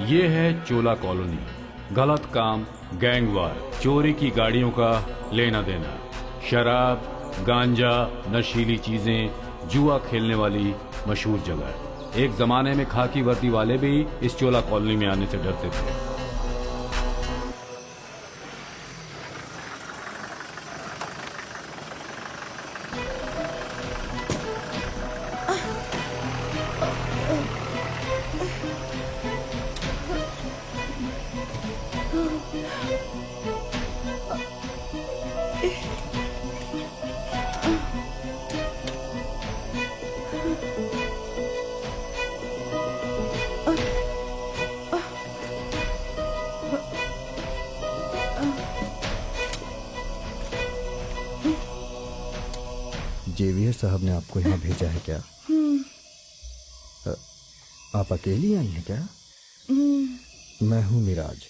ये है चोला कॉलोनी। गलत काम, गैंगवार, चोरी की गाड़ियों का लेना देना, शराब, गांजा, नशीली चीजें, जुआ खेलने वाली मशहूर जगह। एक जमाने में खाकी वर्दी वाले भी इस चोला कॉलोनी में आने से डरते थे। जेवियर साहब ने आपको यहाँ भेजा है क्या? आप अकेली आई हैं क्या? मैं हूँ मिराज।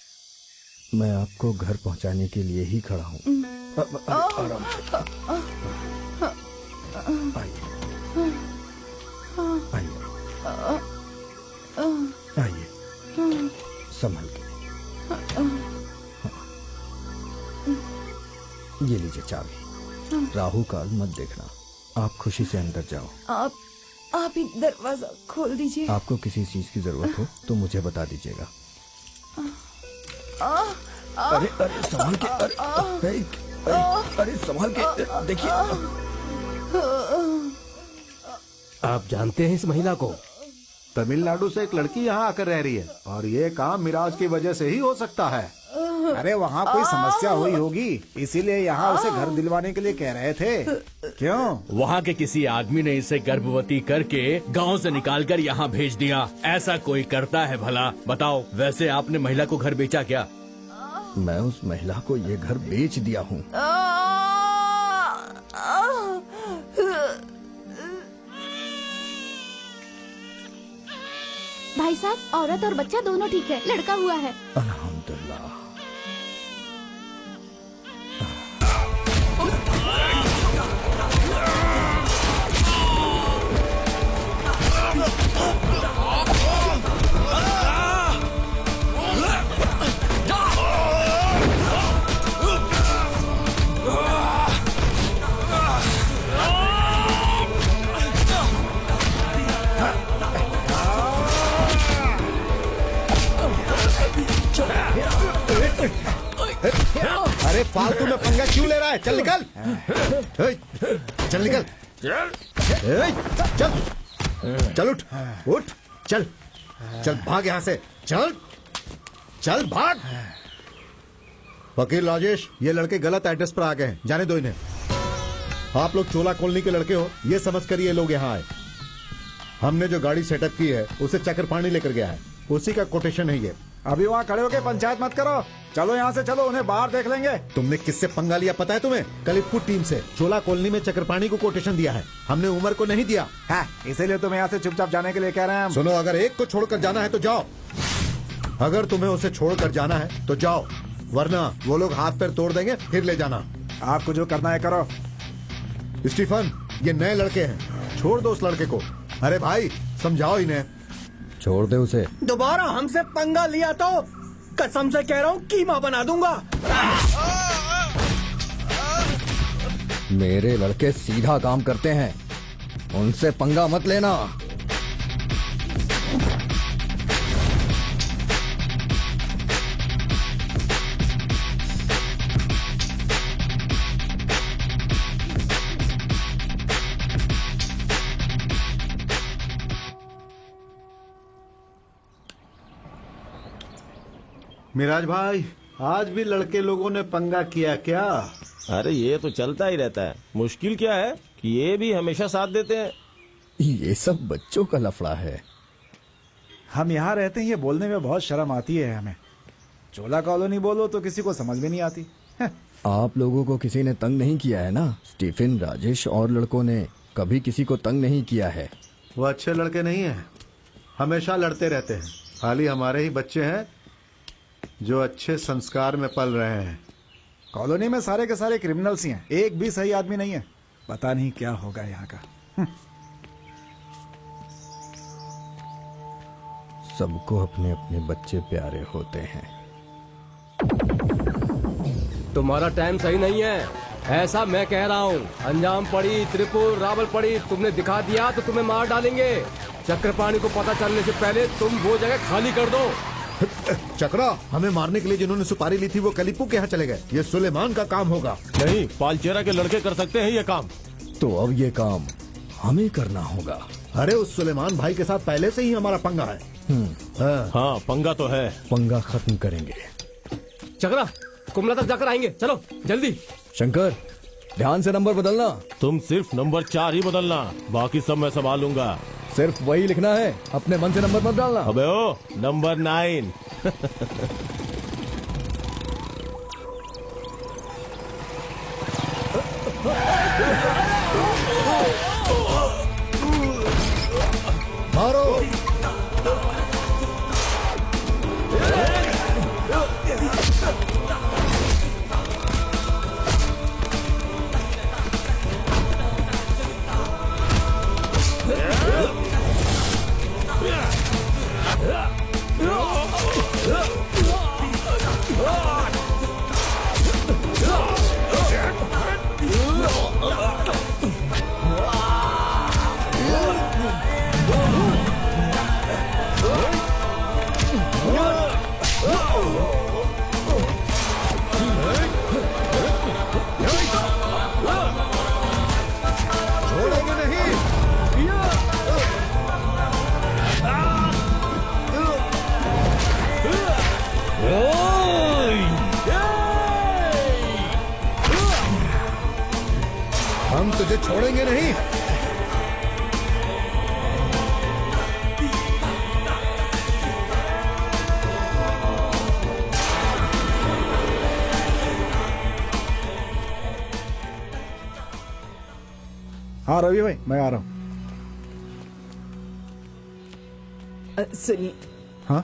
मैं आपको घर पहुँचाने के लिए ही खड़ा हूँ। आराम से आइए, आइए, आइए, संभल के। ये लीजिए चाबी। राहु काल मत देखना। आप खुशी से अंदर जाओ। आप ही दरवाजा खोल दीजिए। आपको किसी चीज की जरूरत हो तो मुझे बता दीजिएगा। अरे अरे संभाल के, अरे संभाल के, देखिए। आप जानते हैं इस महिला को? तमिलनाडु से एक लड़की यहाँ आकर रह रही है और ये काम मिराज की वजह से ही हो सकता है। अरे वहाँ कोई समस्या हुई होगी, इसीलिए यहाँ उसे घर दिलवाने के लिए कह रहे थे। क्यों? वहाँ के किसी आदमी ने इसे गर्भवती करके गांव से निकालकर यहाँ भेज दिया। ऐसा कोई करता है भला? बताओ। वैसे आपने महिला को घर बेचा क्या? मैं उस महिला को ये घर बेच दिया हूँ। भाई साहब, औरत और बच्चा दोनों ठीक है, लड़का हुआ है। अल्हम्दुलिल्लाह। अरे फालतू में पंगा क्यों ले रहा है? चल निकल, चल निकल, चल चल, उठ उठ, चल चल, भाग यहाँ से, चल चल भाग। वकील राजेश, ये लड़के गलत एड्रेस पर आ गए हैं, जाने दो इन्हें। आप लोग चोला कॉलोनी के लड़के हो ये समझ कर ये लोग यहाँ आए। हमने जो गाड़ी सेटअप की है उसे चक्रपाणी लेकर गया है, उसी का कोटेशन है ये। अभी वहाँ खड़े होके पंचायत मत करो, चलो यहाँ से चलो, उन्हें बाहर देख लेंगे। तुमने किससे पंगा लिया पता है तुम्हें? कलितपुर टीम से। चोला कॉलोनी में चक्रपाणी को कोटेशन दिया है, हमने उमर को नहीं दिया है। इसीलिए तुम यहाँ से चुपचाप जाने के लिए कह रहे हैं। सुनो, अगर एक को छोड़कर जाना है तो जाओ, अगर तुम्हें उसे छोड़कर जाना है तो जाओ, वरना वो लोग हाथ पैर तोड़ देंगे, फिर ले जाना। आपको जो करना है करो। स्टीफन, ये नए लड़के हैं, छोड़ दो उस लड़के को। अरे भाई समझाओ इन्हें। छोड़ दे उसे। दोबारा हमसे पंगा लिया तो कसम से कह रहा हूँ कीमा बना दूंगा। मेरे लड़के सीधा काम करते हैं, उनसे पंगा मत लेना। मिराज भाई, आज भी लड़के लोगों ने पंगा किया क्या? अरे ये तो चलता ही रहता है। मुश्किल क्या है कि ये भी हमेशा साथ देते हैं। ये सब बच्चों का लफड़ा है। हम यहाँ रहते हैं, ये बोलने में बहुत शर्म आती है हमें। चोला कॉलोनी बोलो तो किसी को समझ में नहीं आती। आप लोगों को किसी ने तंग नहीं किया है ना? स्टीफन, राजेश और लड़कों ने कभी किसी को तंग नहीं किया है। वो अच्छे लड़के नहीं हैं, हमेशा लड़ते रहते हैं। खाली हमारे ही बच्चे हैं जो अच्छे संस्कार में पल रहे हैं। कॉलोनी में सारे के सारे क्रिमिनल्स ही हैं, एक भी सही आदमी नहीं है। पता नहीं क्या होगा यहाँ का। सबको अपने अपने बच्चे प्यारे होते हैं। तुम्हारा टाइम सही नहीं है, ऐसा मैं कह रहा हूँ। अंजाम पड़ी, त्रिपुर, रावल पड़ी, तुमने दिखा दिया तो तुम्हें मार डालेंगे। चक्रपाणी को पता चलने से पहले तुम वो जगह खाली कर दो। चक्रा, हमें मारने के लिए जिन्होंने सुपारी ली थी वो कलीपू के यहाँ चले गए। ये सुलेमान का काम होगा। नहीं, पालचेरा के लड़के कर सकते हैं ये काम। तो अब ये काम हमें करना होगा। अरे उस सुलेमान भाई के साथ पहले से ही हमारा पंगा है। हाँ, पंगा तो है। पंगा खत्म करेंगे। चक्रा, कुमला तक जाकर आएंगे, चलो जल्दी। शंकर, ध्यान से नंबर बदलना। तुम सिर्फ नंबर 4 ही बदलना, बाकी सब मैं संभालूंगा। सिर्फ वही लिखना है, अपने मन से नंबर मत डालना। अबे ओ, नंबर 9। मारो। हम तुझे छोड़ेंगे नहीं। हाँ रवि भाई, मैं आ रहा हूँ। सुनिए, हाँ,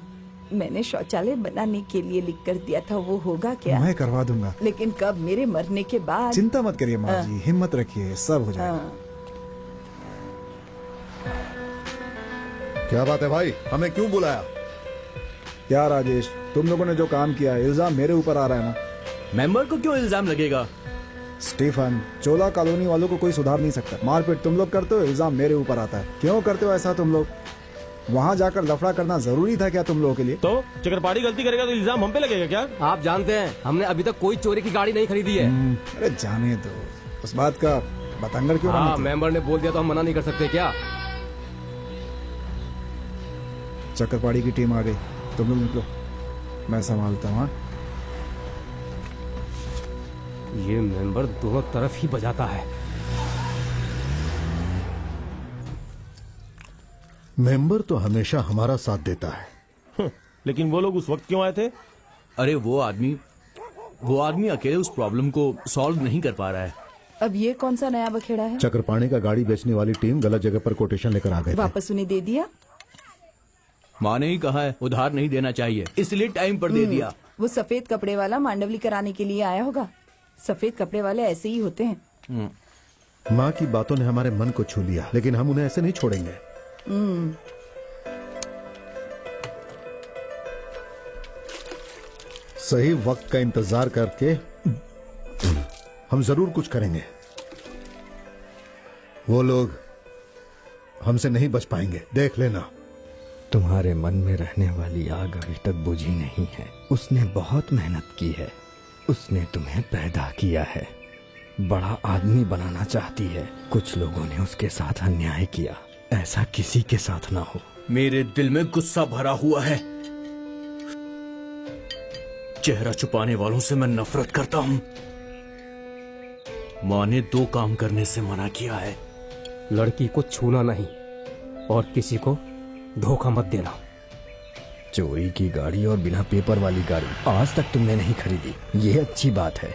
मैंने शौचालय बनाने के लिए लिख कर दिया था, वो होगा क्या? मैं करवा दूंगा। लेकिन कब? मेरे मरने के बाद? चिंता मत करिए माँ जी, हिम्मत रखिए, सब हो जाएगा। क्या बात है भाई, हमें क्यों बुलाया? क्या राजेश, तुम लोगों ने जो काम किया, इल्जाम मेरे ऊपर आ रहा है ना। मेंबर को क्यों इल्जाम लगेगा? स्टीफन, चोला कॉलोनी वालों को कोई सुधार नहीं सकता। मारपीट तुम लोग करते हो, इल्जाम मेरे ऊपर आता है। क्यों करते हो ऐसा तुम लोग? वहाँ जाकर लफड़ा करना जरूरी था क्या तुम लोगों के लिए? तो चक्रपाणी गलती करेगा तो इल्जाम हम पे लगेगा क्या? आप जानते हैं, हमने अभी तक कोई चोरी की गाड़ी नहीं खरीदी है। अरे जाने दो, उस बात का बतंगड़ क्यों? हाँ, मेंबर ने बोल दिया तो हम मना नहीं कर सकते क्या? चक्रपाणी की टीम आ गई, तुम लोग निकलो, मैं संभालता हूँ। ये मेंबर दोनों तरफ ही बजाता है। मेंबर तो हमेशा हमारा साथ देता है। लेकिन वो लोग उस वक्त क्यों आए थे? अरे वो आदमी अकेले उस प्रॉब्लम को सॉल्व नहीं कर पा रहा है। अब ये कौन सा नया बखेड़ा है? चक्रपाणी का गाड़ी बेचने वाली टीम गलत जगह पर कोटेशन लेकर आ गए थे। वापस उन्हें दे दिया? माँ ने ही कहा है उधार नहीं देना चाहिए, इसलिए टाइम पर दे दिया। वो सफेद कपड़े वाला मांडवली कराने के लिए आया होगा। सफेद कपड़े वाले ऐसे ही होते हैं। माँ की बातों ने हमारे मन को छू लिया, लेकिन हम उन्हें ऐसे नहीं छोड़ेंगे। सही वक्त का इंतजार करके हम जरूर कुछ करेंगे। वो लोग हमसे नहीं बच पाएंगे, देख लेना। तुम्हारे मन में रहने वाली आग अभी तक बुझी नहीं है। उसने बहुत मेहनत की है, उसने तुम्हें पैदा किया है, बड़ा आदमी बनाना चाहती है। कुछ लोगों ने उसके साथ अन्याय किया, ऐसा किसी के साथ ना हो। मेरे दिल में गुस्सा भरा हुआ है। चेहरा छुपाने वालों से मैं नफरत करता हूँ। माँ ने 2 काम करने से मना किया है। लड़की को छूना नहीं और किसी को धोखा मत देना। चोरी की गाड़ी और बिना पेपर वाली गाड़ी आज तक तुमने नहीं खरीदी, ये अच्छी बात है।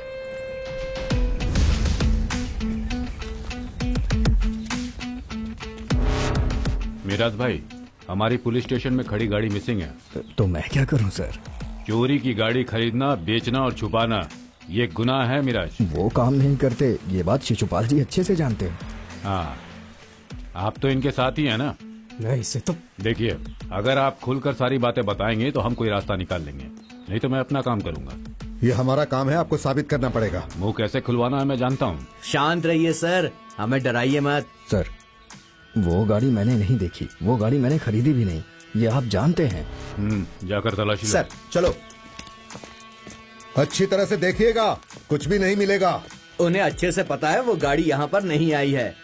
मिराज भाई, हमारी पुलिस स्टेशन में खड़ी गाड़ी मिसिंग है। तो मैं क्या करूं सर? चोरी की गाड़ी खरीदना, बेचना और छुपाना ये गुनाह है मिराज। वो काम नहीं करते, ये बात शिशुपाल जी अच्छे से जानते हैं। हाँ, आप तो इनके साथ ही है ना। मैं इसे तो देखिए, अगर आप खुलकर सारी बातें बताएंगे तो हम कोई रास्ता निकाल लेंगे, नहीं तो मैं अपना काम करूंगा। ये हमारा काम है, आपको साबित करना पड़ेगा। मुंह कैसे खुलवाना है मैं जानता हूँ। शांत रहिए सर, हमें डराइए मत। सर, वो गाड़ी मैंने नहीं देखी, वो गाड़ी मैंने खरीदी भी नहीं, ये आप जानते हैं। जाकर तलाशी लो। सर चलो, अच्छी तरह से देखिएगा, कुछ भी नहीं मिलेगा। उन्हें अच्छे से पता है वो गाड़ी यहाँ पर नहीं आई है।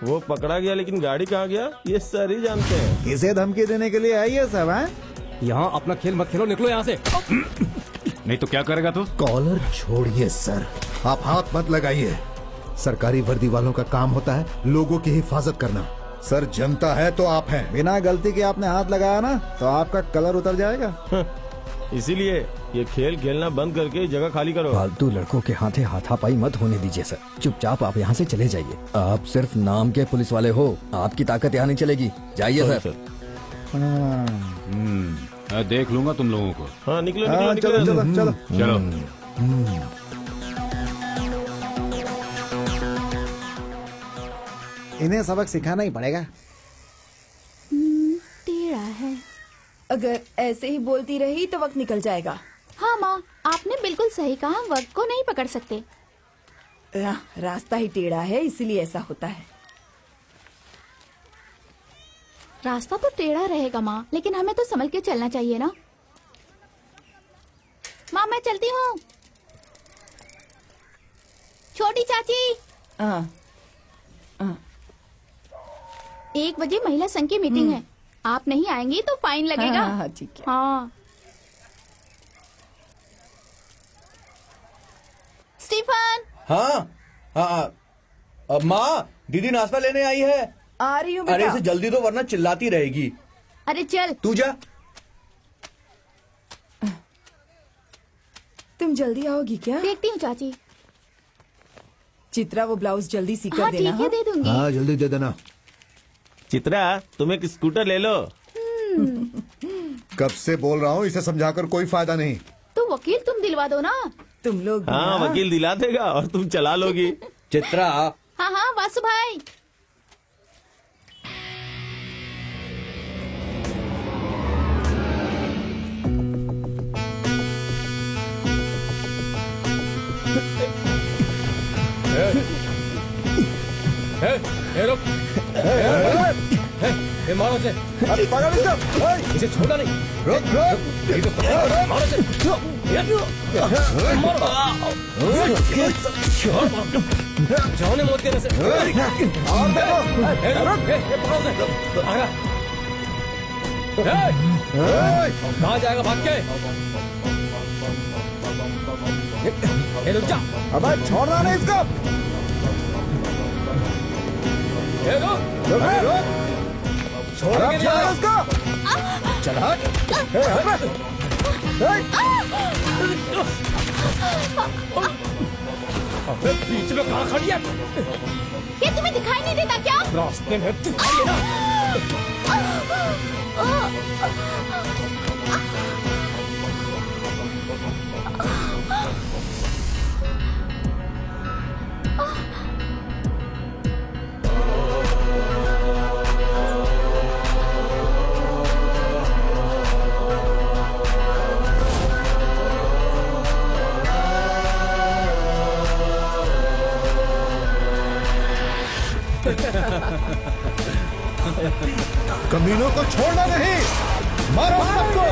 वो पकड़ा गया लेकिन गाड़ी कहाँ गया ये सर ही जानते हैं। किसे धमकी देने के लिए आई है सब? यहाँ अपना खेल मत खेलो, निकलो यहाँ से। नहीं तो क्या करेगा तू? कॉलर छोड़िए सर, आप हाथ मत लगाइए। सरकारी वर्दी वालों का काम होता है लोगों की हिफाजत करना। सर जनता है तो आप हैं। बिना गलती के आपने हाथ लगाया ना तो आपका कलर उतर जाएगा। इसीलिए ये खेल खेलना बंद करके जगह खाली करो। फालतू लड़कों के हाथे हाथापाई मत होने दीजिए सर। चुपचाप आप यहाँ से चले जाइए। आप सिर्फ नाम के पुलिस वाले हो, आपकी ताकत यहाँ नहीं चलेगी। जाइए सर। मैं देख लूंगा तुम लोगों को। हाँ निकलो हाँ, निकलो चलो निकलो। चलो चलो। इन्हें सबक सिखाना ही पड़ेगा। टेढ़ा है। अगर ऐसे ही बोलती रही तो वक्त निकल जाएगा। हाँ माँ, आपने बिल्कुल सही कहा, वक्त को नहीं पकड़ सकते। रास्ता ही टेढ़ा है, इसीलिए ऐसा होता है। रास्ता तो टेढ़ा रहेगा माँ, लेकिन हमें तो संभल के चलना चाहिए ना। माँ मैं चलती हूँ। छोटी चाची। 1 बजे महिला संघ की मीटिंग है, आप नहीं आएंगी तो फाइन लगेगा। हाँ ठीक है। हाँ। स्टीफन। हाँ अब माँ, दीदी नाश्ता लेने आई है। आ रही हूँ अरे बेटा। इसे जल्दी दो वरना चिल्लाती रहेगी। अरे चल तू जा। तुम जल्दी आओगी क्या? देखती हूँ चाची। चित्रा वो ब्लाउज जल्दी सी कर हाँ देना। ठीक है, दे दूंगी। हाँ जल्दी दे देना। चित्रा तुम एक स्कूटर ले लो। कब से बोल रहा हूँ, इसे समझाकर कोई फायदा नहीं। तो वकील तुम दिलवा दो ना। तुम लोग हाँ वकील दिला देगा और तुम चला लोगी। चित्रा। हाँ हाँ वासु भाई। रुक। मारो से। इसे छोड़ना नहीं। रुक। मारो से। जाने मौत के नशे। कहाँ जाएगा भाग के? रुक जा। अबे छोड़ना नहीं इसको। छोड़ के नहीं उसको। चला। बीच में कहाँ खड़ी है? ये तुम्हें दिखाई नहीं देता क्या? रास्ते में दिखाई ना। कमीनों को छोड़ना नहीं, मारो सबको।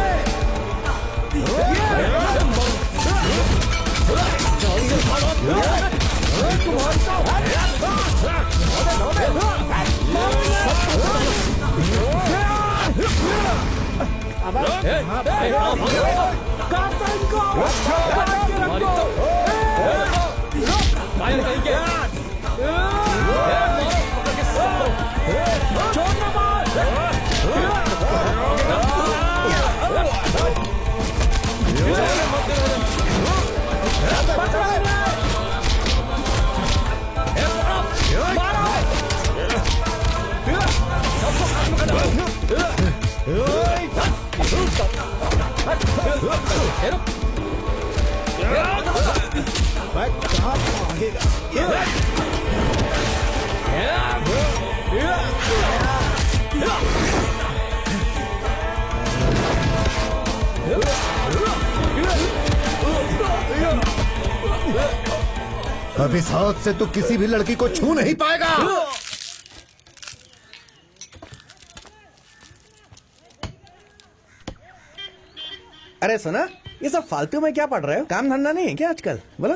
अब इस हाथ से तू किसी भी लड़की को छू नहीं पाएगा। अरे सुना, ये सब फालतू में क्या पढ़ रहे हो? काम धंधा नहीं है क्या आजकल? बोला।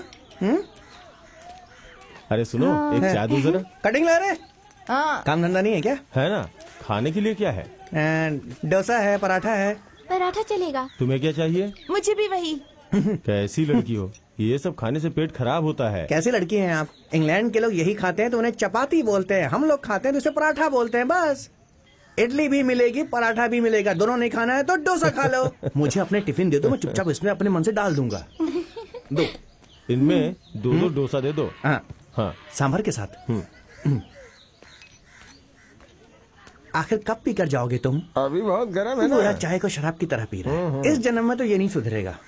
अरे सुनो, एक चाय दो जरा। कटिंग ला रहे? हाँ। काम धंधा नहीं है क्या? है ना, खाने के लिए क्या है? डोसा है, पराठा है। पराठा चलेगा। तुम्हें क्या चाहिए? मुझे भी वही। कैसी लड़की हो, ये सब खाने से पेट खराब होता है। कैसी लड़की हैं आप? इंग्लैंड के लोग यही खाते हैं तो उन्हें चपाती बोलते हैं, हम लोग खाते हैं तो उसे पराठा बोलते हैं। बस इडली भी मिलेगी, पराठा भी मिलेगा, दोनों नहीं खाना है तो डोसा खा लो। मुझे अपने टिफिन दे दो, मैं चुपचाप इसमें अपने मन से डाल दूंगा। दो इनमें दो डोसा दे दो। हाँ हाँ, सांभर के साथ। आखिर कब पी कर जाओगे तुम? अभी बहुत गर्म है पूरा ना। चाय को शराब की तरह पी रहे हैं। इस जन्म में तो ये नहीं सुधरेगा।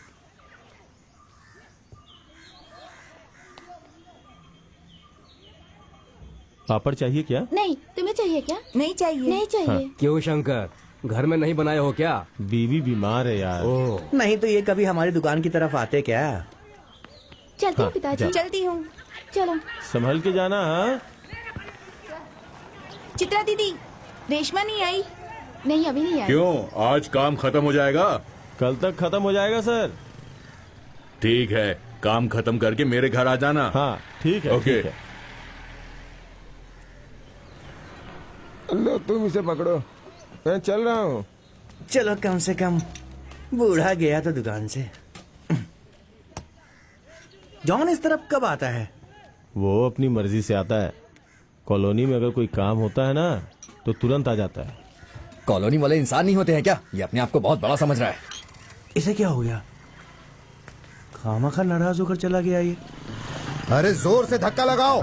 पापड़ चाहिए क्या? नहीं, तुम्हें चाहिए क्या? नहीं चाहिए। नहीं चाहिए। हाँ। क्यों शंकर, घर में नहीं बनाए हो क्या? बीवी बीमार है यार। नहीं तो ये कभी हमारी दुकान की तरफ आते क्या? चलती हूँ हाँ, पिताजी। चलती हूँ। चलो। संभल के जाना। हाँ, चित्रा दीदी, रेशमा नहीं आई? नहीं, अभी नहीं आई। क्यों, आज काम खत्म हो जाएगा? कल तक खत्म हो जाएगा सर। ठीक है, काम खत्म करके मेरे घर आ जाना। हाँ ठीक है। ओके। ठीक है। लो तुम इसे पकड़ो, मैं चल रहा हूँ। चलो, कम से कम बूढ़ा गया तो दुकान से। जॉन इस तरफ कब आता है? वो अपनी मर्जी से आता है। कॉलोनी में अगर कोई काम होता है ना तो तुरंत आ जाता है। कॉलोनी वाले इंसान नहीं होते हैं क्या? ये अपने आप को बहुत बड़ा समझ रहा है। इसे क्या हो गया? खामखा नाराज होकर चला गया ये। अरे जोर से धक्का लगाओ।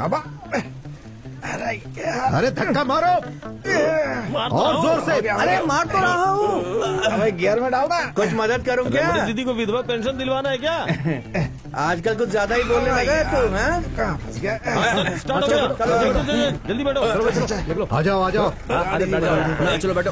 अरे धक्का मारो और जोर से। अरे मार तो रहा हूँ। हमें गियर में डालना। कुछ मदद करूँ क्या? मेरी दीदी को विधवा पेंशन दिलवाना है क्या? आजकल कुछ ज्यादा ही बोलने लगा है तू, हैं? स्टार्ट हो गया। जल्दी बैठो। आ जाओ आ जाओ। चलो बैठो।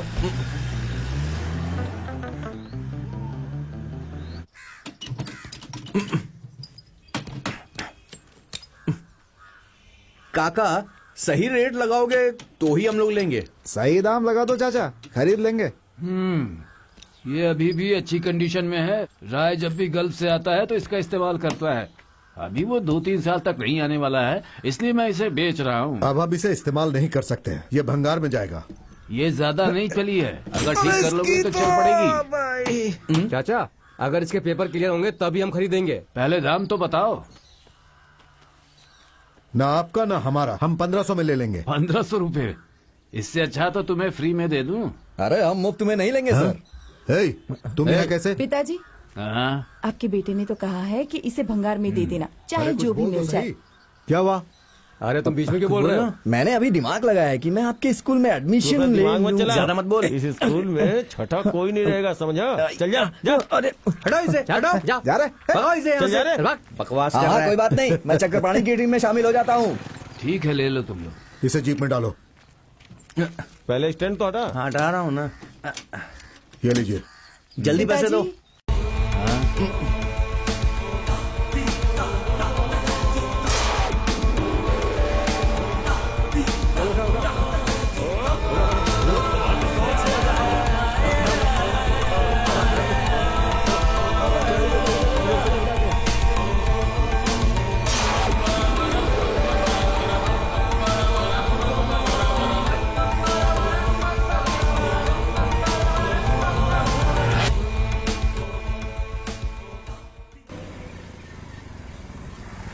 काका, सही रेट लगाओगे तो ही हम लोग लेंगे। सही दाम लगा दो चाचा, खरीद लेंगे। ये अभी भी अच्छी कंडीशन में है। राय जब भी गल्फ से आता है तो इसका इस्तेमाल करता है। अभी वो 2-3 साल तक नहीं आने वाला है, इसलिए मैं इसे बेच रहा हूँ। अब हम इसे इस्तेमाल नहीं कर सकते हैं, ये भंगार में जाएगा। ये ज्यादा नहीं चली है, अगर ठीक कर लोगे तो चल पड़ेगी। चाचा, अगर इसके पेपर क्लियर होंगे तभी हम खरीदेंगे। पहले दाम तो बताओ। ना आपका ना हमारा, हम 1500 में ले लेंगे। 1500 रुपए? इससे अच्छा तो तुम्हें फ्री में दे दूं। अरे हम मुफ्त में नहीं लेंगे सर। हे, तुम यहाँ कैसे? पिताजी, आपके बेटे ने तो कहा है कि इसे भंगार में दे देना, चाहे जो भी मिल जाए। क्या हुआ? अरे तुम बीच में क्यों बोल रहे हो? मैंने अभी दिमाग लगाया है कि मैं आपके स्कूल में एडमिशन ले दिमाग मत लूं। चला। ज्यादा मत बोल। इस स्कूल में छठा कोई नहीं रहेगा, समझा? चल जा जा। अरे हटाओ इसे, हटाओ। जा रहे। भगाओ इसे यहाँ चल जा से। रे। बकवास कर हाँ रहा है। कोई बात नहीं, मैं चक्रपाणी की टीम में शामिल हो जाता हूँ। ठीक है, ले लो तुम लोग। इसे जीप में डालो। पहले स्टैंड तो हटा। हाँ, हटा रहा हूँ ना। ये लीजिए। जल्दी पैसे दो।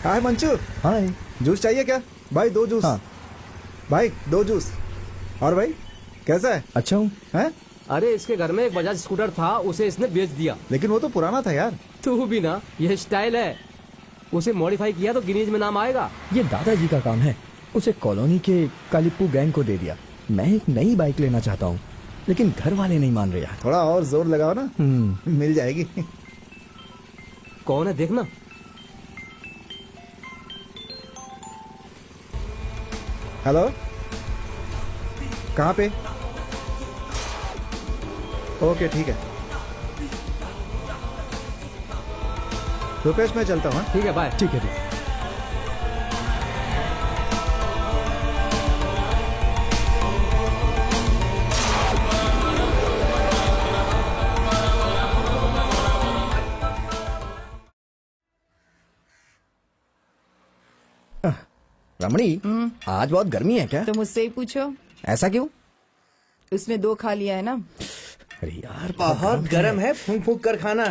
हाय मंचू। हाय। जूस चाहिए क्या? भाई 2 जूस। हाँ। भाई 2 जूस। और भाई कैसा है? अच्छा हूँ। हैं? अरे इसके घर में एक बजाज स्कूटर था, उसे इसने बेच दिया। लेकिन वो तो पुराना था यार। तू भी ना, ये स्टाइल है। उसे मॉडिफाई किया तो गिनीज में नाम आएगा। ये दादाजी का काम है। उसे कॉलोनी के कालिप्पू गैंग को दे दिया। मैं एक नई बाइक लेना चाहता हूँ, लेकिन घर वाले नहीं मान रहे यार। थोड़ा और जोर लगाओ ना, मिल जाएगी। कौन है देखना। हेलो, कहाँ पे? ओके ठीक है रुपेश, मैं चलता हूँ। ठीक है, बाय। ठीक है, ठीक है। रमणी, आज बहुत गर्मी है क्या? तो मुझसे ही पूछो। ऐसा क्यों? उसने 2 खा लिया है ना। अरे यार, बहुत गर्म है, फूंक फूंक कर खाना।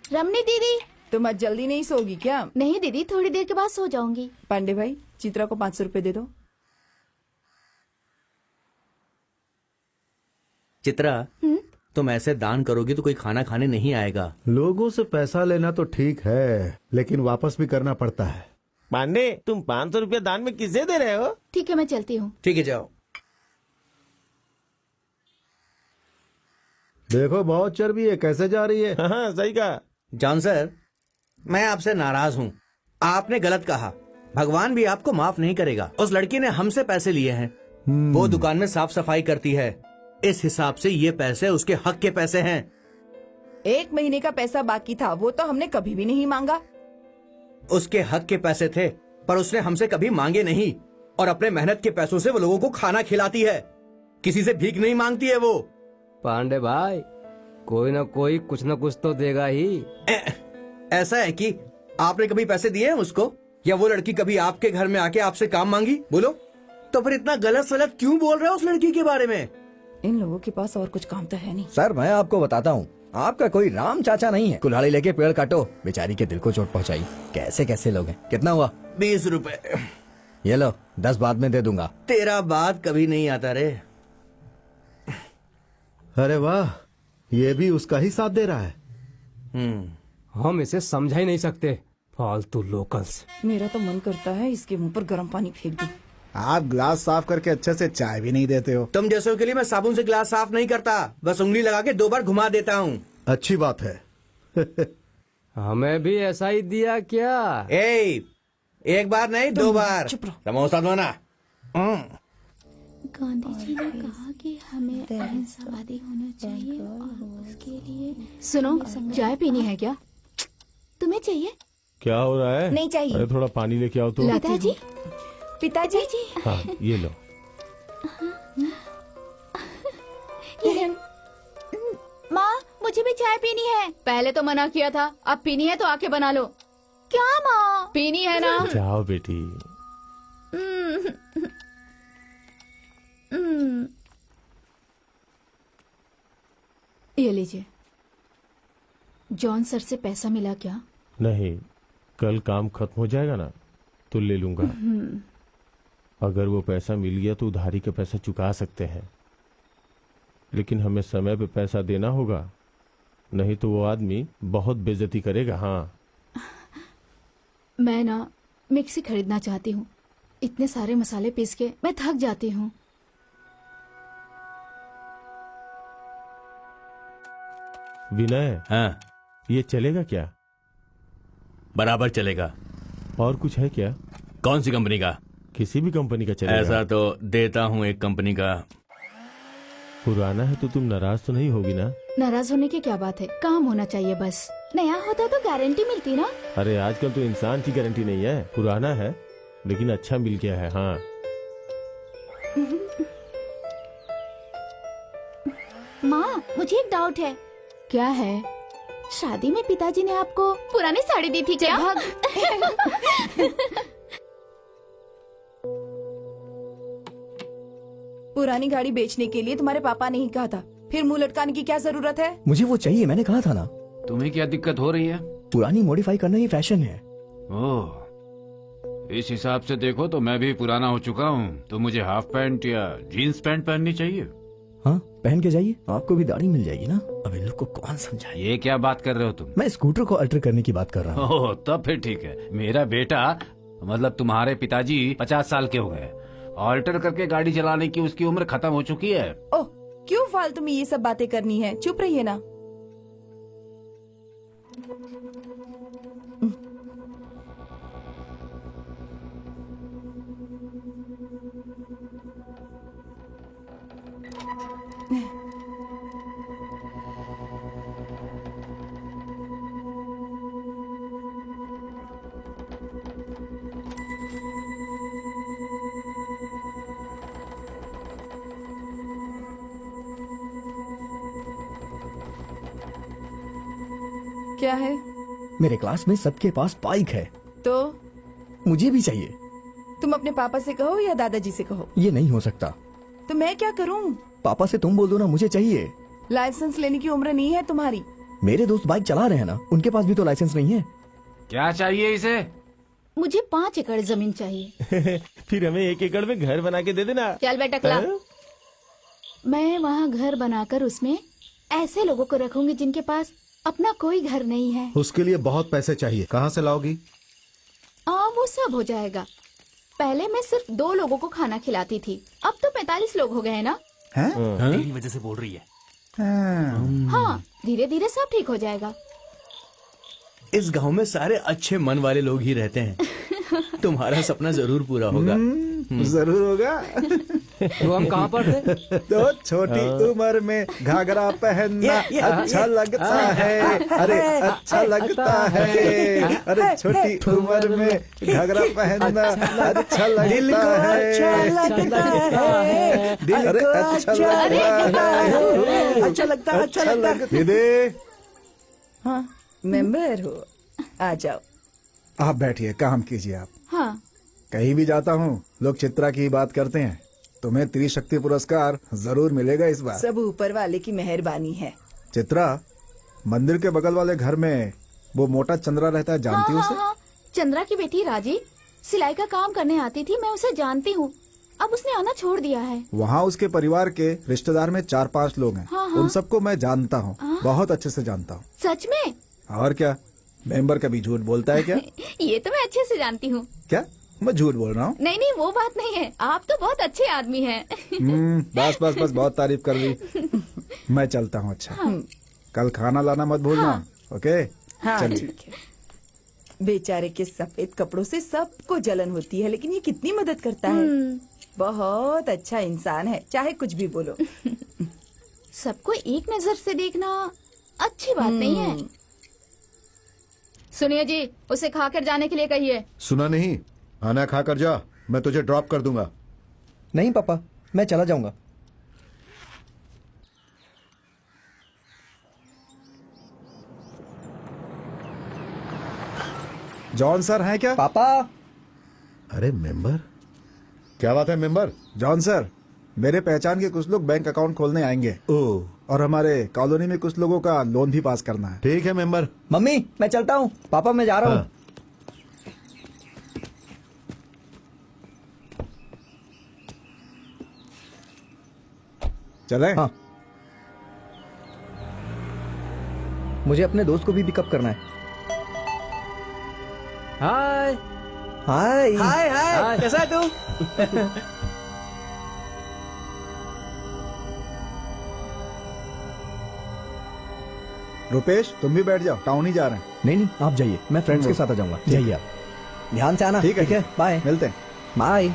रमनी दीदी, तुम आज जल्दी नहीं सोगी क्या? नहीं दीदी, थोड़ी देर के बाद सो जाऊंगी। पांडे भाई, चित्रा को 500 रुपए दे दो। चित्रा, तुम ऐसे दान करोगी तो कोई खाना खाने नहीं आएगा। लोगों से पैसा लेना तो ठीक है, लेकिन वापस भी करना पड़ता है। पांडे, तुम 500 रुपया दान में किसे दे रहे हो? ठीक है, मैं चलती हूँ। ठीक है, जाओ। देखो बहुत चर्बी है, कैसे जा रही है? हाँ, सही कहा। जॉन सर, मैं आपसे नाराज हूँ। आपने गलत कहा। भगवान भी आपको माफ नहीं करेगा। उस लड़की ने हमसे पैसे लिए हैं। वो दुकान में साफ सफाई करती है। इस हिसाब से ये पैसे उसके हक के पैसे हैं। 1 महीने का पैसा बाकी था, वो तो हमने कभी भी नहीं मांगा। उसके हक के पैसे थे, पर उसने हमसे कभी मांगे नहीं। और अपने मेहनत के पैसों से वो लोगों को खाना खिलाती है। किसी से भीख नहीं मांगती है वो। पांडे भाई, कोई ना कोई कुछ ना कुछ तो देगा ही। ऐसा है कि आपने कभी पैसे दिए हैं उसको, या वो लड़की कभी आपके घर में आके आपसे काम मांगी? बोलो। तो फिर इतना गलत सलत क्यों बोल रहे हो उस लड़की के बारे में? इन लोगों के पास और कुछ काम तो है नहीं। सर, मैं आपको बताता हूँ, आपका कोई राम चाचा नहीं है। कुल्हाड़ी लेके पेड़ काटो। बेचारी के दिल को चोट पहुंचाई। कैसे कैसे लोग हैं। कितना हुआ? 20 रुपए। ये लो, 10 बाद में दे दूंगा। तेरा बात कभी नहीं आता रे। अरे वाह, ये भी उसका ही साथ दे रहा है। हम इसे समझा ही नहीं सकते। फालतू लोकल्स। मेरा तो मन करता है इसके मुंह पर गर्म पानी फेंक दूं। आप ग्लास साफ करके अच्छे से चाय भी नहीं देते हो। तुम जैसों के लिए मैं साबुन से गिलास साफ नहीं करता, बस उंगली लगा के 2 बार घुमा देता हूँ। अच्छी बात है। हमें भी ऐसा ही दिया क्या? एक बार नहीं, 2 बार। समोसा दो ना। गांधी जी ने कहा कि हमें अहिंसावादी होना चाहिए और उसके लिए। सुनो, चाय पीनी है क्या? तुम्हें चाहिए? क्या हो रहा है? नहीं चाहिए। अरे थोड़ा पानी लेके आओ तो। पिताजी, पिताजी जी। हाँ, ये लो। माँ, मुझे भी चाय पीनी है। पहले तो मना किया था, अब पीनी है तो आके बना लो। क्या माँ? पीनी है ना? जाओ बेटी। ये लीजिए। जॉन सर से पैसा मिला क्या? नहीं, कल काम खत्म हो जाएगा ना तो ले लूंगा। अगर वो पैसा मिल गया तो उधारी का पैसा चुका सकते हैं, लेकिन हमें समय पे पैसा देना होगा, नहीं तो वो आदमी बहुत बेइज्जती करेगा। हाँ, मैं ना मिक्सी खरीदना चाहती हूँ। इतने सारे मसाले पीस के मैं थक जाती हूँ। विनय, हाँ, ये चलेगा क्या? बराबर चलेगा। और कुछ है क्या? कौन सी कंपनी का? किसी भी कंपनी का चलेगा। ऐसा तो देता हूँ एक कंपनी का। पुराना है तो तुम नाराज तो नहीं होगी ना? नाराज होने की क्या बात है, काम होना चाहिए बस। नया होता तो गारंटी मिलती ना। अरे आजकल तो इंसान की गारंटी नहीं है। पुराना है लेकिन अच्छा मिल गया है। हाँ, माँ, मुझे एक डाउट है। क्या है? शादी में पिताजी ने आपको पुरानी साड़ी दी थी क्या? पुरानी गाड़ी बेचने के लिए तुम्हारे पापा ने ही कहा था, फिर मुंह लटकाने की क्या जरूरत है? मुझे वो चाहिए, मैंने कहा था ना। तुम्हें क्या दिक्कत हो रही है? पुरानी मॉडिफाई करना ही फैशन है। ओह, इस हिसाब से देखो तो मैं भी पुराना हो चुका हूँ, तो मुझे हाफ पैंट या जीन्स पैंट पहननी चाहिए। हाँ, पहन के जाइए, आपको भी दाढ़ी मिल जाएगी ना। अब इन लोग को कौन समझाए? ये क्या बात कर रहे हो तुम? मैं स्कूटर को अल्टर करने की बात कर रहा हूँ। ओह, तब फिर ठीक है। मेरा बेटा, मतलब तुम्हारे पिताजी 50 साल के हो गए। ऑल्टर करके गाड़ी चलाने की उसकी उम्र खत्म हो चुकी है। ओह, क्यों फालतू में ये सब बातें करनी है? चुप रहिए ना। क्या है? मेरे क्लास में सबके पास बाइक है, तो मुझे भी चाहिए। तुम अपने पापा से कहो या दादाजी से कहो। ये नहीं हो सकता। तो मैं क्या करूं? पापा से तुम बोल दो ना, मुझे चाहिए। लाइसेंस लेने की उम्र नहीं है तुम्हारी। मेरे दोस्त बाइक चला रहे हैं ना, उनके पास भी तो लाइसेंस नहीं है। क्या चाहिए इसे? मुझे 5 एकड़ जमीन चाहिए। फिर हमें 1 एकड़ में घर बना के दे देना। चल बेटा क्ला। मैं वहाँ घर बनाकर उसमें ऐसे लोगों को रखूंगी जिनके पास अपना कोई घर नहीं है। उसके लिए बहुत पैसे चाहिए, कहाँ से लाओगी? वो सब हो जाएगा। पहले मैं सिर्फ 2 लोगों को खाना खिलाती थी, अब तो 45 लोग हो गए हैं ना। तेरी वजह से बोल रही है। हाँ, धीरे धीरे सब ठीक हो जाएगा। इस गांव में सारे अच्छे मन वाले लोग ही रहते हैं। तुम्हारा सपना जरूर पूरा होगा। जरूर होगा। तो हम कहाँ पर थे? तो छोटी उम्र में घाघरा पहनना अच्छा लगता है। अरे अच्छा लगता है। अरे छोटी उम्र में घाघरा पहनना अच्छा लगता है। अरे अच्छा लगता है। अच्छा लगता। दीदी, हाँ, मेंबर हो, आ जाओ। आप बैठिए, काम कीजिए आप। हाँ। कहीं भी जाता हूँ लोग चित्रा की बात करते हैं। तुम्हें त्रिशक्ति पुरस्कार जरूर मिलेगा इस बार। सब ऊपर वाले की मेहरबानी है। चित्रा, मंदिर के बगल वाले घर में वो मोटा चंद्रा रहता है, जानती हो उसे? हाँ। चंद्रा की बेटी राजी सिलाई का काम करने आती थी, मैं उसे जानती हूँ। अब उसने आना छोड़ दिया है। वहाँ उसके परिवार के रिश्तेदार में 4-5 लोग हैं। हाँ। उन सबको मैं जानता हूँ, बहुत अच्छे से जानता हूँ। सच में? और क्या, मेंबर कभी झूठ बोलता है क्या? ये तो मैं अच्छे से जानती हूँ। क्या मैं झूठ बोल रहा हूँ? नहीं, वो बात नहीं है। आप तो बहुत अच्छे आदमी हैं। बस बहुत तारीफ कर ली। मैं चलता हूँ। अच्छा, कल खाना लाना मत भूलना। ओके? हाँ, चलिए। ठीक है। बेचारे के सफेद कपड़ों से सबको जलन होती है, लेकिन ये कितनी मदद करता है। बहुत अच्छा इंसान है, चाहे कुछ भी बोलो। सबको एक नजर से देखना अच्छी बात नहीं है। सुनिए जी, उसे खाकर जाने के लिए कहिए। सुना नहीं? खाना खा कर जा, मैं तुझे ड्रॉप कर दूंगा। नहीं पापा, मैं चला जाऊंगा। जॉन सर हैं क्या? पापा। अरे मेंबर, क्या बात है मेंबर? जॉन सर, मेरे पहचान के कुछ लोग बैंक अकाउंट खोलने आएंगे। और हमारे कॉलोनी में कुछ लोगों का लोन भी पास करना है। ठीक है मेंबर। मम्मी, मैं चलता हूँ। पापा, मैं जा रहा हूँ। चले? हाँ। मुझे अपने दोस्त को भी पिकअप करना है। हाय हाय हाय हाय, कैसा है तू? रुपेश, तुम भी बैठ जाओ, टाउन ही जा रहे हैं। नहीं, आप जाइए, मैं फ्रेंड्स के साथ आ जाऊंगा। जाइए आप, ध्यान से आना। ठीक है, बाय। मिलते हैं। बाय।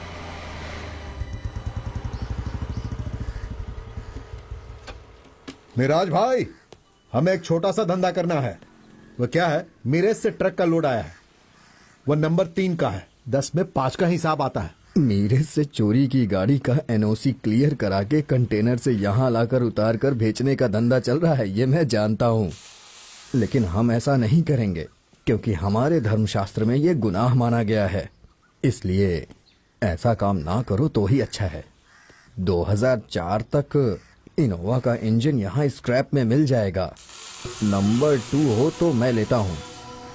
मिराज भाई, हमें एक छोटा सा धंधा करना है। वो क्या है? मीरेज से ट्रक का लोड आया है। वो नंबर 3 का है, 10 में 5 का हिसाब आता है। मीरेज से चोरी की गाड़ी का एनओसी क्लियर करा के कंटेनर से यहाँ लाकर उतार कर बेचने का धंधा चल रहा है, ये मैं जानता हूँ। लेकिन हम ऐसा नहीं करेंगे, क्योंकि हमारे धर्मशास्त्र में ये गुनाह माना गया है। इसलिए ऐसा काम ना करो तो ही अच्छा है। 2004 तक इनोवा का इंजन यहाँ स्क्रैप में मिल जाएगा। नंबर 2 हो तो मैं लेता हूँ।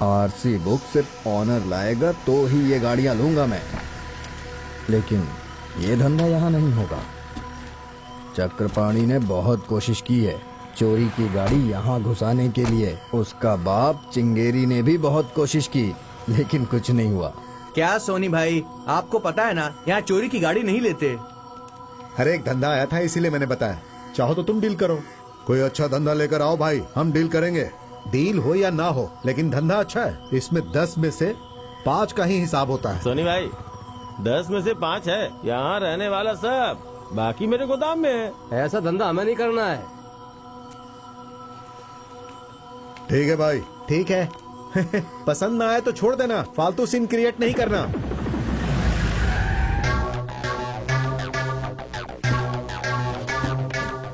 आरसी बुक सिर्फ ऑनर लाएगा तो ही ये गाड़ियां लूंगा मैं। लेकिन ये धंधा यहाँ नहीं होगा। चक्रपाणी ने बहुत कोशिश की है चोरी की गाड़ी यहाँ घुसाने के लिए। उसका बाप चिंगेरी ने भी बहुत कोशिश की, लेकिन कुछ नहीं हुआ। क्या सोनी भाई, आपको पता है ना, यहाँ चोरी की गाड़ी नहीं लेते। हर एक धंधा आया था, इसीलिए मैंने बताया। चाहो तो तुम डील करो। कोई अच्छा धंधा लेकर आओ भाई, हम डील करेंगे। डील हो या ना हो, लेकिन धंधा अच्छा है। इसमें 10 में से 5 का ही हिसाब होता है। सोनी भाई, 10 में से 5 है। यहाँ रहने वाला सब, बाकी मेरे गोदाम में है। ऐसा धंधा हमें नहीं करना है। ठीक है भाई, ठीक है। पसंद ना आए तो छोड़ देना, फालतू सीन क्रिएट नहीं करना।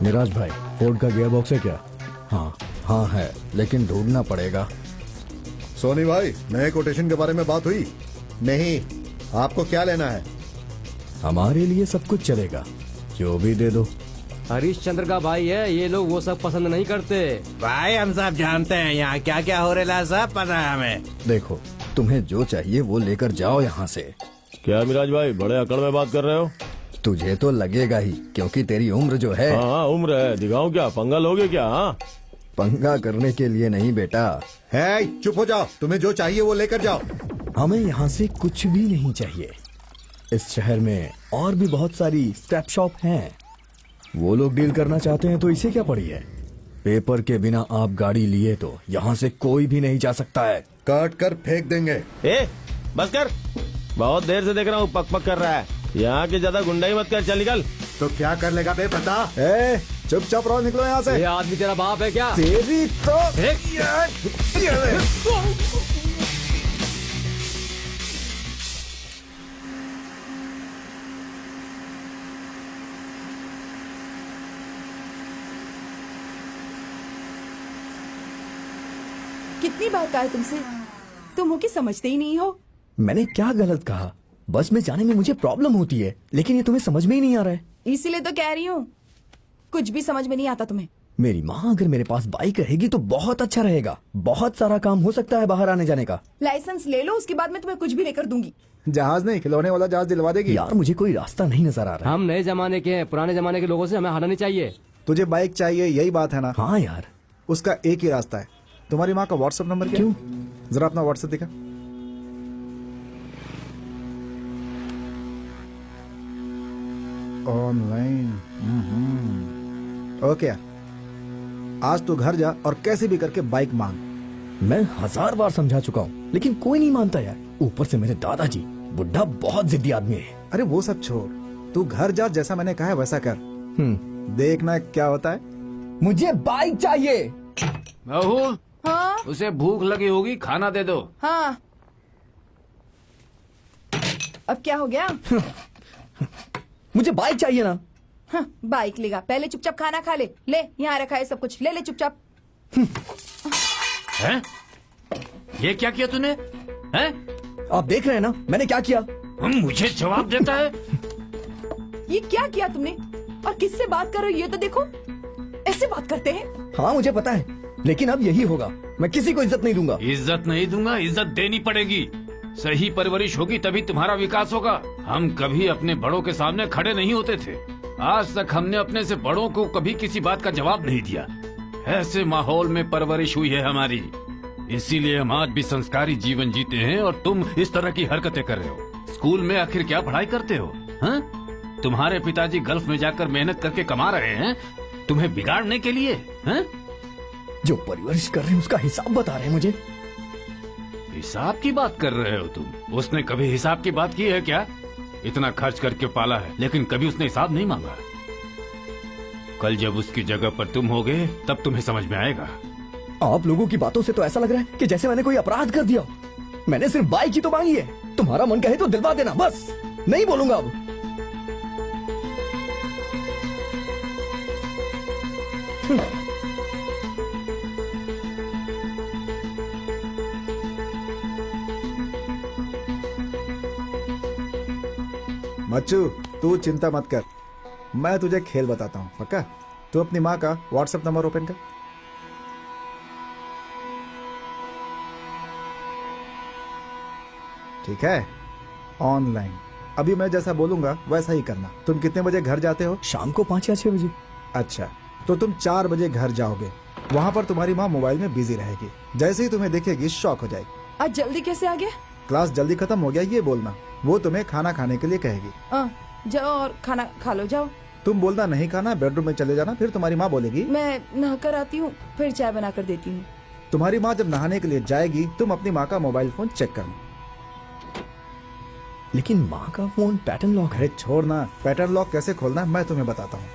मिराज भाई, फोर्ड का गियर बॉक्स है क्या? हाँ है, लेकिन ढूंढना पड़ेगा। सोनी भाई, नए कोटेशन के बारे में बात हुई? नहीं, आपको क्या लेना है? हमारे लिए सब कुछ चलेगा, जो भी दे दो। हरीश चंद्र का भाई है, ये लोग वो सब पसंद नहीं करते। भाई हम सब जानते हैं यहाँ क्या क्या हो रहा है, सब पता है हमें। देखो, तुम्हें जो चाहिए वो लेकर जाओ यहाँ से। क्या मिराज भाई, बड़े अकड़ में बात कर रहे हो? तुझे तो लगेगा ही, क्योंकि तेरी उम्र जो है। हाँ उम्र है, दिखाऊं क्या? पंगा लोगे क्या? हाँ, पंगा करने के लिए नहीं बेटा। है, चुप हो जाओ, तुम्हें जो चाहिए वो लेकर जाओ। हमें यहाँ से कुछ भी नहीं चाहिए। इस शहर में और भी बहुत सारी स्क्रैप शॉप हैं। वो लोग डील करना चाहते हैं तो इसे क्या पड़ी है? पेपर के बिना आप गाड़ी लिए तो यहाँ से कोई भी नहीं जा सकता है। काट कर फेंक देंगे। ए, बस कर, बहुत देर से देख रहा हूँ पक पक कर रहा है। यहाँ की ज्यादा गुंडाई मत कर, चल निकल। तो क्या कर लेगा बे, बता। चुपचाप रहो, निकलो यहाँ से। ये आदमी तेरा बाप है क्या? तेरी तो कितनी बार कहा है तुमसे, तुम हो कि समझते ही नहीं हो। मैंने क्या गलत कहा? बस में जाने में मुझे प्रॉब्लम होती है, लेकिन ये तुम्हें समझ में ही नहीं आ रहा है। इसीलिए तो कह रही हूँ, कुछ भी समझ में नहीं आता तुम्हें। मेरी माँ अगर मेरे पास बाइक रहेगी तो बहुत अच्छा रहेगा। बहुत सारा काम हो सकता है बाहर आने जाने का। लाइसेंस ले लो, उसके बाद मैं तुम्हें कुछ भी लेकर दूंगी। जहाज नहीं, खिलौने वाला जहाज दिलवा देगी। यार मुझे कोई रास्ता नहीं नजर आ रहा। हम नए जमाने के हैं, पुराने जमाने के लोगों से हमें हारना नहीं चाहिए। तुझे बाइक चाहिए, यही बात है ना? हाँ यार, उसका एक ही रास्ता है। तुम्हारी माँ का व्हाट्सएप नंबर क्या? क्यों? जरा अपना व्हाट्सएप दिखा। ऑनलाइन। ओके, आज तू घर जा और कैसे भी करके बाइक मांग। मैं 1000 बार समझा चुका हूँ, लेकिन कोई नहीं मानता यार। ऊपर से मेरे दादाजी, बुढ़ा बहुत जिद्दी आदमी है। अरे वो सब छोड़, तू घर जा, जैसा मैंने कहा है वैसा कर। देखना क्या होता है। मुझे बाइक चाहिए। बहू, हाँ उसे भूख लगी होगी, खाना दे दो। हाँ, अब क्या हो गया? मुझे बाइक चाहिए ना। हाँ, बाइक लेगा, पहले चुपचाप खाना खा ले। ले, यहाँ रखा है सब कुछ, ले ले चुपचाप। हैं? ये क्या किया तूने? हैं? आप देख रहे हैं ना मैंने क्या किया? मुझे जवाब देता है। ये क्या किया तुमने और किससे बात कर रहे हो ये तो देखो। ऐसे बात करते हैं? हाँ मुझे पता है, लेकिन अब यही होगा। मैं किसी को इज्जत नहीं दूंगा। इज्जत नहीं दूंगा, इज्जत देनी पड़ेगी। सही परवरिश होगी तभी तुम्हारा विकास होगा। हम कभी अपने बड़ों के सामने खड़े नहीं होते थे। आज तक हमने अपने से बड़ों को कभी किसी बात का जवाब नहीं दिया। ऐसे माहौल में परवरिश हुई है हमारी, इसीलिए हम आज भी संस्कारी जीवन जीते हैं और तुम इस तरह की हरकतें कर रहे हो। स्कूल में आखिर क्या पढ़ाई करते हो? हाँ? तुम्हारे पिताजी गल्फ में जाकर मेहनत करके कमा रहे हैं तुम्हें बिगाड़ने के लिए। हाँ? जो परवरिश कर रहे हैं उसका हिसाब बता रहे हैं मुझे। हिसाब की बात कर रहे हो तुम? उसने कभी हिसाब की बात की है क्या? इतना खर्च करके पाला है, लेकिन कभी उसने हिसाब नहीं मांगा। कल जब उसकी जगह पर तुम होगे तब तुम्हें समझ में आएगा। आप लोगों की बातों से तो ऐसा लग रहा है कि जैसे मैंने कोई अपराध कर दिया। मैंने सिर्फ बाइक ही तो मांगी है। तुम्हारा मन कहे तो दिलवा देना, बस। नहीं बोलूंगा अब। मच्चू, तू चिंता मत कर, मैं तुझे खेल बताता हूँ, पक्का? तू अपनी माँ का व्हाट्सएप नंबर ओपन कर। ठीक है, ऑनलाइन। अभी मैं जैसा बोलूंगा वैसा ही करना। तुम कितने बजे घर जाते हो? शाम को 5 या 6 बजे। अच्छा, तो तुम 4 बजे घर जाओगे। वहाँ पर तुम्हारी माँ मोबाइल में बिजी रहेगी। जैसे ही तुम्हें देखेगी शॉक हो जाएगी। आज जल्दी कैसे आ गया? क्लास जल्दी खत्म हो गया ये बोलना। वो तुम्हें खाना खाने के लिए कहेगी। जाओ और खाना खा लो, जाओ। तुम बोलना नहीं खाना, बेडरूम में चले जाना। फिर तुम्हारी माँ बोलेगी मैं नहाकर आती हूँ, फिर चाय बना कर देती हूँ। तुम्हारी माँ जब नहाने के लिए जाएगी तुम अपनी माँ का मोबाइल फोन चेक करना। लेकिन माँ का फोन पैटर्न लॉक है। छोड़ना, पैटर्न लॉक कैसे खोलना मैं तुम्हें बताता हूँ।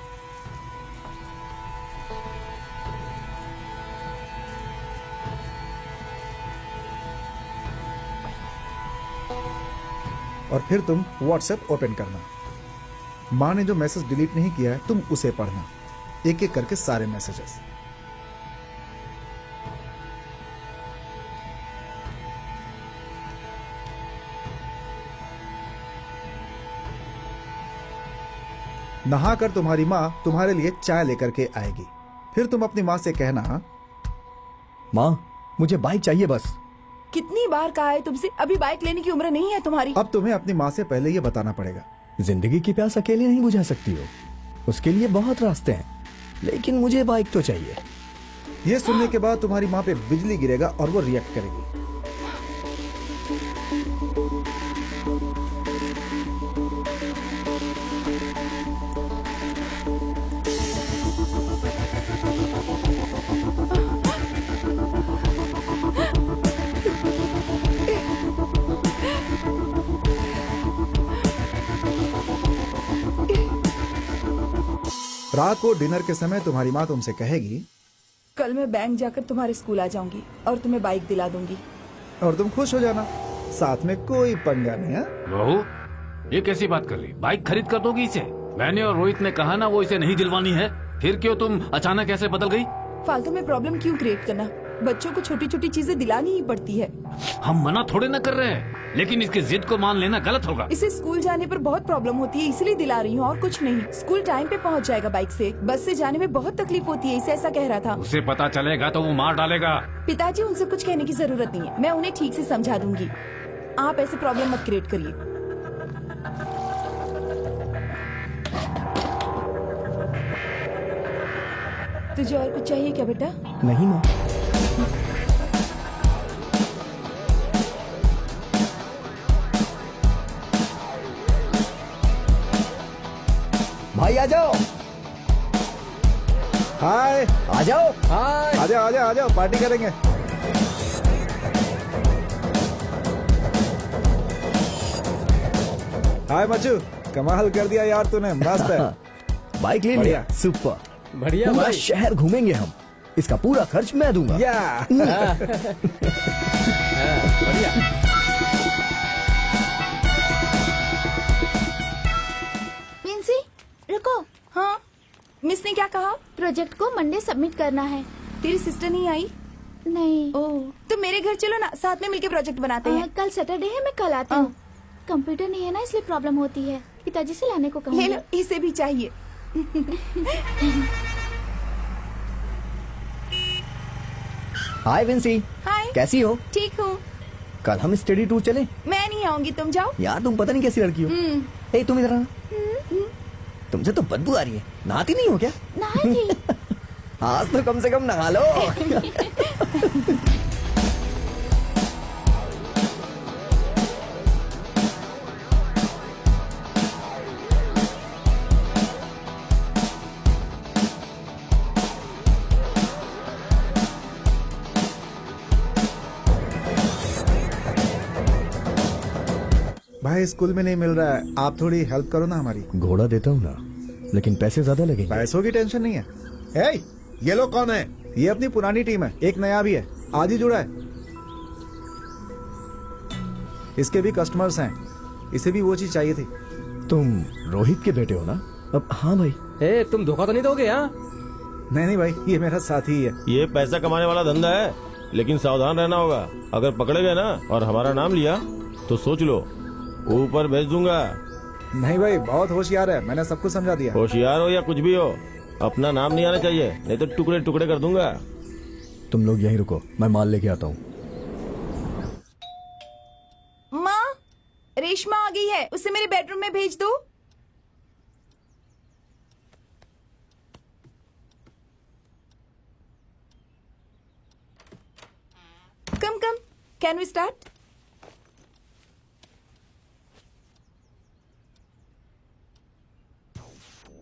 और फिर तुम व्हाट्सएप ओपन करना। माँ ने जो मैसेज डिलीट नहीं किया है तुम उसे पढ़ना, एक एक करके सारे मैसेजेस। नहाकर तुम्हारी माँ तुम्हारे लिए चाय लेकर के आएगी। फिर तुम अपनी माँ से कहना, माँ मुझे बाइक चाहिए बस। कितनी बार कहा है तुमसे, अभी बाइक लेने की उम्र नहीं है तुम्हारी। अब तुम्हें अपनी माँ से पहले ये बताना पड़ेगा। जिंदगी की प्यास अकेले नहीं बुझा सकती हो, उसके लिए बहुत रास्ते हैं, लेकिन मुझे बाइक तो चाहिए। ये सुनने के बाद तुम्हारी माँ पे बिजली गिरेगा और वो रिएक्ट करेगी। रात को डिनर के समय तुम्हारी माँ तुमसे कहेगी, कल मैं बैंक जाकर तुम्हारे स्कूल आ जाऊंगी और तुम्हें बाइक दिला दूंगी। और तुम खुश हो जाना, साथ में कोई पंगा नहीं है। बहू, ये कैसी बात कर रही? बाइक खरीद कर दोगी इसे? मैंने और रोहित ने कहा ना वो इसे नहीं दिलवानी है, फिर क्यों तुम अचानक ऐसे बदल गई? फालतू में प्रॉब्लम क्यों क्रिएट करना, बच्चों को छोटी छोटी चीजें दिलानी ही पड़ती है। हम मना थोड़े ना कर रहे हैं, लेकिन इसकी जिद को मान लेना गलत होगा। इसे स्कूल जाने पर बहुत प्रॉब्लम होती है, इसलिए दिला रही हूँ और कुछ नहीं। स्कूल टाइम पे पहुँच जाएगा बाइक से, बस से जाने में बहुत तकलीफ होती है, इसे ऐसा कह रहा था। उसे पता चलेगा तो वो मार डालेगा। पिताजी उनसे कुछ कहने की जरूरत नहीं है, मैं उन्हें ठीक से समझा दूंगी। आप ऐसे प्रॉब्लम मत क्रिएट करिए। तुझे और कुछ चाहिए क्या बेटा? नहीं माँ। भाई आ जाओ। हाय, आ जाओ। हाय, आ जाओ आ जाओ आ जाओ, पार्टी करेंगे। हाय मच्चू, कमाल कर दिया यार तूने, मस्त है। बाइक ले लिया, सुपर। बढ़िया पूरा भाई। शहर घूमेंगे हम, इसका पूरा खर्च मैं दूंगा। या बढ़िया। विंसी रुको। हाँ, मिस ने क्या कहा? प्रोजेक्ट को मंडे सबमिट करना है। तेरी सिस्टर नहीं आई? नहीं। ओह, तो मेरे घर चलो ना, साथ में मिलके प्रोजेक्ट बनाते हैं। कल सैटरडे है, मैं कल आती हूँ। कंप्यूटर नहीं है ना, इसलिए प्रॉब्लम होती है। पिताजी से लाने को कहूँगी। ले लो, इसे भी चाहिए। हाय विंसी। हाय। कैसी हो? ठीक हूँ। कल हम स्टडी टूर चले? मैं नहीं आऊंगी, तुम जाओ। यार तुम पता नहीं कैसी लड़की हो। ए तुम इधर आना। तुमसे तो बदबू आ रही है, नहाती नहीं हो क्या? नहाएगी। आज तो कम से कम नहा लो। भाई स्कूल में नहीं मिल रहा है, आप थोड़ी हेल्प करो ना हमारी। घोड़ा देता हूँ ना, लेकिन पैसे ज्यादा लगेंगे। पैसों की टेंशन नहीं है। ए, ये लोग कौन है? ये अपनी पुरानी टीम है, एक नया भी है, आज ही जुड़ा है। इसके भी कस्टमर्स हैं, इसे भी वो चीज चाहिए थी। तुम रोहित के बेटे हो ना? अब हाँ भाई। ए, तुम धोखा तो नहीं दोगे? हाँ नहीं भाई, ये मेरा साथी ही है। ये पैसा कमाने वाला धंधा है, लेकिन सावधान रहना होगा। अगर पकड़े गए ना और हमारा नाम लिया तो सोच लो, ऊपर भेज दूंगा। नहीं भाई, बहुत होशियार है, मैंने सब कुछ समझा दिया। होशियार हो या कुछ भी हो, अपना नाम नहीं आना चाहिए, नहीं तो टुकड़े टुकड़े कर दूंगा। तुम लोग यहीं रुको, मैं माल लेके आता हूँ। माँ, रेशमा आ गई है, उसे मेरे बेडरूम में भेज दो। कम कम, कैन वी स्टार्ट?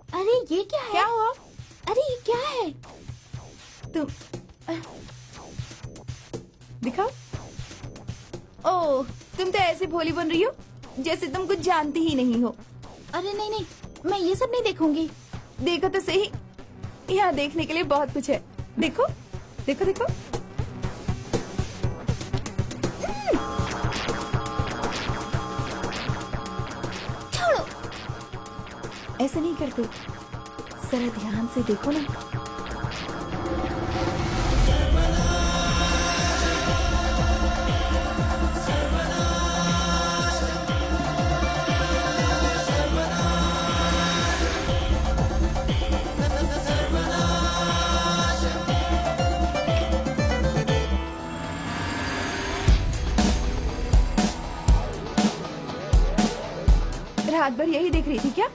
अरे ये क्या है? क्या हुआ? अरे ये क्या है? तुम दिखाओ। ओह, तुम तो ऐसे भोली बन रही हो जैसे तुम कुछ जानती ही नहीं हो। अरे नहीं नहीं, मैं ये सब नहीं देखूंगी। देखो तो सही, यहाँ देखने के लिए बहुत कुछ है। देखो देखो देखो। छोड़ो। ऐसे नहीं करते, जरा ध्यान से देखो ना। रात भर यही देख रही थी क्या?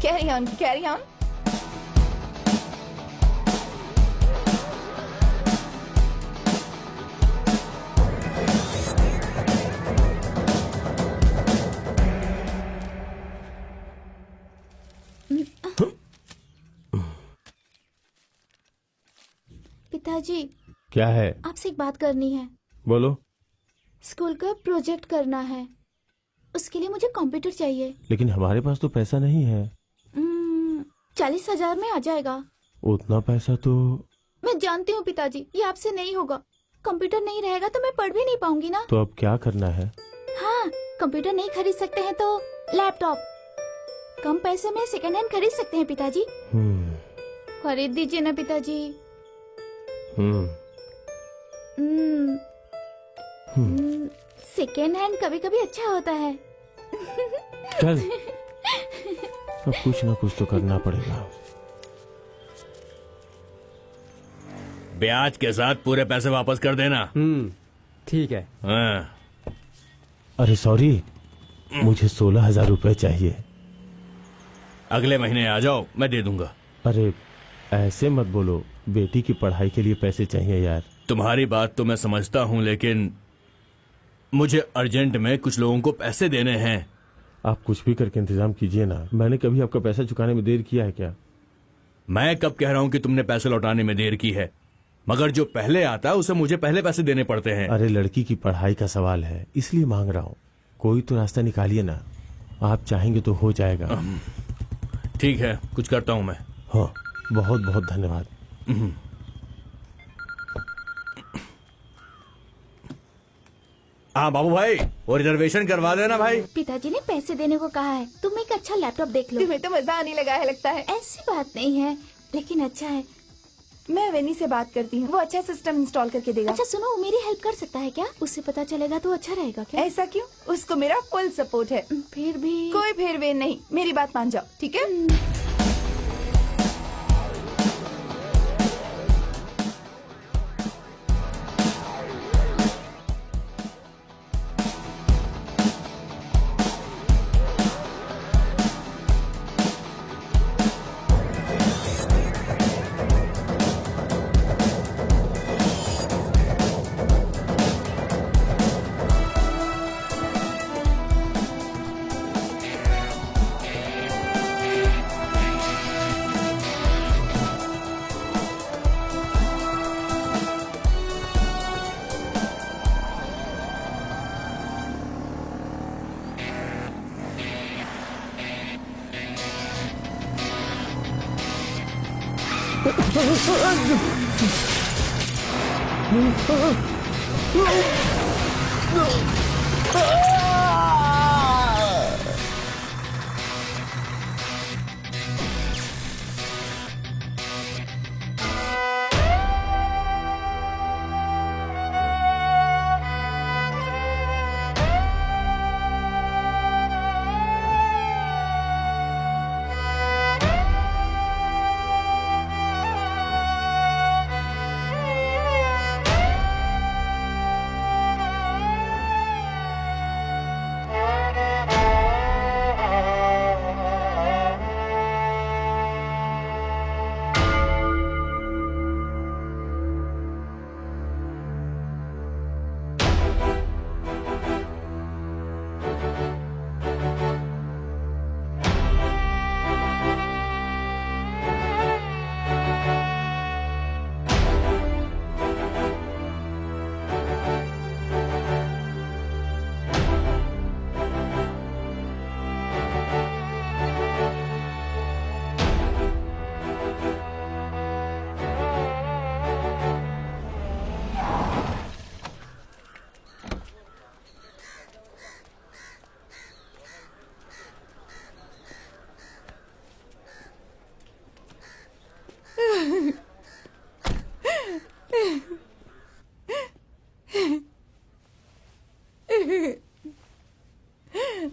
Carry on, carry on. पिताजी, क्या है? आपसे एक बात करनी है। बोलो। स्कूल का प्रोजेक्ट करना है, उसके लिए मुझे कंप्यूटर चाहिए। लेकिन हमारे पास तो पैसा नहीं है। 40,000 में आ जाएगा। उतना पैसा तो मैं जानती हूँ पिताजी, ये आपसे नहीं होगा। कंप्यूटर नहीं रहेगा तो मैं पढ़ भी नहीं पाऊंगी ना। तो अब क्या करना है? हाँ, कंप्यूटर नहीं खरीद सकते हैं तो लैपटॉप। कम पैसे में सेकंड हैंड खरीद सकते हैं पिताजी। खरीद दीजिए ना पिताजी। सेकेंड हैंड कभी कभी अच्छा होता है। चल, अब कुछ ना कुछ तो करना पड़ेगा। ब्याज के साथ पूरे पैसे वापस कर देना। ठीक है। हाँ। अरे सॉरी, मुझे 16,000 रुपए चाहिए। अगले महीने आ जाओ, मैं दे दूंगा। अरे ऐसे मत बोलो, बेटी की पढ़ाई के लिए पैसे चाहिए यार। तुम्हारी बात तो मैं समझता हूँ, लेकिन मुझे अर्जेंट में कुछ लोगों को पैसे देने हैं। आप कुछ भी करके इंतजाम कीजिए ना। मैंने कभी आपका पैसा चुकाने में देर किया है क्या? मैं कब कह रहा हूँ कि तुमने पैसे लौटाने में देर की है, मगर जो पहले आता है उसे मुझे पहले पैसे देने पड़ते हैं। अरे लड़की की पढ़ाई का सवाल है, इसलिए मांग रहा हूँ। कोई तो रास्ता निकालिए ना। आप चाहेंगे तो हो जाएगा। ठीक है, कुछ करता हूँ मैं। हाँ, बहुत बहुत धन्यवाद। हाँ बाबू भाई, वो रिजर्वेशन करवा देना भाई। पिताजी ने पैसे देने को कहा है। तुम एक अच्छा लैपटॉप देख लो। तुम्हें तो मजा आने लगा है लगता है। ऐसी बात नहीं है, लेकिन अच्छा है। मैं वेनी से बात करती हूँ, वो अच्छा सिस्टम इंस्टॉल करके देगा। अच्छा सुनो, वो मेरी हेल्प कर सकता है क्या? उससे पता चलेगा तो अच्छा रहेगा क्या? ऐसा क्यों? उसको मेरा फुल सपोर्ट है। फिर भी कोई फिर वे नहीं, मेरी बात मान जाओ, ठीक है?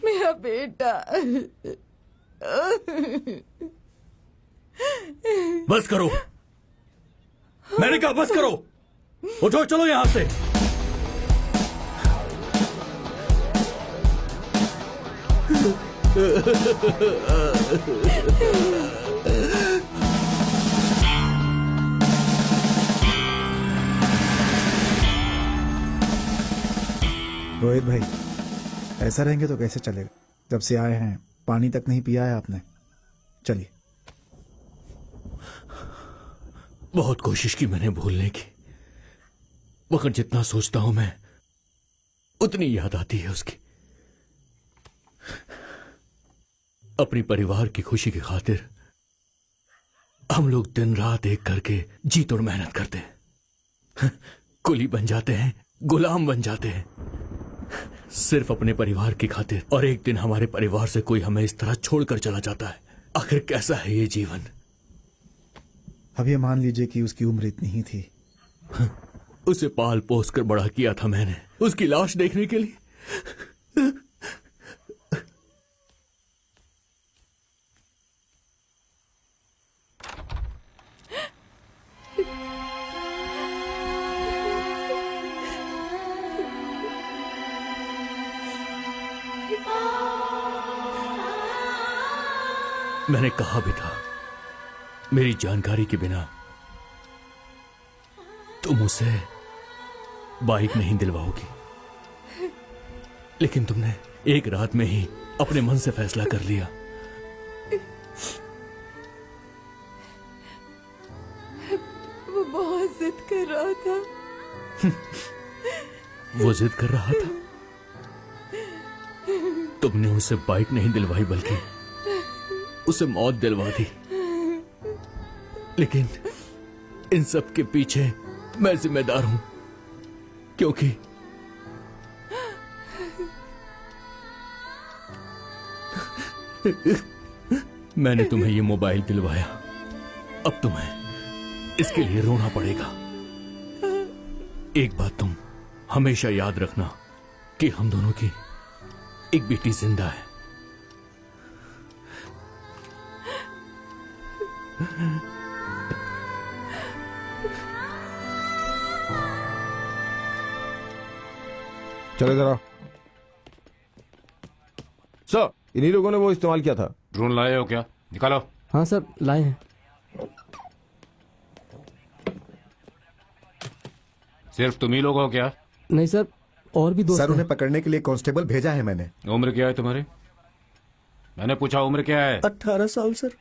मेरा बेटा। बस करो, मैंने कहा बस करो। उठो, चलो यहां से। रोहित भाई, ऐसा रहेंगे तो कैसे चलेगा? जब से आए हैं पानी तक नहीं पिया है आपने। चलिए। बहुत कोशिश की मैंने भूलने की, मगर जितना सोचता हूं मैं उतनी याद आती है उसकी। अपनी परिवार की खुशी की खातिर हम लोग दिन रात एक करके जी तोड़ मेहनत करते हैं, कुली बन जाते हैं, गुलाम बन जाते हैं, सिर्फ अपने परिवार की खातिर। और एक दिन हमारे परिवार से कोई हमें इस तरह छोड़कर चला जाता है। आखिर कैसा है ये जीवन? अब ये मान लीजिए कि उसकी उम्र इतनी ही थी। उसे पाल पोस कर बड़ा किया था मैंने, उसकी लाश देखने के लिए। मैंने कहा भी था मेरी जानकारी के बिना तुम उसे बाइक नहीं दिलवाओगी, लेकिन तुमने एक रात में ही अपने मन से फैसला कर लिया। वो बहुत जिद कर रहा था। वो जिद कर रहा था? तुमने उसे बाइक नहीं दिलवाई बल्कि उसे मौत दिलवा दी। लेकिन इन सब के पीछे मैं जिम्मेदार हूं, क्योंकि मैंने तुम्हें ये मोबाइल दिलवाया। अब तुम्हें इसके लिए रोना पड़ेगा। एक बात तुम हमेशा याद रखना कि हम दोनों की एक बेटी जिंदा है। चलो इधर आओ। सर, इन्हीं लोगों ने वो इस्तेमाल किया था। ड्रोन लाए हो क्या? निकालो। हाँ सर, लाए हैं। सिर्फ तुम ही लोग हो क्या? नहीं सर, और भी दोस्त सर, हैं। उन्हें पकड़ने के लिए कांस्टेबल भेजा है मैंने। उम्र क्या है तुम्हारी? मैंने पूछा उम्र क्या है? 18 साल सर।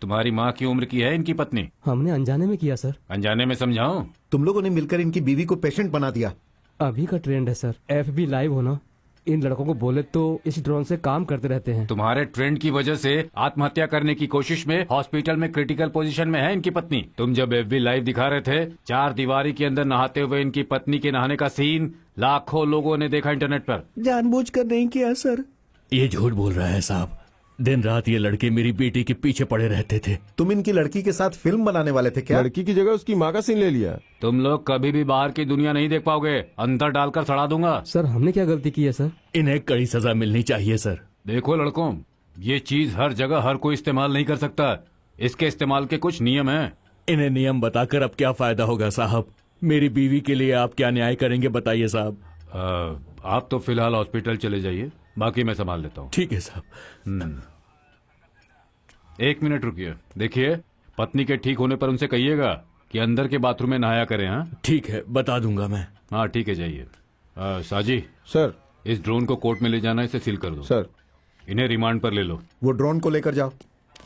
तुम्हारी माँ की उम्र की है इनकी पत्नी? हमने अनजाने में किया सर। अनजाने में समझाऊं? तुम लोगों ने मिलकर इनकी बीवी को पेशेंट बना दिया। अभी का ट्रेंड है सर, FB लाइव होना। इन लड़कों को बोले तो इस ड्रोन से काम करते रहते हैं। तुम्हारे ट्रेंड की वजह से आत्महत्या करने की कोशिश में हॉस्पिटल में क्रिटिकल पोजीशन में है इनकी पत्नी। तुम जब FB लाइव दिखा रहे थे, 4 दीवारी के अंदर नहाते हुए इनकी पत्नी के नहाने का सीन लाखों लोगों ने देखा इंटरनेट पर। जानबूझकर नहीं किया सर। ये झूठ बोल रहा है साहब। दिन रात ये लड़के मेरी बेटी के पीछे पड़े रहते थे। तुम इनकी लड़की के साथ फिल्म बनाने वाले थे क्या? लड़की की जगह उसकी माँ का सीन ले लिया। तुम लोग कभी भी बाहर की दुनिया नहीं देख पाओगे। अंदर डालकर सड़ा दूंगा। सर, हमने क्या गलती की है सर? इन्हें कड़ी सजा मिलनी चाहिए सर। देखो लड़कों, ये चीज हर जगह हर कोई इस्तेमाल नहीं कर सकता। इसके इस्तेमाल के कुछ नियम हैं। इन्हें नियम बताकर अब क्या फायदा होगा साहब? मेरी बीवी के लिए आप क्या न्याय करेंगे बताइए साहब। आप तो फिलहाल हॉस्पिटल चले जाइए, बाकी मैं संभाल लेता हूँ। ठीक है साहब। 1 मिनट रुकिए। देखिए, पत्नी के ठीक होने पर उनसे कहिएगा कि अंदर के बाथरूम में नहाया करें। हाँ ठीक है, बता दूंगा मैं। हाँ ठीक है, जाइए। साजी सर, इस ड्रोन को कोर्ट में ले जाना, इसे सील कर दो। सर, इन्हें रिमांड पर ले लो। वो ड्रोन को लेकर जाओ।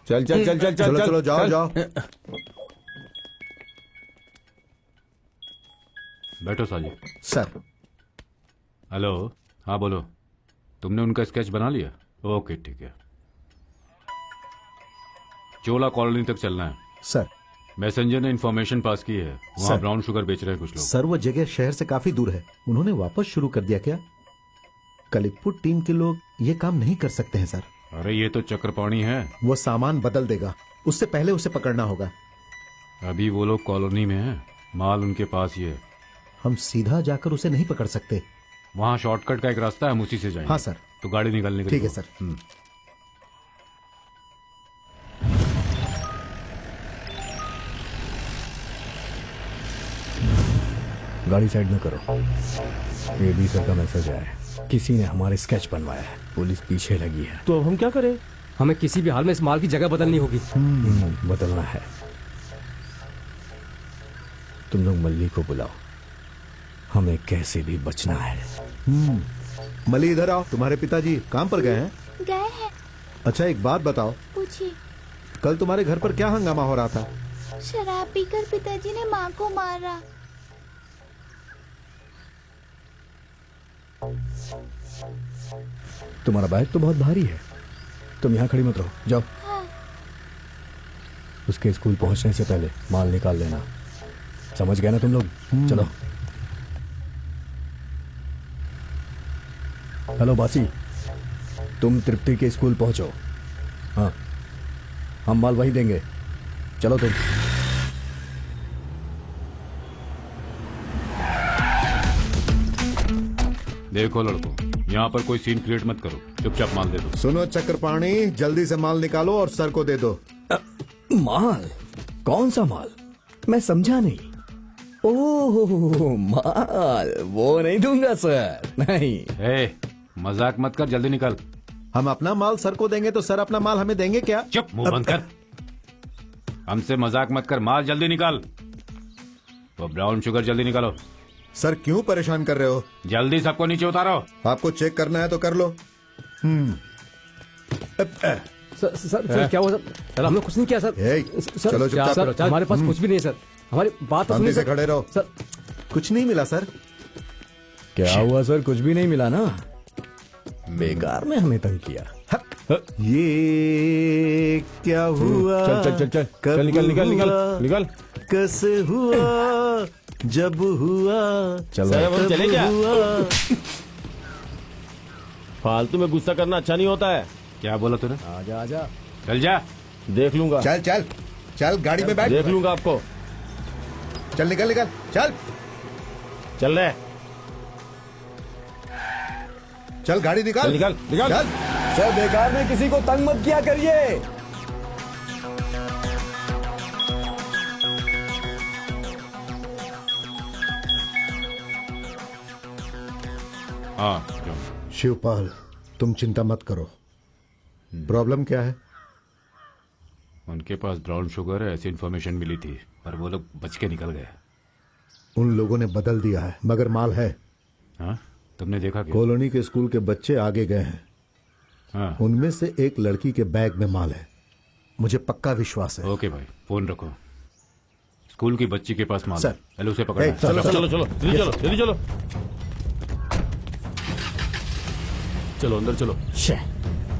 चल चल चल चल चलो चल, चलो, जाओ चल। जाओ। बैठो साजी। सर। हेलो। हाँ बोलो। तुमने उनका स्केच बना लिया? ओके ठीक है। चोला कॉलोनी तक चलना है। सर। मैसेंजर ने इन्फॉर्मेशन पास की है, वहाँ ब्राउन शुगर बेच रहे हैं कुछ लोग। सर, वो जगह शहर से काफी दूर है। उन्होंने वापस शुरू कर दिया क्या? कलिकपुर टीम के लोग ये काम नहीं कर सकते हैं सर। अरे ये तो चक्रपाणी है। वो सामान बदल देगा, उससे पहले उसे पकड़ना होगा। अभी वो लोग कॉलोनी में हैं, माल उनके पास ही है। हम सीधा जाकर उसे नहीं पकड़ सकते। वहाँ शॉर्टकट का एक रास्ता है, हम उसी से जाएंगे। हाँ सर। तो गाड़ी निकालने के लिए। ठीक है सर। गाड़ी साइड में करो। AB सर का मैसेज आया है। किसी ने हमारे स्केच बनवाया है, पुलिस पीछे लगी है। तो अब हम क्या करें? हमें किसी भी हाल में इस माल की जगह बदलनी होगी। बदलना है। तुम लोग मल्ली को बुलाओ, हमें कैसे भी बचना है। मली इधर आओ, तुम्हारे पिताजी काम पर गए हैं? गए हैं। अच्छा एक बात बताओ, पूछिए। कल तुम्हारे घर पर क्या हंगामा हो रहा था? शराब पीकर पिताजी ने माँ को मारा। तुम्हारा बैग तो बहुत भारी है, तुम यहाँ खड़ी मत रहो, जाओ। हाँ। उसके स्कूल पहुंचने से पहले माल निकाल लेना, समझ गए ना तुम लोग? चलो। हेलो बासी, तुम तृप्ति के स्कूल पहुंचो। हाँ, हम माल वहीं देंगे, चलो तुम। देखो लड़को, यहाँ पर कोई सीन क्रिएट मत करो, चुपचाप माल दे दो। सुनो चक्रपाणी, जल्दी से माल निकालो और सर को दे दो। माल? कौन सा माल? मैं समझा नहीं। ओह माल, वो नहीं दूंगा सर, नहीं। मजाक मत कर, जल्दी निकाल। हम अपना माल सर को देंगे तो सर अपना माल हमें देंगे क्या? चुप, मुंह बंद कर। हमसे मजाक मत कर, माल जल्दी निकाल। वो ब्राउन शुगर जल्दी निकालो। सर क्यों परेशान कर रहे हो? जल्दी सबको नीचे उतारो। आपको चेक करना है तो कर लो। सर क्या हुआ सर? सर हमने कुछ नहीं किया सर। चलो सर, हमारे पास कुछ भी नहीं सर, हमारी बात तो सुनिए से खड़े रहो सर। कुछ नहीं मिला सर। क्या हुआ सर? कुछ भी नहीं मिला ना? बेकार में हमें तंग किया। ये क्या हुआ? चल चल चल चल चल, निकल निकल निकल निकल। कैसे हुआ? जब हुआ चलो चले क्या? हुआ। फालतू में गुस्सा करना अच्छा नहीं होता है। क्या बोला तूने? आजा आजा, चल जा। देख लूंगा। चल चल चल, गाड़ी में बैठ। देख लूंगा आपको। चल निकल निकल, चल चल रहे। चल गाड़ी निकाल। चल निकाल निकाल। चल। सर बेकार में किसी को तंग मत किया करिए। हाँ, शिवपाल, तुम चिंता मत करो। प्रॉब्लम क्या है? उनके पास ब्राउन शुगर है, ऐसी इन्फॉर्मेशन मिली थी, पर वो लोग बच के निकल गए। उन लोगों ने बदल दिया है, मगर माल है। हाँ, तुमने देखा क्या? कॉलोनी के स्कूल के बच्चे आगे गए हैं। हाँ। उनमें से एक लड़की के बैग में माल है, मुझे पक्का विश्वास है। ओके भाई, फोन रखो। स्कूल की बच्ची के पास माल सर। है, हेलो उसे पकड़ना है। चलो चलो चलो जल्दी चलो जल्दी चलो। चलो अंदर चलो।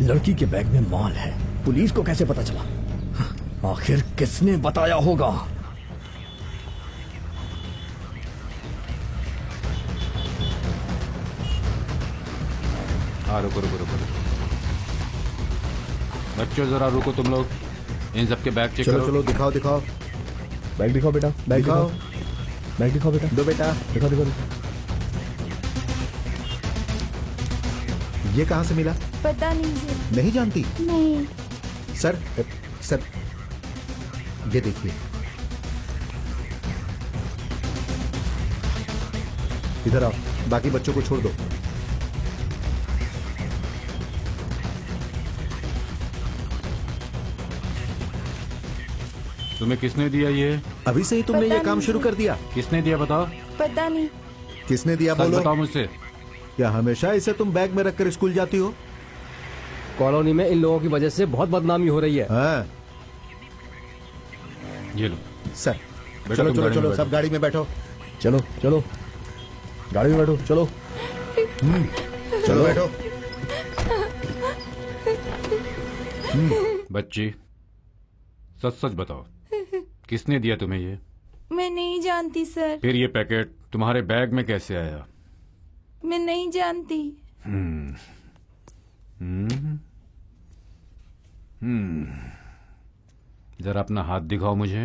लड़की के बैग में माल है, पुलिस को कैसे पता चला? आखिर किसने बताया होगा? हाँ रुको रुको रुको। बच्चों जरा रुको तुम लोग, इन सबके बैग चेक चलो करो। चलो दिखाओ दिखाओ। बैग दिखाओ बेटा, बैग दिखाओ। बैग दिखाओ बेटा। दो बेटा। दिखाओ दिखाओ दिखाओ। ये कहाँ से मिला? पता नहीं सर। नहीं जानती? नहीं। सर सर, ये देखिए, इधर आओ, बाकी बच्चों को छोड़ दो। तुम्हें किसने दिया ये? अभी से ही तुमने ये काम शुरू कर दिया? किसने दिया बताओ? पता नहीं। किसने दिया सच बोलो। बताओ मुझसे। क्या हमेशा इसे तुम बैग में रखकर स्कूल जाती हो? कॉलोनी में इन लोगों की वजह से बहुत बदनामी हो रही है। हाँ। ये लो सर। बेटा, चलो तुम चलो गाड़ी में चलो, बैठो। सब गाड़ी में बैठो। चलो चलो, गाड़ी में बैठो, चलो। चलो बैठो। बच्ची, सच सच बताओ, किसने दिया तुम्हें ये? मैं नहीं जानती सर। फिर ये पैकेट तुम्हारे बैग में कैसे आया? मैं नहीं जानती। जरा अपना हाथ दिखाओ मुझे।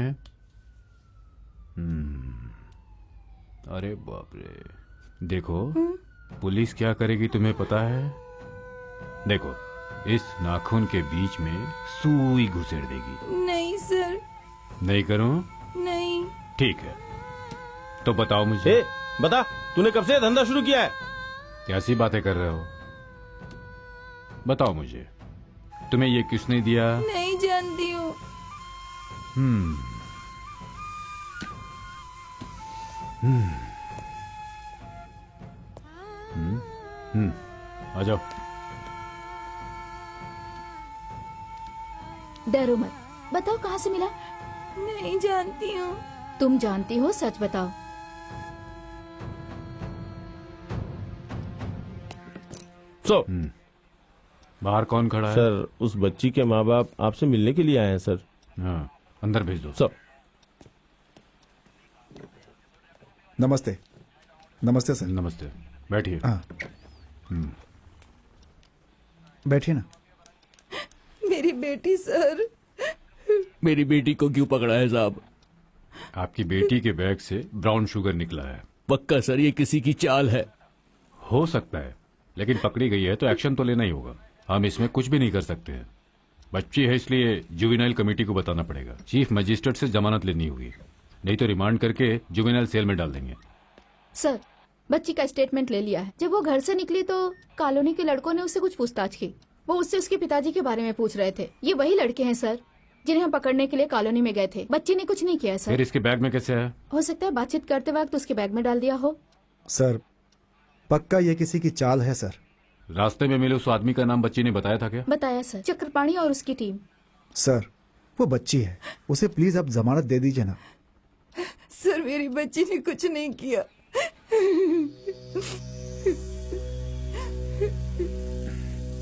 अरे बाप रे। देखो, पुलिस क्या करेगी तुम्हें पता है? देखो, इस नाखून के बीच में सुई घुसेड़ देगी। नहीं सर। नहीं करूं? नहीं। ठीक है, तो बताओ मुझे। ए, बता, तूने कब से धंधा शुरू किया है? कैसी बातें कर रहे हो? बताओ मुझे, तुम्हें ये किसने दिया? नहीं जानती हूँ। आ जाओ। डरो मत, बताओ कहाँ से मिला? नहीं जानती हूँ। तुम जानती हो, सच बताओ। बाहर कौन खड़ा है? सर, उस बच्ची के माँ बाप आपसे मिलने के लिए आए हैं सर। हाँ, अंदर भेज दो। सर। नमस्ते। नमस्ते सर। नमस्ते, बैठिए। हाँ, बैठिए ना। मेरी बेटी सर। मेरी बेटी को क्यों पकड़ा है साहब? आपकी बेटी के बैग से ब्राउन शुगर निकला है। पक्का सर, ये किसी की चाल है? हो सकता है, लेकिन पकड़ी गई है तो एक्शन तो लेना ही होगा। हम इसमें कुछ भी नहीं कर सकते हैं। बच्ची है, इसलिए जुवेनाइल कमेटी को बताना पड़ेगा। चीफ मजिस्ट्रेट से जमानत लेनी होगी, नहीं तो रिमांड करके जुवेनाइल सेल में डाल देंगे। सर, बच्ची का स्टेटमेंट ले लिया है। जब वो घर से निकली तो कॉलोनी के लड़कों ने उससे कुछ पूछताछ की। वो उससे उसके पिताजी के बारे में पूछ रहे थे। ये वही लड़के हैं सर जिन्हें हम पकड़ने के लिए कॉलोनी में गए थे। बच्ची ने कुछ नहीं किया सर। फिर इसके बैग में कैसे आया? हो सकता है बातचीत करते वक्त उसके बैग में डाल दिया हो। सर, पक्का ये किसी की चाल है सर। रास्ते में मिले उस आदमी का नाम बच्ची ने बताया था क्या? बताया सर, चक्रपाणी और उसकी टीम। सर, वो बच्ची है, उसे प्लीज आप जमानत दे दीजिए ना। सर, मेरी बच्ची ने कुछ नहीं किया।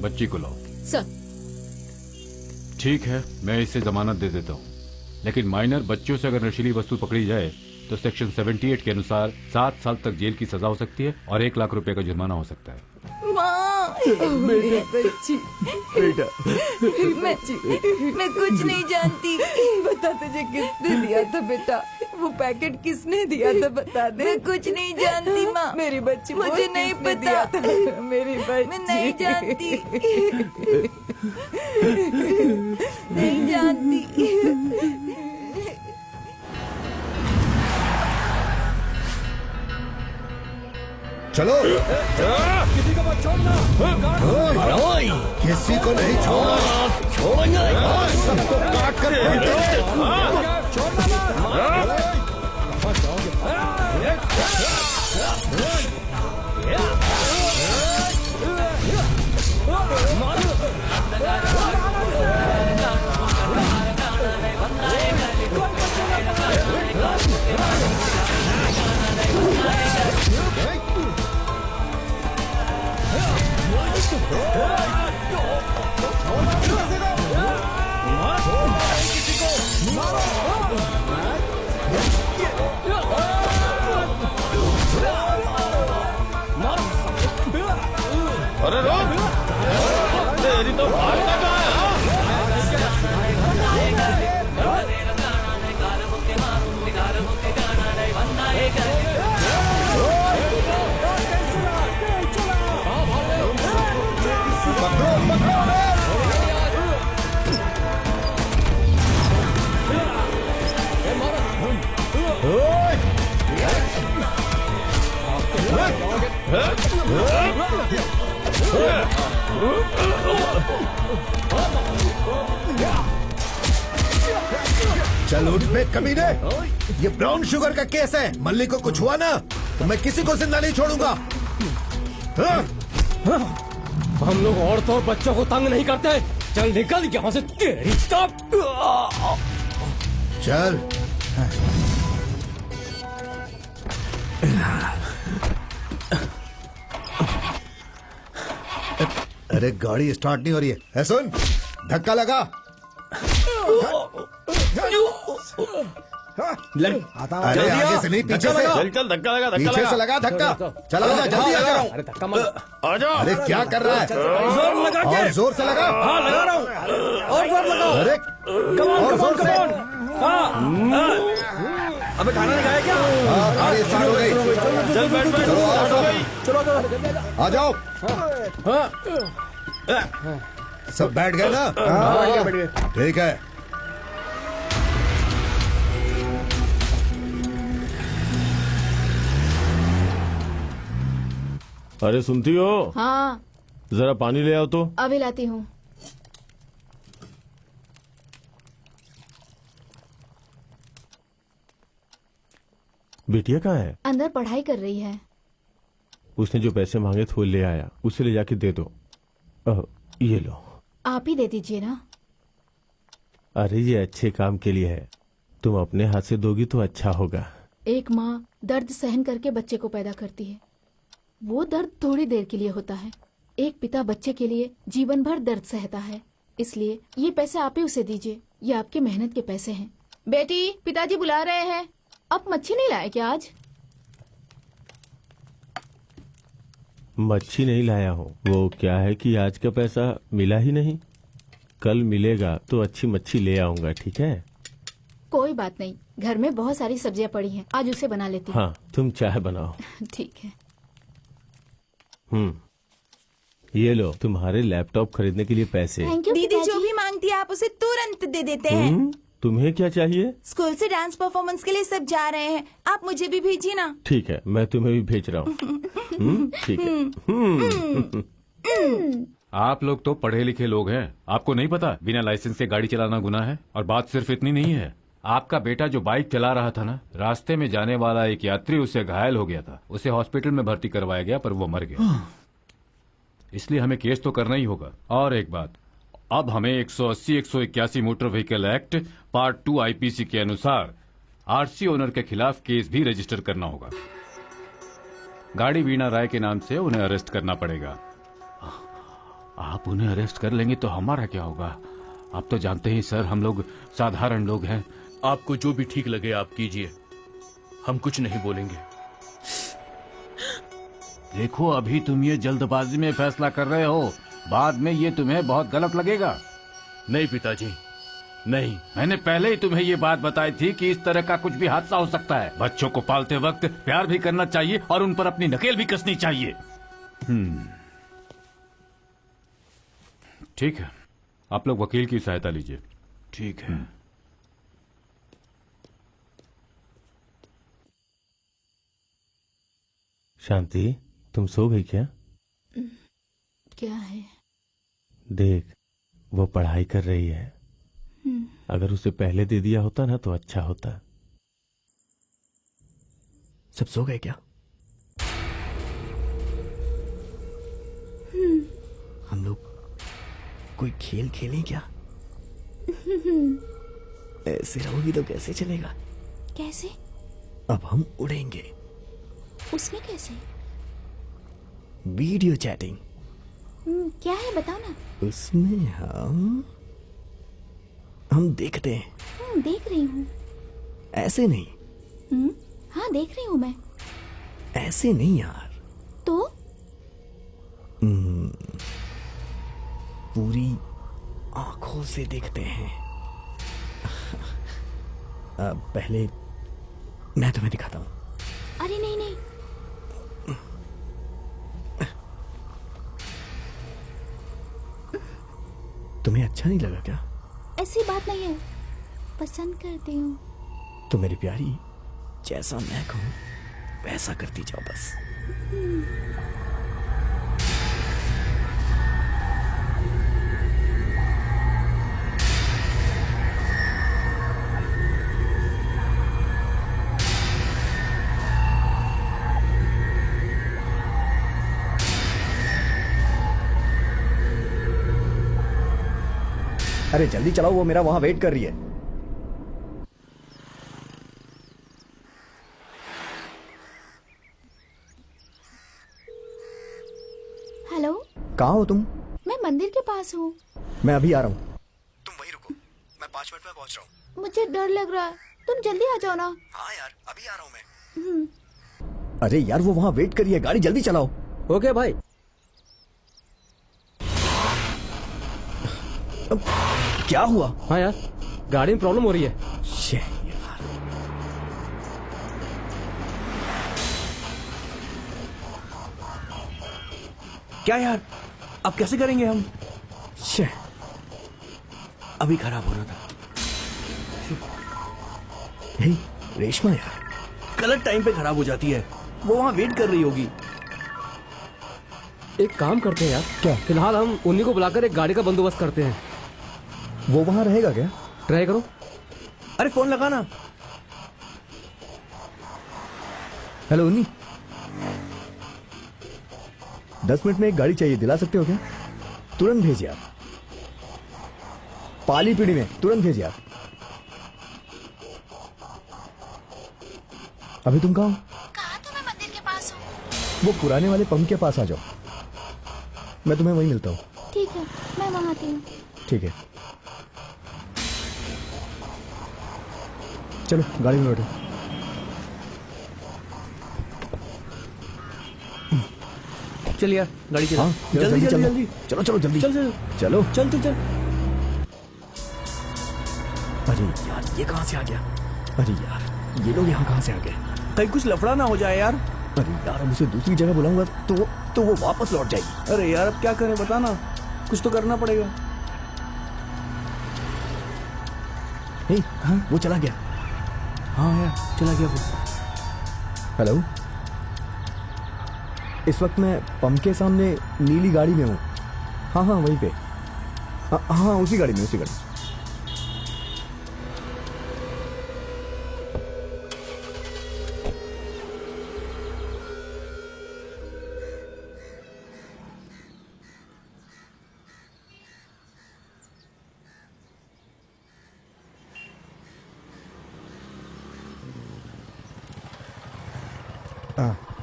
बच्ची को लाओ। सर। ठीक है, मैं इसे जमानत दे देता हूँ, लेकिन माइनर बच्चों से अगर नशीली वस्तु पकड़ी जाए तो सेक्शन 78 के अनुसार 7 साल तक जेल की सजा हो सकती है और 1 लाख रुपए का जुर्माना हो सकता है। माँ, मेरी बच्ची। बेटा, मैं कुछ नहीं जानती। बता, तुझे किसने दिया था बेटा? वो पैकेट किसने दिया था बता दे। मैं कुछ नहीं जानती माँ। मेरी बच्ची, मुझे नहीं पता। मेरी बच्ची, मैं नहीं जानती। नहीं जानती। चलो, किसी को मत छोड़ना। किसी को नहीं छोड़ना। सबको काट कर अरे रोक, तेरी तो भागता कहाँ है? चल उठ बे कमीने, ये ब्राउन शुगर का केस है। मल्लिक को कुछ हुआ ना तो मैं किसी को जिंदा नहीं छोड़ूंगा। हम लोग औरतों और बच्चों को तंग नहीं करते। चल निकल यहाँ से, तेरी चल। अरे गाड़ी स्टार्ट नहीं हो रही है। सुन, धक्का लगा। अरे आगे से नहीं, पीछे से। चल चल, धक्का लगा, धक्का पीछे लगा। से लगा धक्का। चला जा, जल्दी आ जा। अरे धक्का मत। आ जाओ। अरे क्या कर रहा है? जोर लगा के। और जोर से लगा। हाँ, लगा रहा हूँ। और जोर लगाओ। अरे और जोर से। अबे खाना नहीं खाया क्या? हाँ, गाड़ी स्टार्ट हो गई। चल बैठ बैठ। चलो आओ, चलो आ जाओ। सब बैठ गए ना? बैठ गए। ठीक है। अरे सुनती हो? हाँ जरा पानी ले आओ तो। अभी लाती हूँ। बिटिया कहाँ है? अंदर पढ़ाई कर रही है। उसने जो पैसे मांगे थे वो ले आया, उसे ले जाके दे दो। ये लो। आप ही दे दीजिए ना। अरे ये अच्छे काम के लिए है, तुम अपने हाथ से दोगी तो अच्छा होगा। एक माँ दर्द सहन करके बच्चे को पैदा करती है। वो दर्द थोड़ी देर के लिए होता है। एक पिता बच्चे के लिए जीवन भर दर्द सहता है। इसलिए ये पैसे आप ही उसे दीजिए, ये आपकी मेहनत के पैसे हैं। बेटी, पिताजी बुला रहे हैं। अब मच्छी नहीं लाए क्या आज? मच्छी नहीं लाया हूँ, वो क्या है कि आज का पैसा मिला ही नहीं। कल मिलेगा तो अच्छी मच्छी ले आऊंगा, ठीक है? कोई बात नहीं, घर में बहुत सारी सब्जियां पड़ी हैं, आज उसे बना लेती हूँ। हाँ, तुम चाय बनाओ। ठीक है। ये लो तुम्हारे लैपटॉप खरीदने के लिए पैसे। Thank you. दीदी जो भी मांगती है आप उसे तुरंत दे देते हैं। तुम्हें क्या चाहिए? स्कूल से डांस परफॉर्मेंस के लिए सब जा रहे हैं, आप मुझे भी भेजिए ना। ठीक है, मैं तुम्हें भी भेज रहा हूँ। ठीक है। आप लोग तो पढ़े लिखे लोग हैं, आपको नहीं पता बिना लाइसेंस के गाड़ी चलाना गुनाह है। और बात सिर्फ इतनी नहीं है, आपका बेटा जो बाइक चला रहा था ना, रास्ते में जाने वाला एक यात्री उससे घायल हो गया था। उसे हॉस्पिटल में भर्ती करवाया गया पर वो मर गया। इसलिए हमें केस तो करना ही होगा। और एक बात, अब हमें 180-181 motor vehicle act part 2 IPC के अनुसार आरसी ओनर के खिलाफ केस भी रजिस्टर करना होगा। गाड़ी वीणा राय के नाम से उन्हें अरेस्ट करना पड़ेगा। आप उन्हें अरेस्ट कर लेंगे तो हमारा क्या होगा? आप तो जानते ही सर, हम लोग साधारण लोग हैं। आपको जो भी ठीक लगे आप कीजिए, हम कुछ नहीं बोलेंगे। देखो, अभी तुम ये जल्दबाजी में फैसला कर रहे हो, बाद में ये तुम्हें बहुत गलत लगेगा। नहीं पिताजी, नहीं। मैंने पहले ही तुम्हें ये बात बताई थी कि इस तरह का कुछ भी हादसा हो सकता है। बच्चों को पालते वक्त प्यार भी करना चाहिए और उन पर अपनी नकेल भी कसनी चाहिए। ठीक है, आप लोग वकील की सहायता लीजिए। ठीक है। शांति, तुम सो गई क्या? क्या है? देख, वो पढ़ाई कर रही है। अगर उसे पहले दे दिया होता ना तो अच्छा होता। सब सो गए क्या? हम लोग कोई खेल खेलें क्या? ऐसे रहोगी तो कैसे चलेगा? कैसे? अब हम उड़ेंगे। उसमें कैसे? Video chatting. क्या है बताओ ना। उसमें हम देखते हैं। देख रही हूँ। ऐसे नहीं। हाँ देख रही हूँ मैं। ऐसे नहीं यार। तो पूरी आंखों से देखते हैं। पहले मैं तुम्हें दिखाता हूँ। अरे नहीं नहीं। तुम्हें अच्छा नहीं लगा क्या? ऐसी बात नहीं है, पसंद करती हूँ। तो मेरी प्यारी, जैसा मैं कहूँ वैसा करती जाओ बस। अरे जल्दी चलाओ, वो मेरा वहां वेट कर रही है। हेलो, कहाँ हो तुम? मैं मंदिर के पास हूँ। मैं अभी आ रहा हूँ, तुम वहीं रुको, मैं 5 मिनट में पहुँच रहा हूँ। मुझे डर लग रहा है, तुम जल्दी आ जाओ ना। हाँ यार, अभी आ रहा हूँ मैं। अरे यार, वो वहां वेट कर रही है, गाड़ी जल्दी चलाओ। ओके भाई। क्या हुआ? हाँ यार, गाड़ी में प्रॉब्लम हो रही है। यार। क्या यार, अब कैसे करेंगे हम? अभी खराब हो रहा था। रेशमा यार, गलत टाइम पे खराब हो जाती है। वो वहां वेट कर रही होगी। एक काम करते हैं यार। क्या? फिलहाल हम उन्हीं को बुलाकर एक गाड़ी का बंदोबस्त करते हैं। वो वहां रहेगा क्या? ट्राई करो। अरे फोन लगाना। हेलो उन्नी, 10 मिनट में एक गाड़ी चाहिए, दिला सकते हो क्या? तुरंत भेजिए आप। पाली पीढ़ी में तुरंत भेजिए आप। अभी तुम कहाँ हो? कहा तो मैं मंदिर के पास हूँ। वो पुराने वाले पंप के पास आ जाओ, मैं तुम्हें वहीं मिलता हूँ। ठीक है, मैं वहाँ आती हूँ। ठीक है, चलो गाड़ी में बैठो। चलिए यार, गाड़ी चला। हाँ, जल्दी जल्दी चलो। जल्दी। चलो चलो जल्दी चल चल चलो। चल चल चल। अरे यार, ये कहाँ से आ गया? अरे यार, ये लोग यहाँ कहाँ से आ गए? कहीं कुछ लफड़ा ना हो जाए यार। अरे यार, अब उसे दूसरी जगह बुलाऊंगा तो वो वापस लौट जाएगी। अरे यार, अब क्या करें बताना, कुछ तो करना पड़ेगा। हाँ, वो चला गया। हाँ यार, चला गया वो। हेलो, इस वक्त मैं पंप के सामने नीली गाड़ी में हूँ। हाँ हाँ, वहीं पे। हाँ, उसी गाड़ी में, उसी गाड़ी।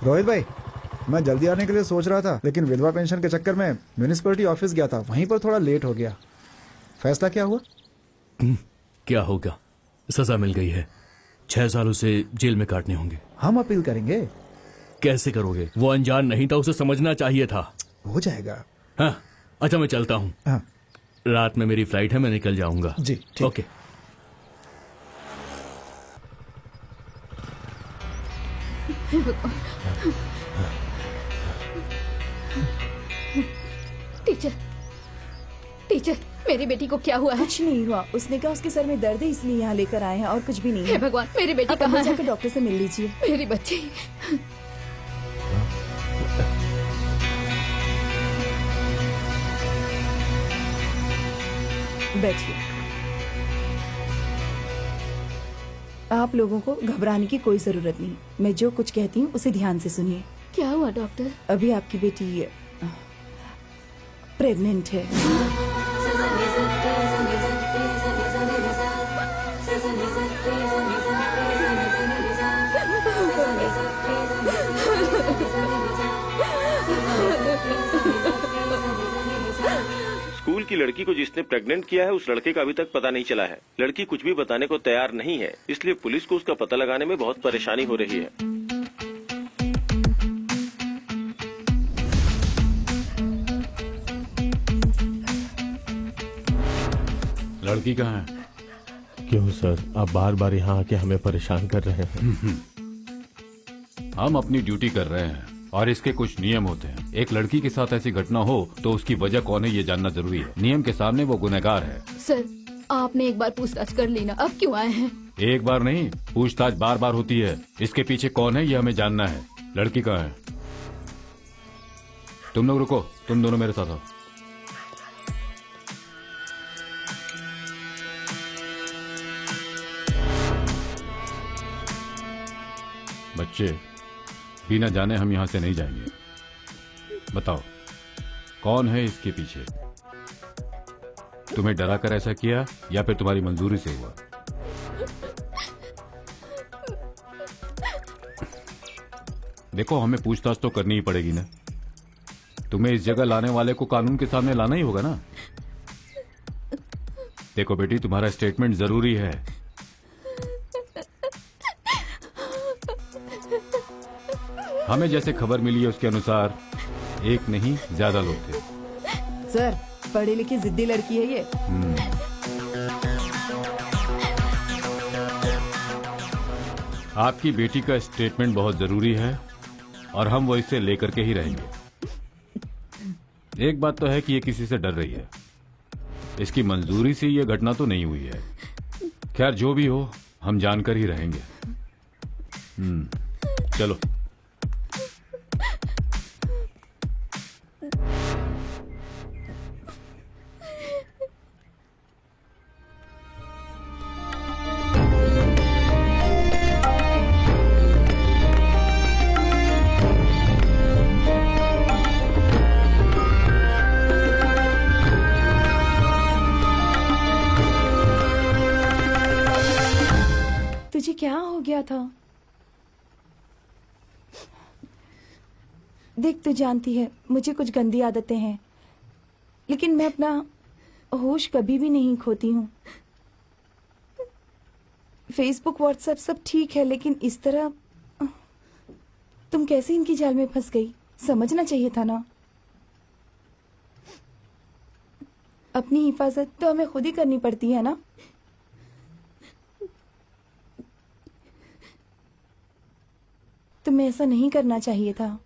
रोहित भाई, मैं जल्दी आने के लिए सोच रहा था, लेकिन विधवा पेंशन के चक्कर में म्यूनिसिपैलिटी ऑफिस गया था, वहीं पर थोड़ा लेट हो गया। फैसला क्या हुआ? क्या होगा, सजा मिल गई है। 6 साल उसे जेल में काटने होंगे। हम अपील करेंगे। कैसे करोगे? वो अनजान नहीं था, उसे समझना चाहिए था। हो जाएगा। हाँ, अच्छा मैं चलता हूँ। हाँ। रात में मेरी फ्लाइट है, मैं निकल जाऊंगा। जी ठीक। ओके। टीचर, मेरी बेटी को क्या हुआ है? कुछ नहीं हुआ, उसने कहा उसके सर में दर्द है इसलिए यहाँ लेकर आए हैं, और कुछ भी नहीं हे है। भगवान, मेरी बेटी आप कहाँ अंदर है? जाकर डॉक्टर से मिल लीजिए। मेरी बच्ची। बैठिए। आप लोगों को घबराने की कोई जरूरत नहीं, मैं जो कुछ कहती हूँ उसे ध्यान से सुनिए। क्या हुआ डॉक्टर? अभी आपकी बेटी प्रेग्नेंट है। स्कूल की लड़की को जिसने प्रेग्नेंट किया है, उस लड़के का अभी तक पता नहीं चला है। लड़की कुछ भी बताने को तैयार नहीं है, इसलिए पुलिस को उसका पता लगाने में बहुत परेशानी हो रही है। लड़की कहाँ है? क्यों सर, आप बार बार यहाँ आके हमें परेशान कर रहे हैं। हम अपनी ड्यूटी कर रहे हैं और इसके कुछ नियम होते हैं। एक लड़की के साथ ऐसी घटना हो तो उसकी वजह कौन है ये जानना जरूरी है। नियम के सामने वो गुनहगार है। सर, आपने एक बार पूछताछ कर ली ना, अब क्यों आए हैं? एक बार नहीं, पूछताछ बार बार होती है। इसके पीछे कौन है ये हमें जानना है। लड़की कहाँ है? तुम लोग रुको, तुम दोनों मेरे साथ आओ। बच्चे, बिना जाने हम यहाँ से नहीं जाएंगे। बताओ, कौन है इसके पीछे? तुम्हें डरा कर ऐसा किया या फिर तुम्हारी मंजूरी से हुआ? देखो, हमें पूछताछ तो करनी ही पड़ेगी ना। तुम्हें इस जगह लाने वाले को कानून के सामने लाना ही होगा ना। देखो बेटी, तुम्हारा स्टेटमेंट जरूरी है। हमें जैसे खबर मिली है उसके अनुसार एक नहीं ज्यादा लोग थे। सर, पढ़ी लिखी जिद्दी लड़की है ये। आपकी बेटी का स्टेटमेंट बहुत जरूरी है और हम वो इसे लेकर के ही रहेंगे। एक बात तो है कि ये किसी से डर रही है। इसकी मंजूरी से ये घटना तो नहीं हुई है। खैर, जो भी हो, हम जानकर ही रहेंगे। चलो। था। देख, तू जानती है मुझे कुछ गंदी आदतें हैं, लेकिन मैं अपना होश कभी भी नहीं खोती हूँ। फेसबुक, व्हाट्सएप सब ठीक है, लेकिन इस तरह तुम कैसे इनकी जाल में फंस गई? समझना चाहिए था ना। अपनी हिफाजत तो हमें खुद ही करनी पड़ती है ना। तुम्हें ऐसा नहीं करना चाहिए था।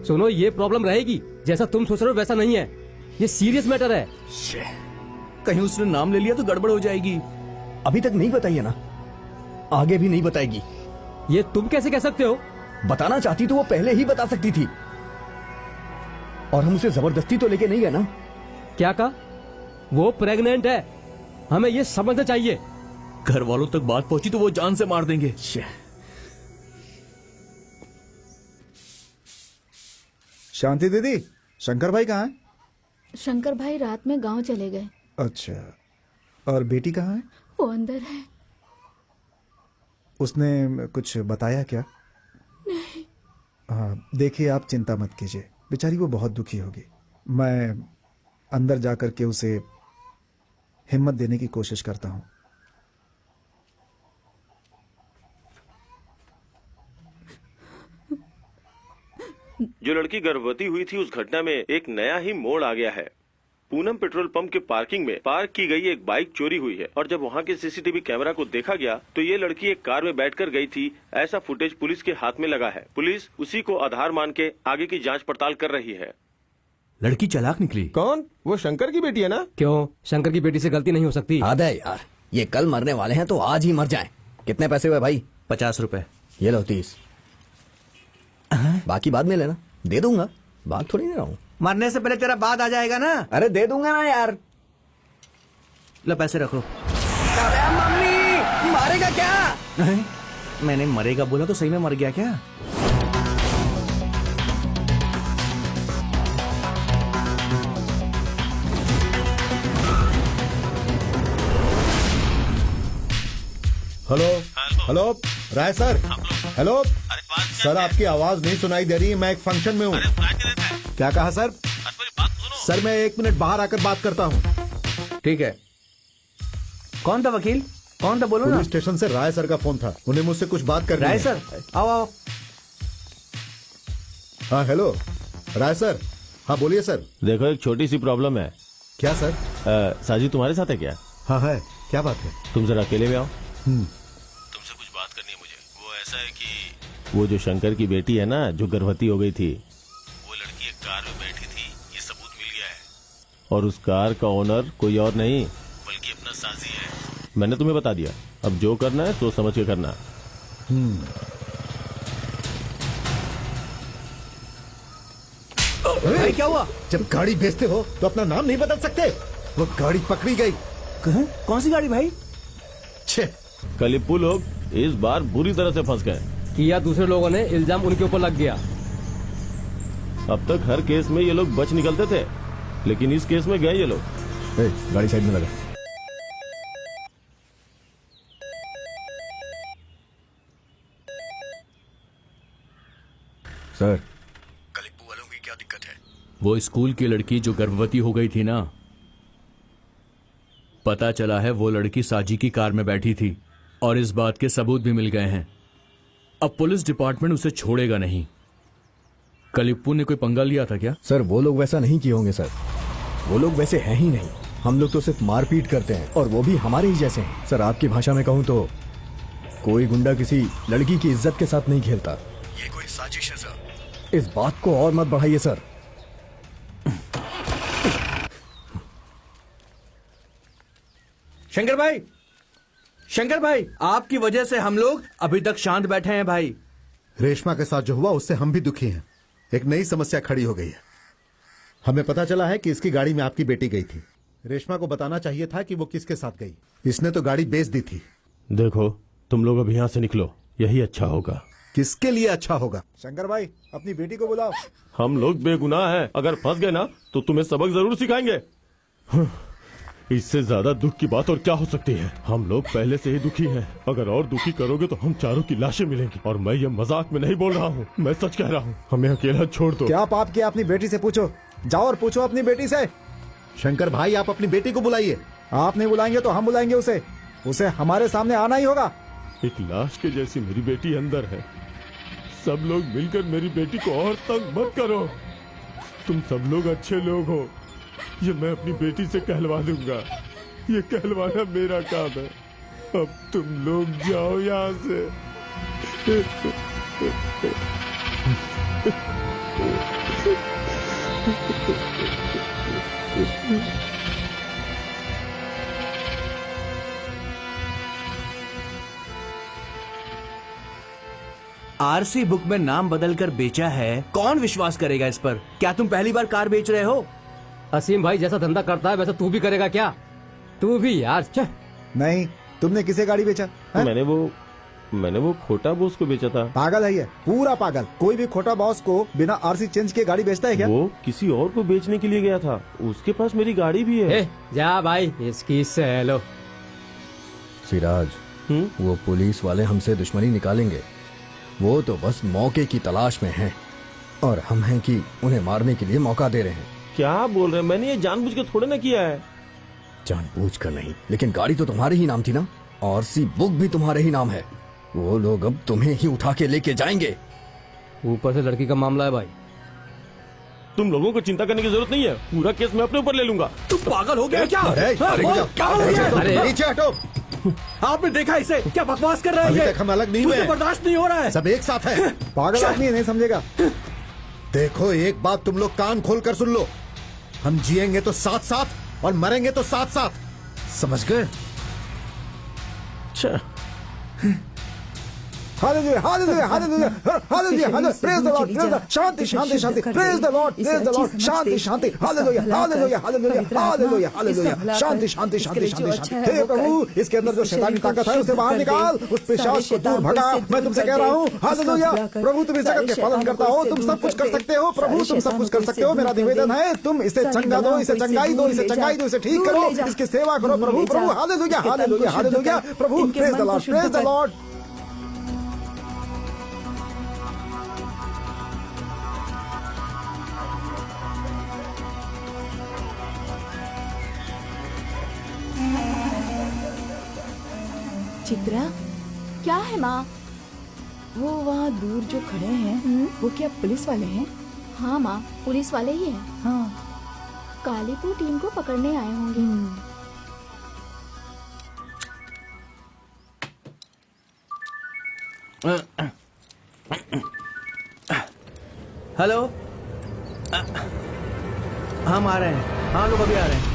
सुनो, ये प्रॉब्लम रहेगी। जैसा तुम सोच रहे हो वैसा नहीं है, ये सीरियस मैटर है। कहीं उसने नाम ले लिया तो गड़बड़ हो जाएगी। अभी तक नहीं बताई है ना, आगे भी नहीं बताएगी। ये तुम कैसे कह सकते हो? बताना चाहती तो वो पहले ही बता सकती थी, और हम उसे जबरदस्ती तो लेके नहीं गए ना। क्या कहा? वो प्रेग्नेंट है, हमें ये समझना चाहिए। घर वालों तक बात पहुंची तो वो जान से मार देंगे। शांति दीदी, शंकर भाई कहाँ है? शंकर भाई रात में गांव चले गए। अच्छा, और बेटी कहाँ है? वो अंदर है। उसने कुछ बताया क्या? नहीं। हाँ, देखिए आप चिंता मत कीजिए, बेचारी वो बहुत दुखी होगी। मैं अंदर जाकर के उसे हिम्मत देने की कोशिश करता हूँ। जो लड़की गर्भवती हुई थी, उस घटना में एक नया ही मोड़ आ गया है। पूनम पेट्रोल पंप के पार्किंग में पार्क की गई एक बाइक चोरी हुई है, और जब वहां के सीसीटीवी कैमरा को देखा गया तो ये लड़की एक कार में बैठकर गई थी। ऐसा फुटेज पुलिस के हाथ में लगा है। पुलिस उसी को आधार मान के आगे की जांच पड़ताल कर रही है। लड़की चालाक निकली। कौन? वो शंकर की बेटी है ना? क्यों, शंकर की बेटी से गलती नहीं हो सकती? आधा यार, ये कल मरने वाले हैं तो आज ही मर जाएं। कितने पैसे हुए भाई? 50 रुपए। ये लो 30, बाकी बाद में लेना। दे दूंगा, बात थोड़ी नहीं रहा हूँ। मरने से पहले तेरा बाद आ जाएगा ना। अरे दे दूंगा ना यार। लो पैसे रख लो। अरे मम्मी, मारेगा क्या? मैंने मरेगा बोला तो सही में मर गया क्या? हेलो हेलो, राय सर। हेलो सर, आपकी आवाज नहीं सुनाई दे रही है, मैं एक फंक्शन में हूँ। क्या कहा सर? सर मैं 1 मिनट बाहर आकर बात करता हूँ। ठीक है। कौन था वकील? कौन था, बोलो ना। पुलिस स्टेशन से राय सर का फोन था, उन्हें मुझसे कुछ बात करनी है। राय सर, आओ आओ। हाँ हेलो राय सर। हाँ बोलिए सर। देखो, एक छोटी सी प्रॉब्लम है। क्या सर? साजी तुम्हारे साथ है क्या? हाँ है। क्या बात है? तुम जरा अकेले में आओ। तुमसे कुछ बात करनी है मुझे। वो ऐसा है कि वो जो शंकर की बेटी है ना, जो गर्भवती हो गई थी, वो लड़की एक कार में बैठी थी, ये सबूत मिल गया है। और उस कार का ओनर कोई और नहीं बल्कि अपना साजी है। मैंने तुम्हें बता दिया, अब जो करना है सोच समझ के करना। भाई क्या हुआ? जब गाड़ी बेचते हो तो अपना नाम नहीं बदल सकते? वो गाड़ी पकड़ी गई। कौन सी गाड़ी भाई? कलिप्पू लोग इस बार बुरी तरह से फंस गए। किया दूसरे लोगों ने, इल्जाम उनके ऊपर लग गया। अब तक हर केस में ये लोग बच निकलते थे, लेकिन इस केस में गए ये लोग। गाड़ी साइड में लगा। सर, कलिप्पू वालों की क्या दिक्कत है? वो स्कूल की लड़की जो गर्भवती हो गई थी ना, पता चला है वो लड़की साजी की कार में बैठी थी, और इस बात के सबूत भी मिल गए हैं। अब पुलिस डिपार्टमेंट उसे छोड़ेगा नहीं। कलिप्पू ने कोई पंगा लिया था क्या? सर वो लोग वैसा नहीं किए होंगे सर, वो लोग वैसे हैं ही नहीं। हम लोग तो सिर्फ मारपीट करते हैं, और वो भी हमारे ही जैसे हैं। सर आपकी भाषा में कहूँ तो कोई गुंडा किसी लड़की की इज्जत के साथ नहीं खेलता। ये कोई साजिश है सर। इस बात को और मत बढ़ाइए सर। शंकर भाई, शंकर भाई, आपकी वजह से हम लोग अभी तक शांत बैठे हैं भाई। रेशमा के साथ जो हुआ उससे हम भी दुखी हैं। एक नई समस्या खड़ी हो गई है। हमें पता चला है कि इसकी गाड़ी में आपकी बेटी गई थी। रेशमा को बताना चाहिए था कि वो किसके साथ गई। इसने तो गाड़ी बेच दी थी। देखो तुम लोग अब यहाँ से निकलो, यही अच्छा होगा। किसके लिए अच्छा होगा? शंकर भाई अपनी बेटी को बुलाओ। हम लोग बेगुनाह हैं, अगर फंस गए ना तो तुम्हें सबक जरूर सिखाएंगे। इससे ज्यादा दुख की बात और क्या हो सकती है। हम लोग पहले से ही दुखी हैं। अगर और दुखी करोगे तो हम चारों की लाशें मिलेंगी। और मैं ये मजाक में नहीं बोल रहा हूँ, मैं सच कह रहा हूँ। हमें अकेला छोड़ दो। क्या पाप किया अपनी बेटी से पूछो, जाओ और पूछो अपनी बेटी से। शंकर भाई आप अपनी बेटी को बुलाइए। आप नहीं बुलाएंगे तो हम बुलाएंगे उसे हमारे सामने आना ही होगा। एक लाश के जैसी मेरी बेटी अंदर है। सब लोग मिलकर मेरी बेटी को और तंग मत करो। तुम सब लोग अच्छे लोग हो, ये मैं अपनी बेटी से कहलवा दूंगा। ये कहलवाना मेरा काम है। अब तुम लोग जाओ यहाँ से। आरसी बुक में नाम बदलकर बेचा है, कौन विश्वास करेगा इस पर? क्या तुम पहली बार कार बेच रहे हो? असीम भाई जैसा धंधा करता है वैसा तू भी करेगा क्या? तू भी यार। नहीं, तुमने किसे गाड़ी बेचा? मैंने वो खोटा बॉस को बेचा था। पागल है ये, पूरा पागल। कोई भी खोटा बॉस को बिना आरसी चेंज किए गाड़ी बेचता है क्या? वो किसी और को बेचने के लिए गया था, उसके पास मेरी गाड़ी भी है। जा भाई, इसकी से लो। सिराज, वो पुलिस वाले हमसे दुश्मनी निकालेंगे। वो तो बस मौके की तलाश में हैं और हम हैं कि उन्हें मारने के लिए मौका दे रहे हैं। क्या बोल रहे हैं? मैंने ये जानबूझ के थोड़े ना किया है। जानबूझ कर नहीं, लेकिन गाड़ी तो तुम्हारे ही नाम थी ना, और सी बुक भी तुम्हारे ही नाम है। वो लोग अब तुम्हें ही उठा के लेके जाएंगे। ऊपर से लड़की का मामला है भाई। तुम लोगों को चिंता करने की जरूरत नहीं है, पूरा केस मैं अपने ऊपर ले लूंगा। तुम पागल हो गया क्या? क्या हो गया? नीचे हटो। आपने देखा इसे? क्या बकवास कर रहा है? अभी तक हम अलग नहीं हुए। बर्दाश्त नहीं हो रहा है। सब एक साथ है। पागल आदमी नहीं समझेगा। देखो एक बात तुम लोग कान खोल कर सुन लो, हम जिएंगे तो साथ साथ और मरेंगे तो साथ साथ, समझ गए? Hallelujah, hallelujah, hallelujah, hallelujah, hallelujah, praise the Lord, praise the, शांति, शांति, शांति, praise the Lord, praise the Lord, शांति, शांति, hallelujah, hallelujah, hallelujah, hallelujah, hallelujah, शांति, शांति, शांति, शांति, शांति। हे प्रभु, इसके अंदर जो शैतानी ताकत है उसे बाहर निकाल, उस पिशाच को दूर भगा। मैं तुमसे कह रहा हूँ, हालेलुया, प्रभु तुम इस जगत के पालन करता हो, तुम सब कुछ कर सकते हो प्रभु, तुम सब कुछ कर सकते हो। मेरा निवेदन है, तुम इसे चंगा दो, इसे चंगाई दो, इसे चंगाई दो, इसे ठीक करो, इसकी सेवा करो प्रभु, प्रभु, हालेलुया, हालेलुया, हालेलुया, प्रभु, praise the Lord, praise the Lord. Chitra, क्या है माँ? वो वहाँ दूर जो खड़े हैं वो क्या पुलिस वाले हैं? हाँ माँ, पुलिस वाले ही हैं। हाँ, कालीपुर टीम को पकड़ने आए होंगे। हेलो, हम आ रहे हैं। हाँ लोग अभी आ रहे हैं।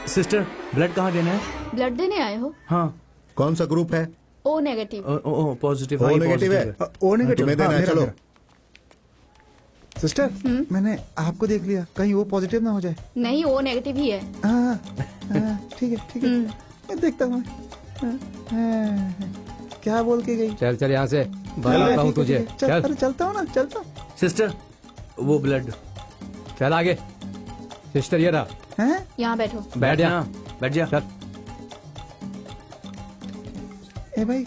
सिस्टर, ब्लड कहाँ देना है? ब्लड देने आए हो? हाँ। कौन सा ग्रुप है? O negative. O positive. O negative है। ओ नेगेटिव में देना है। चलो सिस्टर, मैंने आपको देख लिया, कहीं वो पॉजिटिव ना हो जाए। नहीं, ओ नेगेटिव ही है। ठीक है, ठीक है, मैं देखता हूँ। क्या बोल के गई? चल चल यहाँ से, बताता हूँ तुझे। चल, चलता हूँ ना, चलता। सिस्टर, वो ब्लड। चल आगे। सिस्टर ये रहा। यहाँ बैठो। बैठ जा, बैठ जा। चल। ए भाई,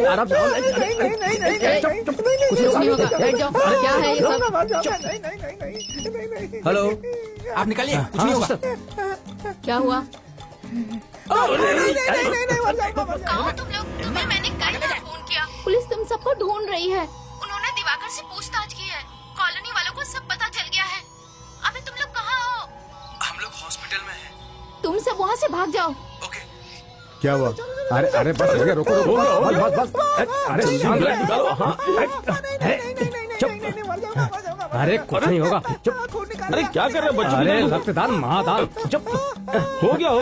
आराम से। कुछ नहीं होगा, बैठ जाओ। क्या है ये सब? हेलो, आप निकालिए, कुछ नहीं होगा। क्या हुआ? कहो तुम लोग, तुम्हें मैंने कई बार फोन किया। पुलिस तुम सबको ढूंढ रही है। उन्होंने दिवाकर से पूछताछ की है। कॉलोनी वालों को सब पता चल गया है। अभी तुम लोग कहाँ हो? हम लोग हॉस्पिटल में हैं। तुम सब वहाँ से भाग जाओ। क्या हुआ? अरे अरे बस हो गया, रोको रोको बस बस। अरे शांत रहो, निकालो। हाँ, चुप। अरे कुछ नहीं होगा, चुप। अरे क्या कर रहे हैं बच्चे? अरे रक्तदान महादान, चुप। हो गया हो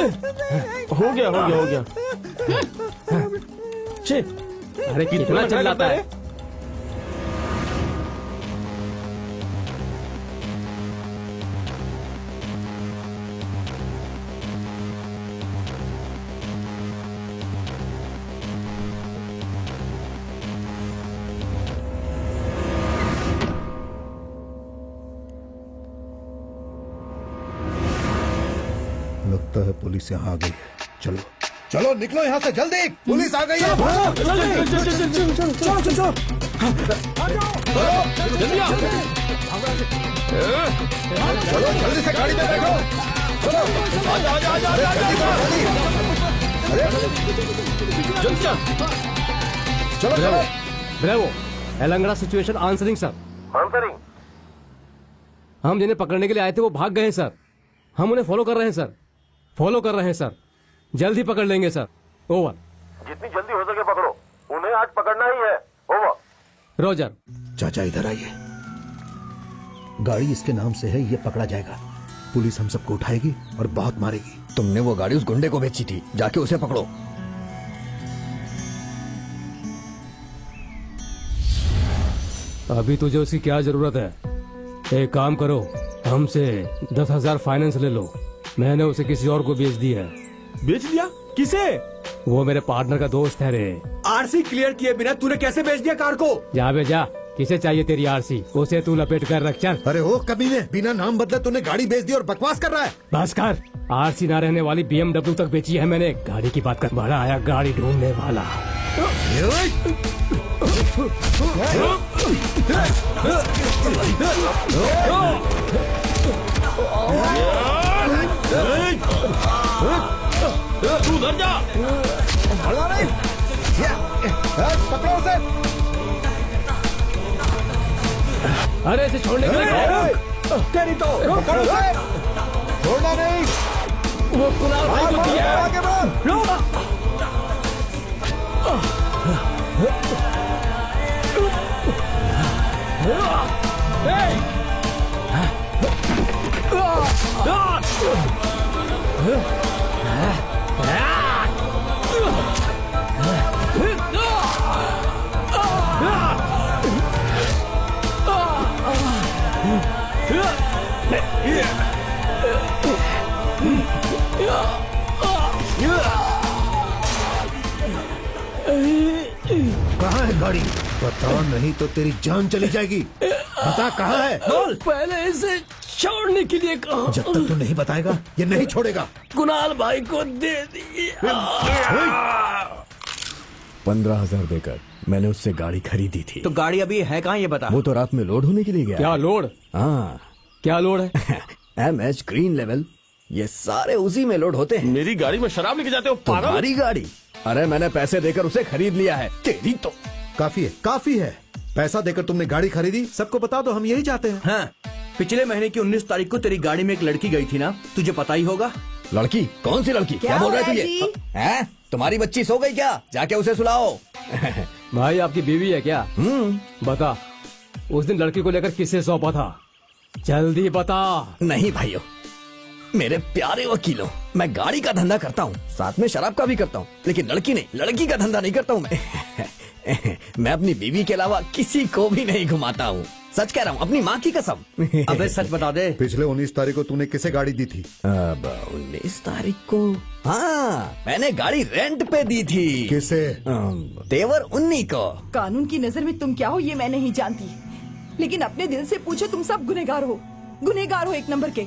गया। छे, अरे कितना चिल्लाता है? लगता है पुलिस यहाँ आ गई है। चलो चलो निकलो यहाँ से जल्दी, पुलिस आ गई है। चलो जल्दी से गाड़ी में बैठो। चलो ब्रेवो, एलंगड़ा सिचुएशन आंसरिंग सर। आंसरिंग। हम जिन्हें पकड़ने के लिए आए थे वो भाग गए हैं सर। हम उन्हें फॉलो कर रहे हैं सर। जल्द ही पकड़ लेंगे सर। ओवर। जितनी जल्दी हो सके पकड़ो, उन्हें आज पकड़ना ही है। ओवर। रोजर। चाचा इधर आइए, गाड़ी इसके नाम से है, ये पकड़ा जाएगा। पुलिस हम सबको उठाएगी और बहुत मारेगी। तुमने वो गाड़ी उस गुंडे को बेची थी, जाके उसे पकड़ो। अभी तुझे उसकी क्या जरूरत है? एक काम करो, हमसे 10,000 फाइनेंस ले लो। मैंने उसे किसी और को बेच दिया है। बेच दिया? किसे? वो मेरे पार्टनर का दोस्त है रे। आरसी क्लियर किए बिना तूने कैसे बेच दिया कार को? जा बे जा, किसे चाहिए तेरी आरसी? उसे तू लपेट कर रख। चल। अरे ओ कमीने, बिना नाम बदले तूने गाड़ी बेच दी और बकवास कर रहा है। बस कर। आरसी ना रहने वाली BMW तक बेची है मैंने। गाड़ी की बात कर। बड़ा आया गाड़ी ढूंढने वाला। तू उधर जा। पकड़ो उसे। अरे इसे छोड़ने के लिए तेरी तो पकड़ो उसे। छोड़ना नहीं। वो कुणाल भाई को दिया। आगे बढ़। कहाँ है गाड़ी? बता, नहीं तो तेरी जान चली जाएगी। बता कहाँ है? बोल। पहले इसे छोड़ने के लिए कहा। जब तक तू नहीं बताएगा ये नहीं छोड़ेगा। कुणाल भाई को दे दिया। 15,000 देकर मैंने उससे गाड़ी खरीदी थी। तो गाड़ी अभी है कहाँ ये बता? वो तो रात में लोड होने के लिए गया। क्या लोड? हाँ, क्या लोड है? MS ग्रीन लेवल, ये सारे उसी में लोड होते हैं। मेरी गाड़ी में शराब लेके जाते हो? तुम्हारी गाड़ी? अरे मैंने पैसे देकर उसे खरीद लिया है। तेरी तो काफी है। पैसा देकर तुमने गाड़ी खरीदी, सबको बता दो, हम यही चाहते हैं। हाँ, पिछले महीने की 19 तारीख को तेरी गाड़ी में एक लड़की गई थी ना, तुझे पता ही होगा। लड़की? कौन सी लड़की? क्या बोल रहे थे ये? हैं? तुम्हारी बच्ची सो गई क्या? जाके उसे सुलाओ। भाई आपकी बीवी है क्या? बता, उस दिन लड़की को लेकर किसे सौंपा था? जल्दी बता। नहीं भाइयों, मेरे प्यारे वकीलों, मैं गाड़ी का धंधा करता हूँ, साथ में शराब का भी करता हूँ, लेकिन लड़की का धंधा नहीं करता हूँ मैं। मैं अपनी बीवी के अलावा किसी को भी नहीं घुमाता हूँ। सच कह रहा हूँ, अपनी माँ की कसम। अबे सच बता दे। पिछले 19 तारीख को तूने किसे गाड़ी दी थी? अब 19 तारीख को? हाँ, मैंने गाड़ी रेंट पे दी थी। किसे? देवर उन्नी को। कानून की नजर में तुम क्या हो ये मैं नहीं जानती, लेकिन अपने दिल से पूछो, तुम सब गुनहगार हो एक नंबर के।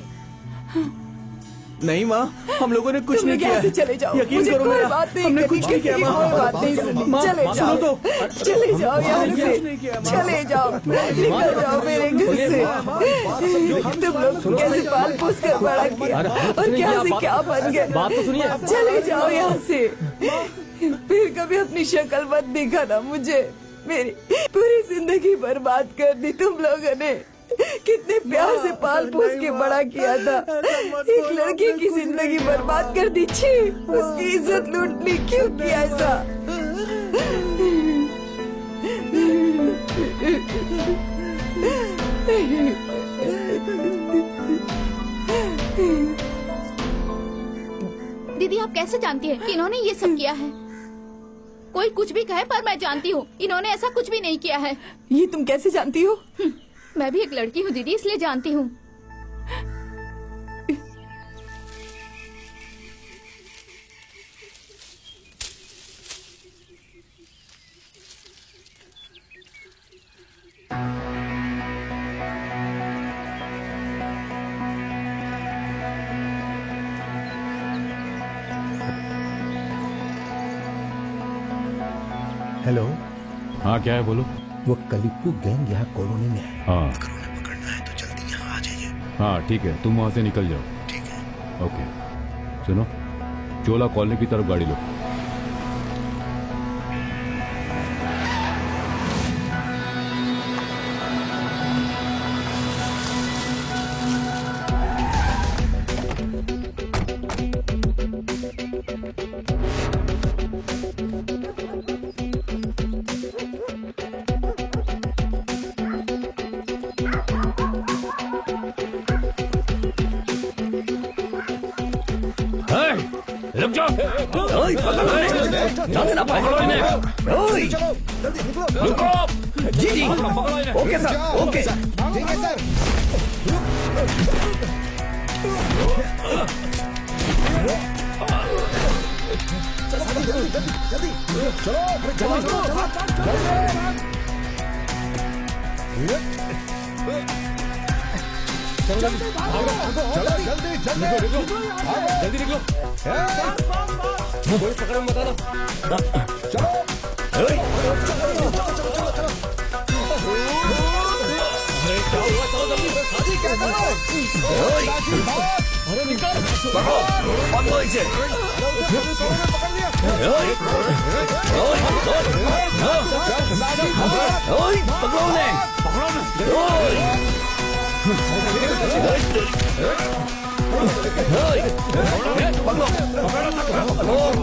नहीं माँ, हम लोगों ने कुछ नहीं किया। यहाँ से चले जाओ, यकीन मुझे करो कोई मेरा, बात नहीं हमने करनी, कुछ नहीं किया किसी की माँ। कोई बात नहीं सुननी। माँ, चले सुनो जाओ तो। चले जाओ यहाँ हमने से, कुछ नहीं किया, माँ। चले जाओ, निकल जाओ मेरे घर से। तुम लोग कैसे पाल पोस कर बड़ा किया और क्या से क्या बन गए। बात तो सुनिए। चले जाओ यहाँ से, फिर कभी अपनी शक्ल मत दिखाना मुझे। मेरी पूरी जिंदगी बर्बाद कर दी तुम लोगों ने। कितने प्यार से पाल पोस के बड़ा किया था, एक लड़की की जिंदगी बर्बाद कर दी। छी, उसकी इज्जत लूट ली। क्यों किया ऐसा? दीदी आप कैसे जानती है कि इन्होंने ये सब किया है? कोई कुछ भी कहे पर मैं जानती हूँ इन्होंने ऐसा कुछ भी नहीं किया है। ये तुम कैसे जानती हो? मैं भी एक लड़की हूँ दीदी, इसलिए जानती हूँ। हेलो। हाँ क्या है बोलो। वो कलिप्पू गैंग यहाँ कॉलोनी में है। हाँ अगर उन्हें पकड़ना है तो जल्दी यहाँ आ जाइए। हाँ ठीक है, तुम वहाँ से निकल जाओ। ठीक है। ओके सुनो, चोला कॉलोनी की तरफ गाड़ी लो। रुक जाओ, जाने ना पाए। पकड़ो इन्हें। रुको। जी जी, ओके सर, ओके ठीक है सर। जल्दी जल्दी निकलो। कोई पकड़ो मत आना। अरे निकल, पकड़ो इसे। पकड़ो उन्हें।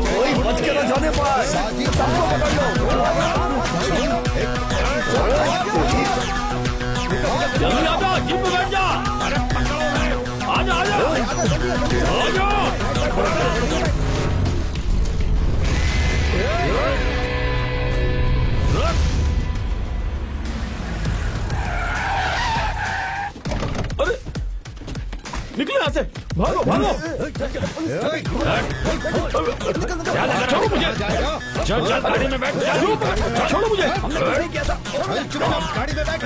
कोई बच के न जाने पाए। सबको पकड़ लो। जल्दी आ जाओ, जीप में बैठ जा। आजा आजा आजा। अरे निकले यहाँ से, भागो भागो। छोड़ो मुझे। चल चल गाड़ी में बैठ। छोड़ो मुझे। गाड़ी में बैठ।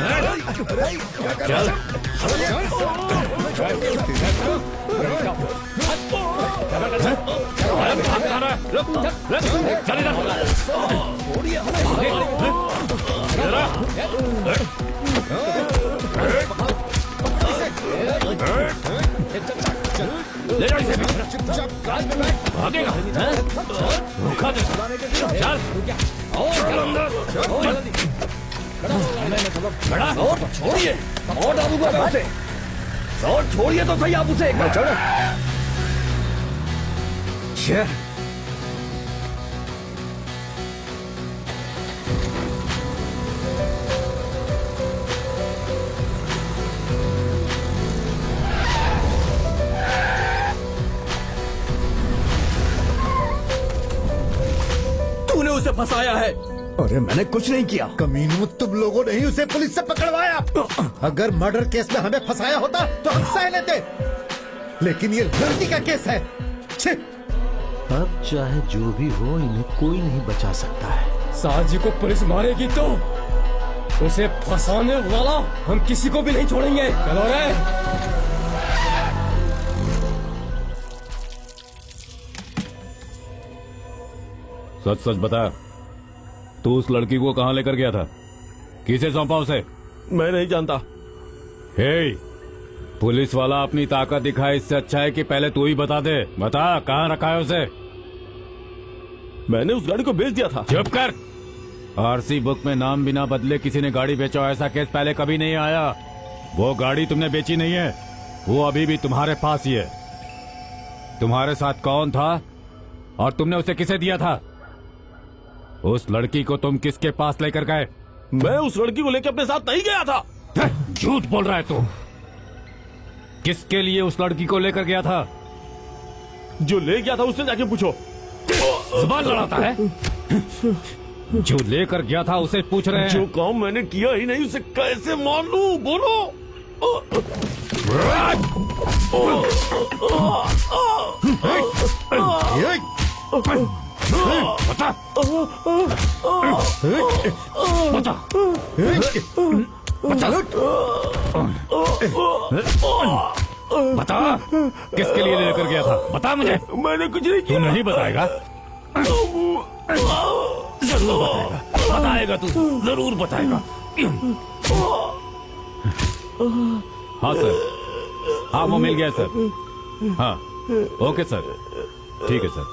चल ले जाओ इसे। भागेगा, रुका दे। चल चल अंदर। बड़ा छोड़िए और डालूंगा मैं उसे। और छोड़िए तो सही आप उसे। तूने उसे फंसाया है। अरे मैंने कुछ नहीं किया। कमीनों, तुम लोगों ने ही उसे पुलिस से पकड़वाया। अगर मर्डर केस में हमें फंसाया होता तो हम सह लेते, लेकिन ये लड़की का केस है। छे। अब चाहे जो भी हो, इन्हें कोई नहीं बचा सकता है। साजी को पुलिस मारेगी तो उसे फंसाने वाला हम किसी को भी नहीं छोड़ेंगे। चलो रे। सच सच बता, तू उस लड़की को कहाँ लेकर गया था? किसे सौंपा उसे? मैं नहीं जानता। हे, पुलिस वाला अपनी ताकत दिखाए, इससे अच्छा है कि पहले तू ही बता दे। बता, कहाँ रखा है उसे? मैंने उस गाड़ी को बेच दिया था। चुप कर। आरसी बुक में नाम बिना बदले किसी ने गाड़ी बेचा, ऐसा केस पहले कभी नहीं आया। वो गाड़ी तुमने बेची नहीं है, वो अभी भी तुम्हारे पास ही है। तुम्हारे साथ कौन था और तुमने उसे किसे दिया था? उस लड़की को तुम किसके पास लेकर गए? मैं उस लड़की को लेकर अपने साथ नहीं गया था। झूठ बोल रहा है तू। किसके लिए उस लड़की को लेकर गया था? जो ले गया था उससे जाके पूछो। जुबान लड़ाता है। जो लेकर गया था उसे पूछ रहे हैं। जो काम मैंने किया ही नहीं उसे कैसे मान लूं? बोलो। बता। बता। बता, किसके लिए लेकर गया था? बता मुझे। मैंने कुछ नहीं किया। तू नहीं बताएगा? जरूर बताएगा। बताएगा तू, जरूर बताएगा। हाँ सर, हाँ वो मिल गया सर। हाँ ओके सर, ठीक है सर।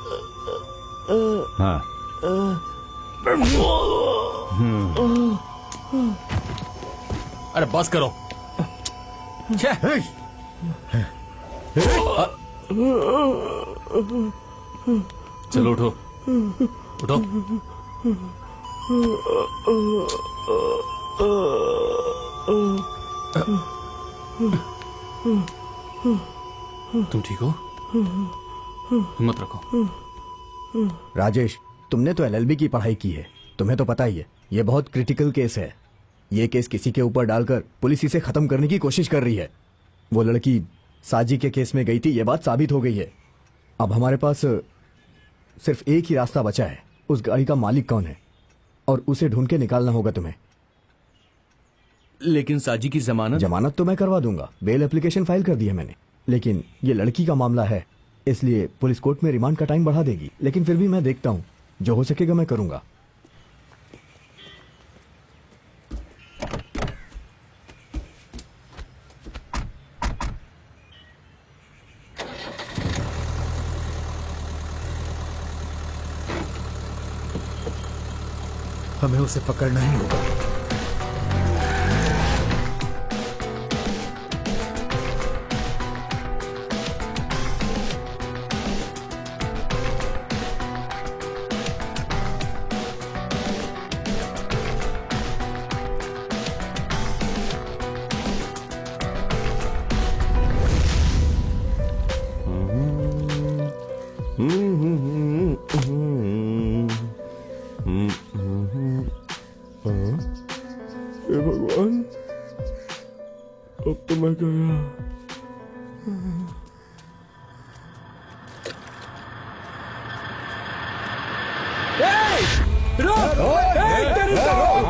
हाँ अरे बस करो। चलो उठो, उठो। तुम ठीक हो? हिम्मत रखो। राजेश, तुमने तो एलएलबी की पढ़ाई की है, तुम्हें तो पता ही है ये बहुत क्रिटिकल केस है। ये केस किसी के ऊपर डालकर पुलिस इसे खत्म करने की कोशिश कर रही है। वो लड़की साजी के केस में गई थी, ये बात साबित हो गई है। अब हमारे पास सिर्फ एक ही रास्ता बचा है। उस गाड़ी का मालिक कौन है और उसे ढूंढ के निकालना होगा तुम्हें। लेकिन साजी की जमानत तो मैं करवा दूंगा, बेल एप्लीकेशन फाइल कर दी है मैंने। लेकिन ये लड़की का मामला है, इसलिए पुलिस कोर्ट में रिमांड का टाइम बढ़ा देगी। लेकिन फिर भी मैं देखता हूं, जो हो सकेगा मैं करूंगा। हमें उसे पकड़ना ही होगा। हे भगवान, अब तो मैं गया।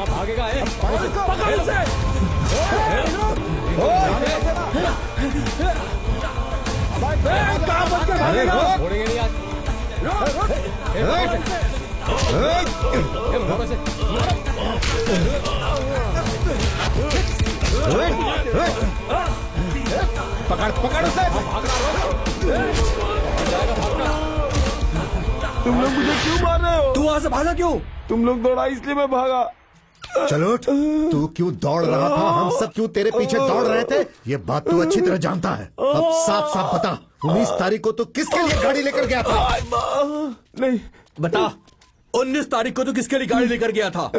भागेगा है? पकड़ इसे। कहाँ बच के भागेगा? छोड़ेंगे नहीं आज। पकड़ पकड़ उसे। तुम लोग मुझे क्यों मार रहे हो? तू वहां से भागा क्यों? तुम लोग दौड़ा इसलिए मैं भागा। चलो, तू क्यों दौड़ रहा था? हम सब क्यों तेरे पीछे दौड़ रहे थे? ये बात तू अच्छी तरह जानता है। अब साफ साफ बता, 19 तारीख को तू किसके लिए गाड़ी लेकर गया था? नहीं बता, 19 तारीख को तू किसके लिए गाड़ी लेकर गया था?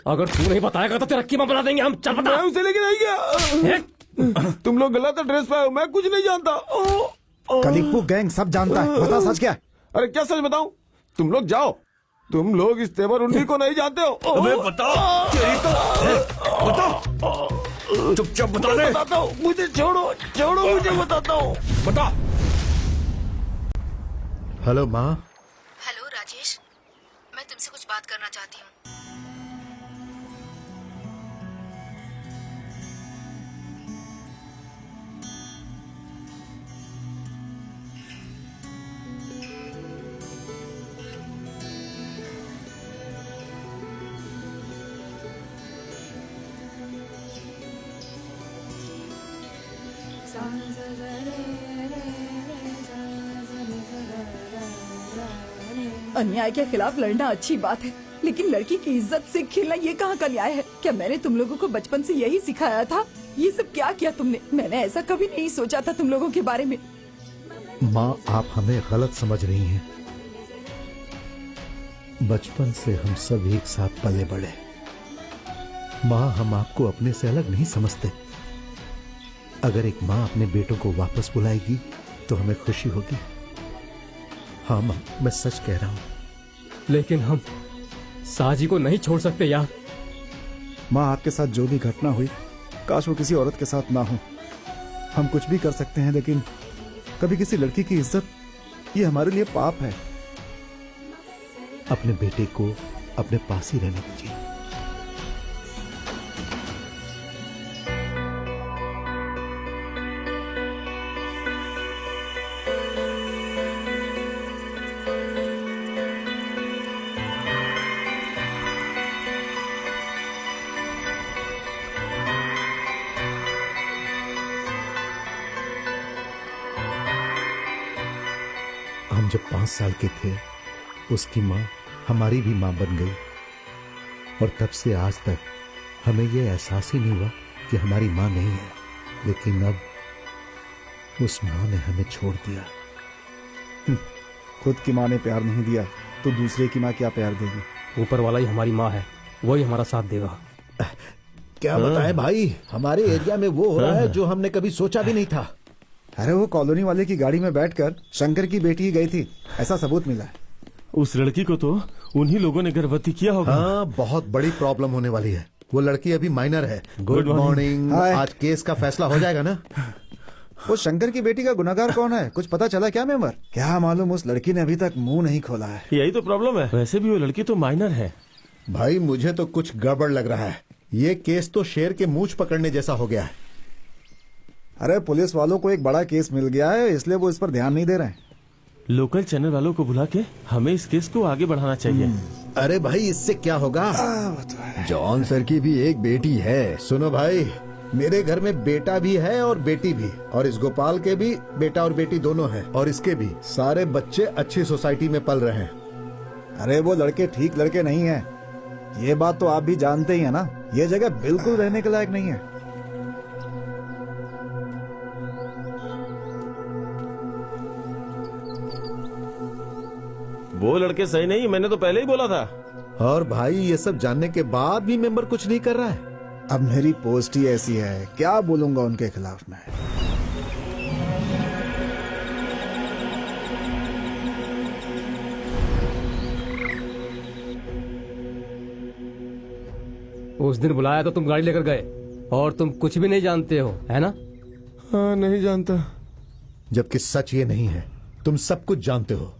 अगर तू नहीं बताएगा तो तेरा कीमा बना देंगे हम। चल बता। मैं उसे लेके नहीं गया। तुम लोग गलत एड्रेस पे हो, मैं कुछ नहीं जानता। कलिप्पू गैंग सब जानता है, बता सच क्या? अरे क्या सच बताऊं? तुम लोग जाओ, तुम लोग इस तेवर उन्हीं को नहीं जानते हो। अबे बता, तेरी तो बता, चुपचाप बता दे। बताता हूँ, मुझे छोड़ो, छोड़ो, मुझे बताता हूँ। बता। हेलो माँ। हेलो राजेश, मैं तुमसे कुछ बात करना चाहती हूँ। अन्याय के खिलाफ लड़ना अच्छी बात है, लेकिन लड़की की इज्जत से खेलना ये कहाँ का न्याय है? क्या मैंने तुम लोगों को बचपन से यही सिखाया था? ये सब क्या किया तुमने? मैंने ऐसा कभी नहीं सोचा था तुम लोगों के बारे में। माँ, आप हमें गलत समझ रही हैं। बचपन से हम सब एक साथ पले बड़े। माँ, हम आपको अपने से अलग नहीं समझते। अगर एक माँ अपने बेटों को वापस बुलाएगी तो हमें खुशी होगी। हाँ माँ, मैं सच कह रहा हूँ। लेकिन हम साजी को नहीं छोड़ सकते यार। माँ, आपके साथ जो भी घटना हुई, काश वो किसी औरत के साथ ना हो। हम कुछ भी कर सकते हैं, लेकिन कभी किसी लड़की की इज्जत, ये हमारे लिए पाप है। अपने बेटे को अपने पास ही रहने दीजिए। हम जब 5 साल के थे, उसकी माँ हमारी भी माँ बन गई, और तब से आज तक हमें यह एहसास ही नहीं हुआ कि हमारी माँ नहीं है। लेकिन अब उस माँ ने हमें छोड़ दिया। खुद की माँ ने प्यार नहीं दिया तो दूसरे की माँ क्या प्यार देगी? ऊपर वाला ही हमारी माँ है, वही हमारा साथ देगा। क्या बताए भाई, हमारे एरिया में वो हो रहा है जो हमने कभी सोचा भी नहीं था। अरे वो कॉलोनी वाले की गाड़ी में बैठकर शंकर की बेटी गई थी, ऐसा सबूत मिला है। उस लड़की को तो उन्हीं लोगों ने गर्भवती किया होगा। हाँ, बहुत बड़ी प्रॉब्लम होने वाली है। वो लड़की अभी माइनर है। Good morning. आज केस का फैसला हो जाएगा ना? वो शंकर की बेटी का गुनाहगार कौन है, कुछ पता चला क्या मेंबर? क्या मालूम, उस लड़की ने अभी तक मुंह नहीं खोला है। यही तो प्रॉब्लम है। वैसे भी वो लड़की तो माइनर है। भाई, मुझे तो कुछ गड़बड़ लग रहा है। ये केस तो शेर के मूंछ पकड़ने जैसा हो गया है। अरे पुलिस वालों को एक बड़ा केस मिल गया है, इसलिए वो इस पर ध्यान नहीं दे रहे हैं। लोकल चैनल वालों को बुला के हमें इस केस को आगे बढ़ाना चाहिए। अरे भाई, इससे क्या होगा? जॉन सर की भी एक बेटी है। सुनो भाई, मेरे घर में बेटा भी है और बेटी भी, और इस गोपाल के भी बेटा और बेटी दोनों हैं, और इसके भी। सारे बच्चे अच्छी सोसाइटी में पल रहे हैं। अरे वो लड़के ठीक लड़के नहीं हैं, ये बात तो आप भी जानते ही है ना। ये जगह बिल्कुल रहने के लायक नहीं है। वो लड़के सही नहीं, मैंने तो पहले ही बोला था। और भाई, ये सब जानने के बाद भी मेंबर कुछ नहीं कर रहा है। अब मेरी पोस्ट ही ऐसी है, क्या बोलूंगा उनके खिलाफ में। उस दिन बुलाया तो तुम गाड़ी लेकर गए, और तुम कुछ भी नहीं जानते हो, है ना? हाँ, नहीं जानता। जबकि सच ये नहीं है, तुम सब कुछ जानते हो।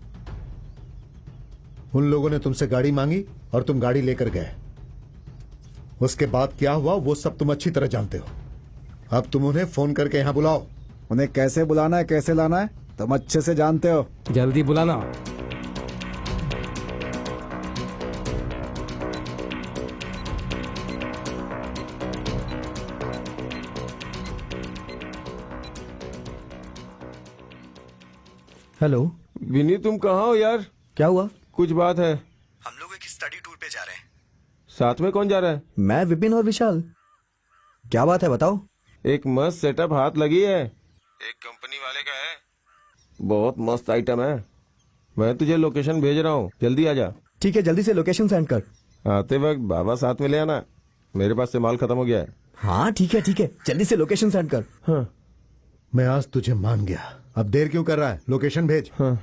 उन लोगों ने तुमसे गाड़ी मांगी और तुम गाड़ी लेकर गए। उसके बाद क्या हुआ वो सब तुम अच्छी तरह जानते हो। अब तुम उन्हें फोन करके यहाँ बुलाओ। उन्हें कैसे बुलाना है, कैसे लाना है, तुम अच्छे से जानते हो। जल्दी बुलाना। हेलो विनी, तुम कहाँ हो यार? क्या हुआ? कुछ बात है। हम लोग एक स्टडी टूर पे जा रहे हैं। साथ में कौन जा रहा है? मैं, विपिन और विशाल। क्या बात है, बताओ। एक मस्त सेटअप हाथ लगी है, एक कंपनी वाले का है, बहुत मस्त आइटम है। मैं तुझे लोकेशन भेज रहा हूँ, जल्दी आ जा। ठीक है, जल्दी से लोकेशन सेंड कर। आते वक्त बाबा साथ में ले आना, मेरे पास से माल खत्म हो गया है। हाँ ठीक है, जल्दी से लोकेशन सेंड कर। हाँ, मैं आज तुझे मान गया। अब देर क्यों कर रहा है, लोकेशन भेज। हाँ।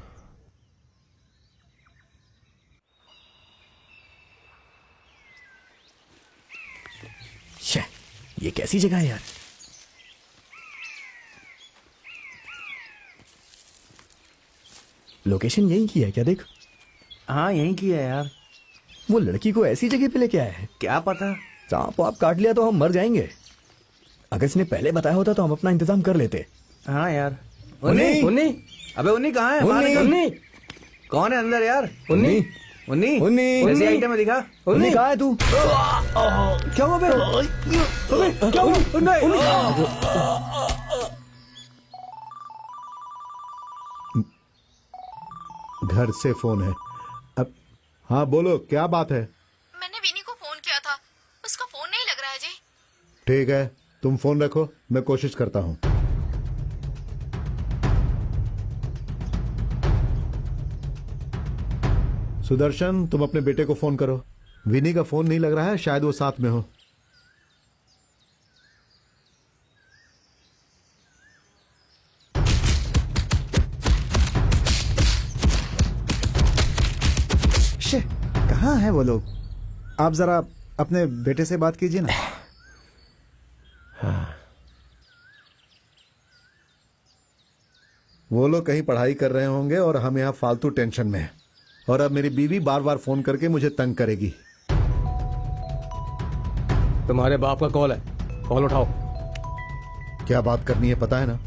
ये कैसी जगह है यार? लोकेशन यही की है क्या? देख। हाँ, यही की है यार। वो लड़की को ऐसी जगह पे लेके आया है। क्या पता, सांप वाप काट लिया तो हम मर जाएंगे। अगर इसने पहले बताया होता तो हम अपना इंतजाम कर लेते। हाँ यार। उन्नी, अबे उन्नी कहाँ है? उन्नी कौन है अंदर यार? उन्नी ऐसी आइटम में दिखा। उन्नी कहाँ है तू? क्या हुआ बे? क्या हुआ? घर से फोन है। अब हाँ बोलो, क्या बात है? मैंने विनी को फोन किया था, उसका फोन नहीं लग रहा है जी। ठीक है, तुम फोन रखो, मैं कोशिश करता हूँ। सुदर्शन, तुम अपने बेटे को फोन करो। विनी का फोन नहीं लग रहा है, शायद वो साथ में हो। कहाँ हैं वो लोग? आप जरा अपने बेटे से बात कीजिए ना। वो लोग कहीं पढ़ाई कर रहे होंगे और हम यहाँ फालतू टेंशन में हैं। और अब मेरी बीवी बार बार फोन करके मुझे तंग करेगी। तुम्हारे बाप का कॉल है, कॉल उठाओ। क्या बात करनी है पता है ना?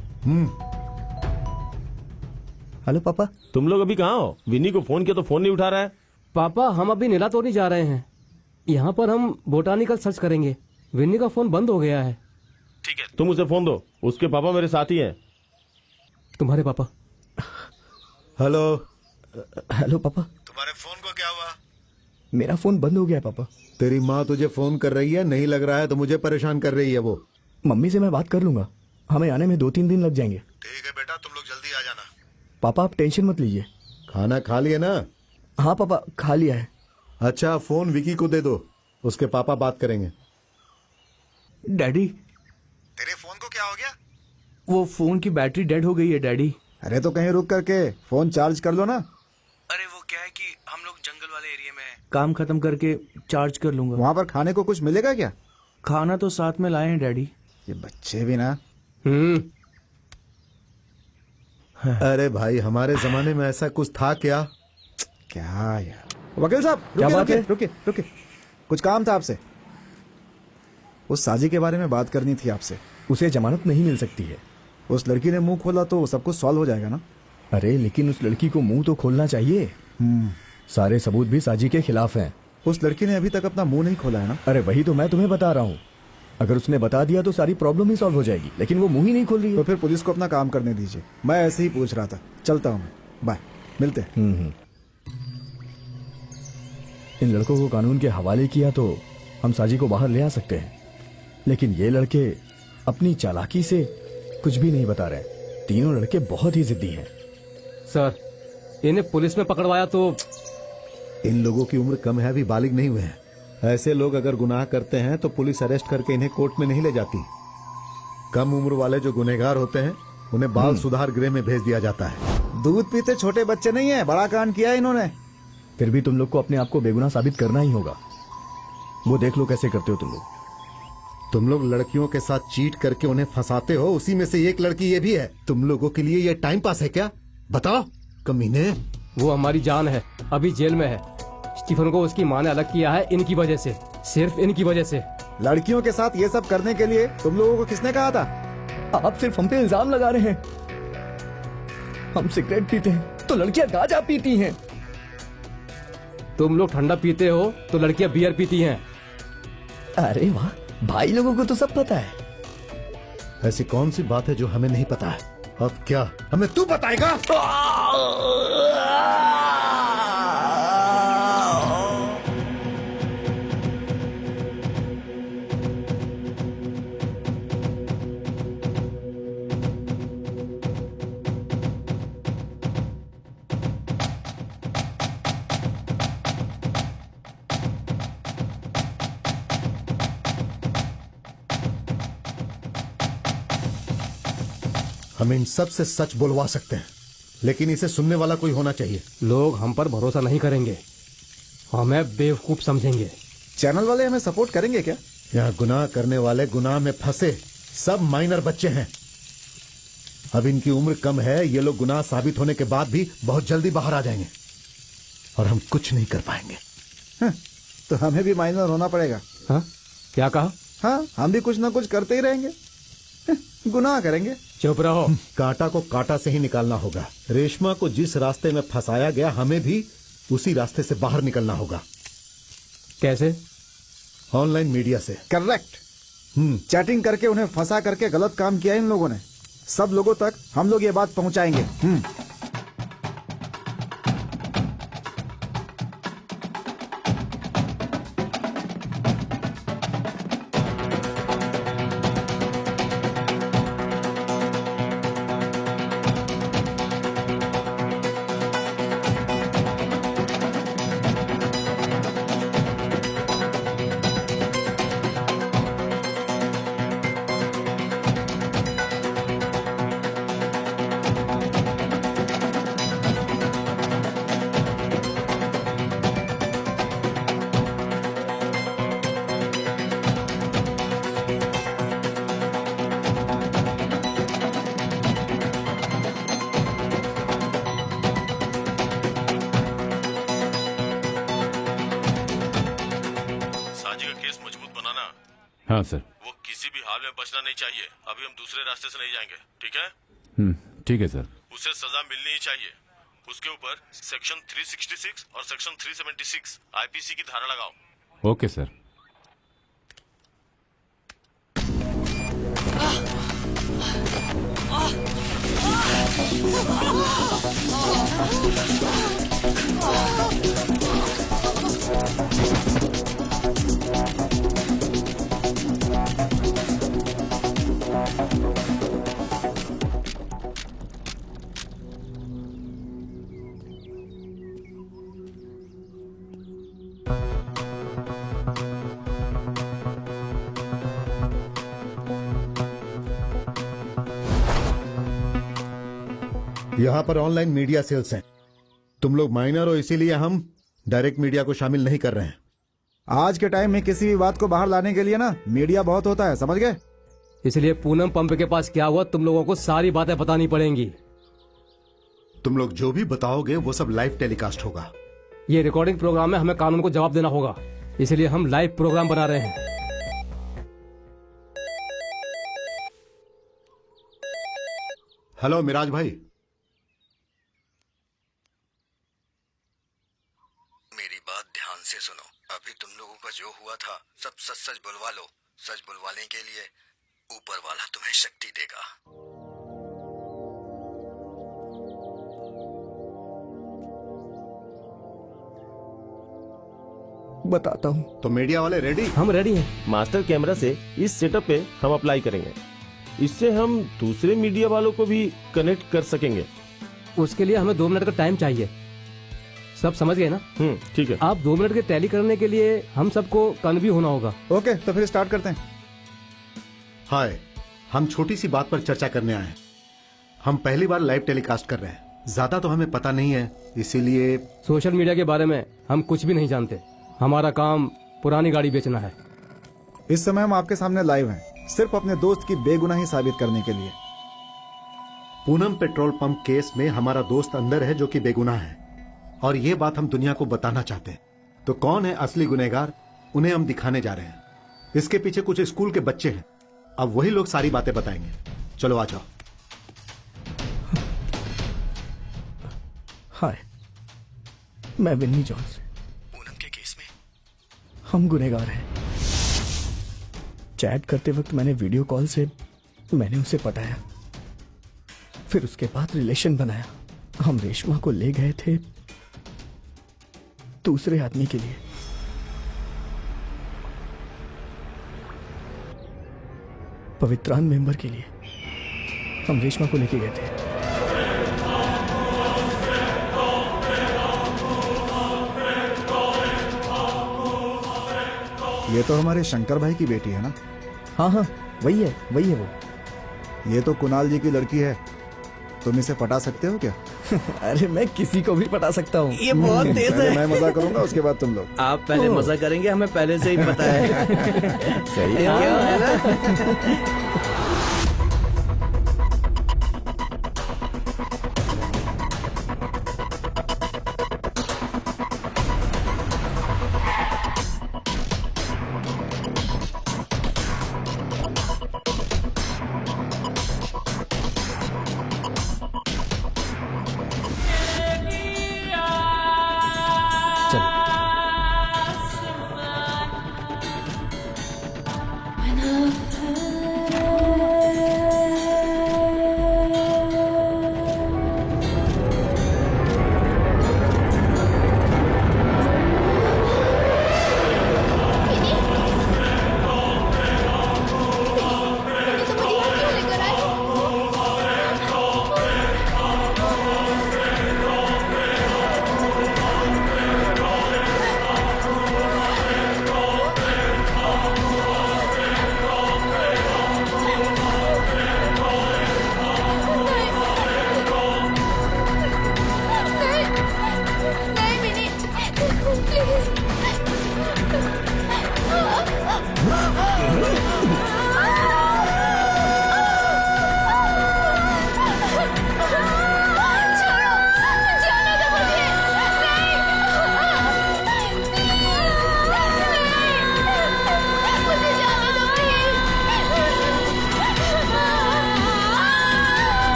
हेलो पापा। तुम लोग अभी कहाँ हो? विनी को फोन किया तो फोन नहीं उठा रहा है। पापा हम अभी नीलातोरी जा रहे हैं, यहाँ पर हम बोटानिकल सर्च करेंगे। विनी का फोन बंद हो गया है। ठीक है, तुम उसे फोन दो, उसके पापा मेरे साथ ही हैं। तुम्हारे पापा। हेलो। हेलो पापा। तुम्हारे फोन को क्या हुआ? मेरा फोन बंद हो गया है पापा। तेरी माँ तुझे फोन कर रही है, नहीं लग रहा है तो मुझे परेशान कर रही है वो। मम्मी से मैं बात कर लूंगा, हमें आने में 2-3 दिन लग जाएंगे। ठीक है बेटा, तुम लोग जल्दी आ जाना। पापा आप टेंशन मत लीजिए। खाना खा लिया ना? हाँ पापा खा लिया है। अच्छा, फोन विकी को दे दो, उसके पापा बात करेंगे। डैडी, तेरे फोन को क्या हो गया? वो फोन की बैटरी डेड हो गई है डैडी। अरे तो कहीं रुक करके फोन चार्ज कर लो ना। अरे वो क्या है कि हम लोग जंगल वाले एरिया में हैं। काम खत्म करके चार्ज कर लूंगा। वहाँ पर खाने को कुछ मिलेगा क्या? खाना तो साथ में लाए हैं डैडी। ये बच्चे भी ना। अरे भाई, हमारे जमाने में ऐसा कुछ था क्या? क्या यार। वकील साहब क्या बात रुकिए है? रुकिए रुकिए, कुछ काम था आपसे। उस साजी के बारे में बात करनी थी आपसे। उसे जमानत नहीं मिल सकती है। उस लड़की ने मुंह खोला तो सब कुछ सॉल्व हो जाएगा ना? अरे लेकिन उस लड़की को मुंह तो खोलना चाहिए। सारे सबूत भी साजी के खिलाफ हैं। उस लड़की ने अभी तक अपना मुंह नहीं खोला है ना? अरे वही तो मैं तुम्हें बता रहा हूँ, अगर उसने बता दिया तो सारी प्रॉब्लम ही सॉल्व हो जाएगी, लेकिन वो मुंह ही नहीं खोल रही है। तो फिर पुलिस को अपना काम करने दीजिए। मैं ऐसे ही पूछ रहा था। चलता हूँ मैं, बाय, मिलते हैं। इन लड़कों को कानून के हवाले किया तो हम साजी को बाहर ले आ सकते हैं, लेकिन ये लड़के अपनी चालाकी से कुछ भी नहीं बता रहे। तीनों लड़के बहुत ही जिद्दी हैं। सर, इन्हें पुलिस में पकड़वाया तो। इन लोगों की उम्र कम है, अभी बालिग नहीं हुए हैं। ऐसे लोग अगर गुनाह करते हैं तो पुलिस अरेस्ट करके इन्हें कोर्ट में नहीं ले जाती। कम उम्र वाले जो गुनहगार होते हैं उन्हें बाल सुधार गृह में भेज दिया जाता है। दूध पीते छोटे बच्चे नहीं है, बड़ा कांड किया है इन्होंने। फिर भी तुम लोग को अपने आप को बेगुनाह साबित करना ही होगा। वो देख लो कैसे करते हो तुम लोग। तुम लोग लड़कियों के साथ चीट करके उन्हें फंसाते हो, उसी में से एक लड़की ये भी है। तुम लोगों के लिए ये टाइम पास है क्या? बताओ कमीने। वो हमारी जान है, अभी जेल में है। स्टीफन को उसकी माँ ने अलग किया है इनकी वजह से, सिर्फ इनकी वजह से। लड़कियों के साथ ये सब करने के लिए तुम लोगों को किसने कहा था? आप सिर्फ हम पे इल्जाम लगा रहे हैं। हम सिगरेट पीते हैं तो लड़कियां गांजा पीती हैं। तुम लोग ठंडा पीते हो तो लड़कियां बियर पीती हैं। अरे वाह, भाई लोगों को तो सब पता है। ऐसी कौन सी बात है जो हमें नहीं पता है? अब क्या हमें तू बताएगा? हम इन सब से सच बुलवा सकते हैं, लेकिन इसे सुनने वाला कोई होना चाहिए। लोग हम पर भरोसा नहीं करेंगे, हमें बेवकूफ समझेंगे। चैनल वाले हमें सपोर्ट करेंगे क्या? यहाँ गुनाह करने वाले गुनाह में फंसे सब माइनर बच्चे हैं। अब इनकी उम्र कम है, ये लोग गुनाह साबित होने के बाद भी बहुत जल्दी बाहर आ जाएंगे और हम कुछ नहीं कर पाएंगे। तो हमें भी माइनर होना पड़ेगा। हाँ? क्या कहा? हाँ, हम भी कुछ ना कुछ करते ही रहेंगे, गुनाह करेंगे। चुप रहो। कांटा को कांटा से ही निकालना होगा। रेशमा को जिस रास्ते में फंसाया गया, हमें भी उसी रास्ते से बाहर निकलना होगा। कैसे? ऑनलाइन मीडिया से। करेक्ट। चैटिंग करके उन्हें फंसा करके गलत काम किया इन लोगों ने। सब लोगों तक हम लोग ये बात पहुंचाएंगे। हाँ सर। वो किसी भी हाल में बचना नहीं चाहिए। अभी हम दूसरे रास्ते से नहीं जाएंगे, ठीक है? ठीक है सर। उसे सजा मिलनी ही चाहिए। उसके ऊपर सेक्शन 366 और सेक्शन 376 आईपीसी की धारा लगाओ। Okay sir. यहाँ पर ऑनलाइन मीडिया सेल्स हैं। तुम लोग माइनर हो, इसीलिए हम डायरेक्ट मीडिया को शामिल नहीं कर रहे हैं। आज के टाइम में किसी भी बात को बाहर लाने के लिए ना मीडिया बहुत होता है, समझ गए? इसलिए पूनम पंप के पास क्या हुआ तुम लोगों को सारी बातें बतानी पड़ेंगी। तुम लोग जो भी बताओगे वो सब लाइव टेलीकास्ट होगा। ये रिकॉर्डिंग प्रोग्राम में हमें कानून को जवाब देना होगा, इसलिए हम लाइव प्रोग्राम बना रहे हैं। हेलो मिराज भाई। मेरी बात ध्यान से सुनो। अभी तुम लोगों का जो हुआ था सब सच सच बुलवा लो। सच बुलवाने के लिए ऊपर वाला तुम्हें शक्ति देगा। बताता हूँ। तो मीडिया वाले रेडी? हम रेडी हैं। मास्टर कैमरा से इस सेटअप पे हम अप्लाई करेंगे। इससे हम दूसरे मीडिया वालों को भी कनेक्ट कर सकेंगे। उसके लिए हमें 2 मिनट का टाइम चाहिए। सब समझ गए ना? ठीक है। आप 2 मिनट के टैली करने के लिए हम सबको कन्वी होना होगा। ओके, तो फिर स्टार्ट करते हैं। हाय, हम छोटी सी बात पर चर्चा करने आए हैं। हम पहली बार लाइव टेलीकास्ट कर रहे हैं। ज्यादा तो हमें पता नहीं है, इसीलिए सोशल मीडिया के बारे में हम कुछ भी नहीं जानते। हमारा काम पुरानी गाड़ी बेचना है। इस समय हम आपके सामने लाइव हैं, सिर्फ अपने दोस्त की बेगुनाही साबित करने के लिए। पूनम पेट्रोल पंप केस में हमारा दोस्त अंदर है जो कि बेगुनाह है, और ये बात हम दुनिया को बताना चाहते हैं। तो कौन है असली गुनहगार, उन्हें हम दिखाने जा रहे हैं। इसके पीछे कुछ स्कूल के बच्चे हैं, अब वही लोग सारी बातें बताएंगे। चलो आ जाओ। हाय, मैं विन्नी जॉन्स। पूनम के केस में हम गुनहगार हैं। चैट करते वक्त मैंने वीडियो कॉल से मैंने उसे पटाया, फिर उसके बाद रिलेशन बनाया। हम रेशमा को ले गए थे दूसरे आदमी के लिए। पवित्रान मेंबर के लिए हम रेशमा को लेके गए थे। ये तो हमारे शंकर भाई की बेटी है ना? हाँ हाँ, वही है वो। ये तो कुणाल जी की लड़की है। तुम इसे पटा सकते हो क्या? अरे मैं किसी को भी पटा सकता हूँ। ये बहुत तेज है। मैं मजा करूंगा, उसके बाद तुम लोग। आप पहले मजा करेंगे, हमें पहले से ही पता है। सही है ना?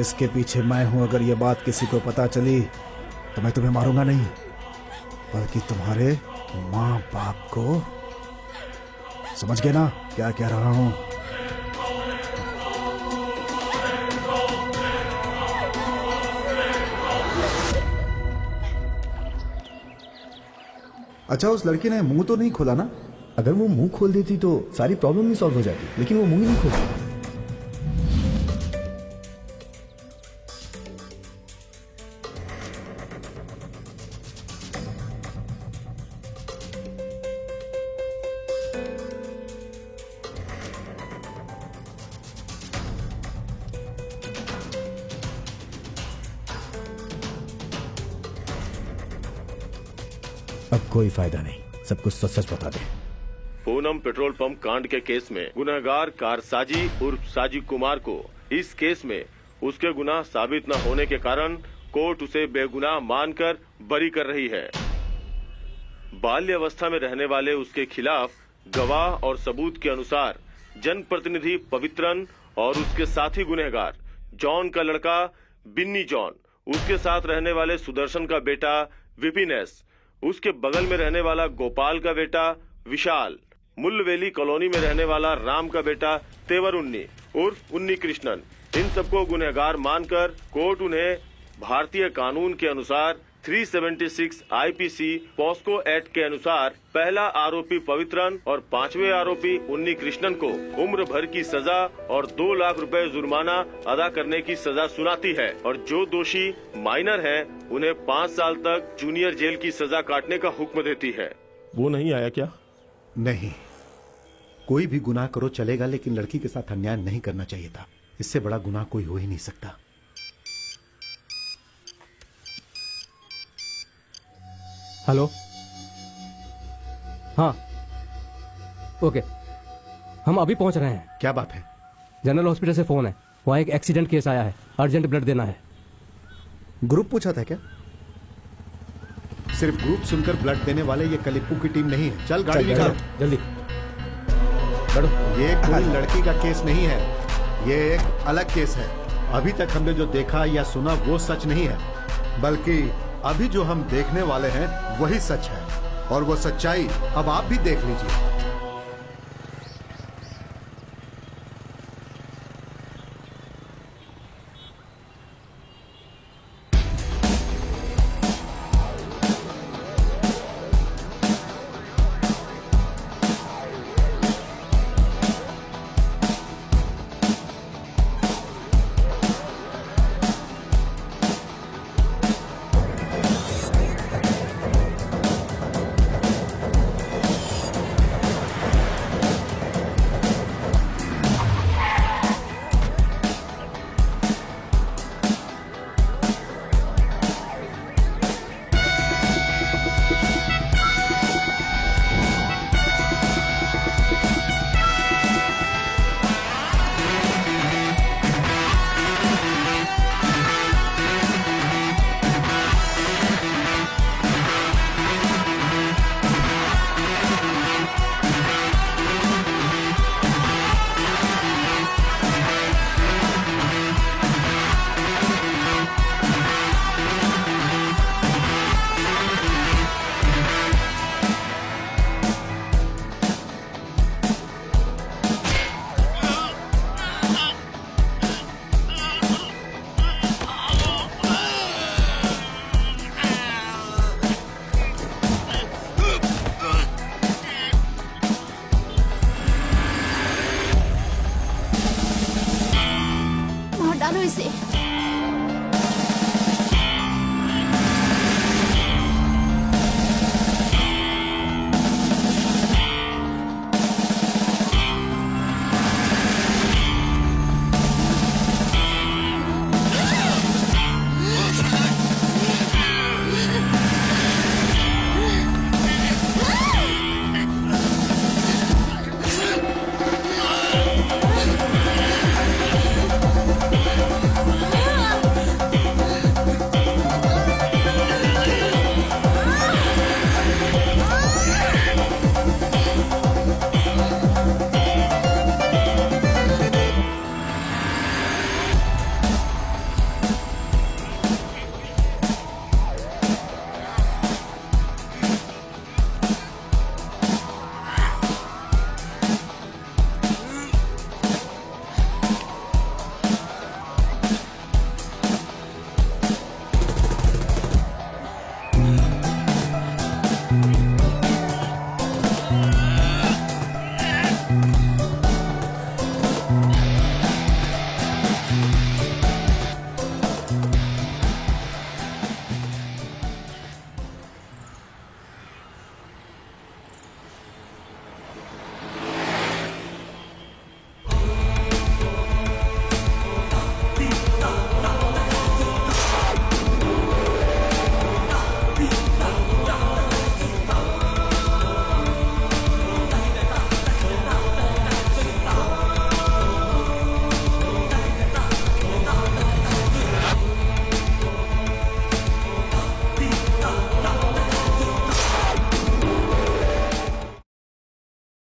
इसके पीछे मैं हूं। अगर ये बात किसी को पता चली तो मैं तुम्हें मारूंगा नहीं, बल्कि तुम्हारे माँ बाप को। समझ गए ना क्या कह रहा हूं? अच्छा, उस लड़की ने मुंह तो नहीं खोला ना? अगर वो मुंह खोल देती तो सारी प्रॉब्लम ही सॉल्व हो जाती, लेकिन वो मुंह ही नहीं खोलती। अब कोई फायदा नहीं, सब कुछ सच सच बता दे। पूनम पेट्रोल पंप कांड के केस में गुनहगार कारसाजी उर्फ साजी कुमार को इस केस में उसके गुनाह साबित न होने के कारण कोर्ट उसे बेगुनाह मानकर बरी कर रही है। बाल्य अवस्था में रहने वाले उसके खिलाफ गवाह और सबूत के अनुसार जनप्रतिनिधि पवित्रन और उसके साथी गुनहगार जॉन का लड़का बिन्नी जॉन, उसके साथ रहने वाले सुदर्शन का बेटा विपिन एस, उसके बगल में रहने वाला गोपाल का बेटा विशाल, मुल्लवेली कॉलोनी में रहने वाला राम का बेटा तेवर उन्नी उर्फ उन्नी कृष्णन, इन सबको गुनहगार मानकर कोर्ट उन्हें भारतीय कानून के अनुसार 376 आईपीसी पॉस्को एक्ट के अनुसार पहला आरोपी पवित्रन और पांचवें आरोपी उन्नी कृष्णन को उम्र भर की सजा और 2 लाख रुपए जुर्माना अदा करने की सजा सुनाती है, और जो दोषी माइनर हैं उन्हें 5 साल तक जूनियर जेल की सजा काटने का हुक्म देती है। वो नहीं आया क्या? नहीं, कोई भी गुनाह करो चलेगा, लेकिन लड़की के साथ अन्याय नहीं करना चाहिए था। इससे बड़ा गुनाह कोई हो ही नहीं सकता। हेलो, हाँ ओके, हम अभी पहुंच रहे हैं। क्या बात है? जनरल हॉस्पिटल से फोन है, वहाँ एक एक्सीडेंट केस आया है, अर्जेंट ब्लड देना है। ग्रुप पूछा था क्या? सिर्फ ग्रुप सुनकर ब्लड देने वाले ये कलिप्पू की टीम नहीं है। चल गाड़ी निकाल जल्दी। ये कोई लड़की का केस नहीं है, ये एक अलग केस है। अभी तक हमने जो देखा या सुना वो सच नहीं है, बल्कि अभी जो हम देखने वाले हैं वही सच है, और वो सच्चाई अब आप भी देख लीजिए।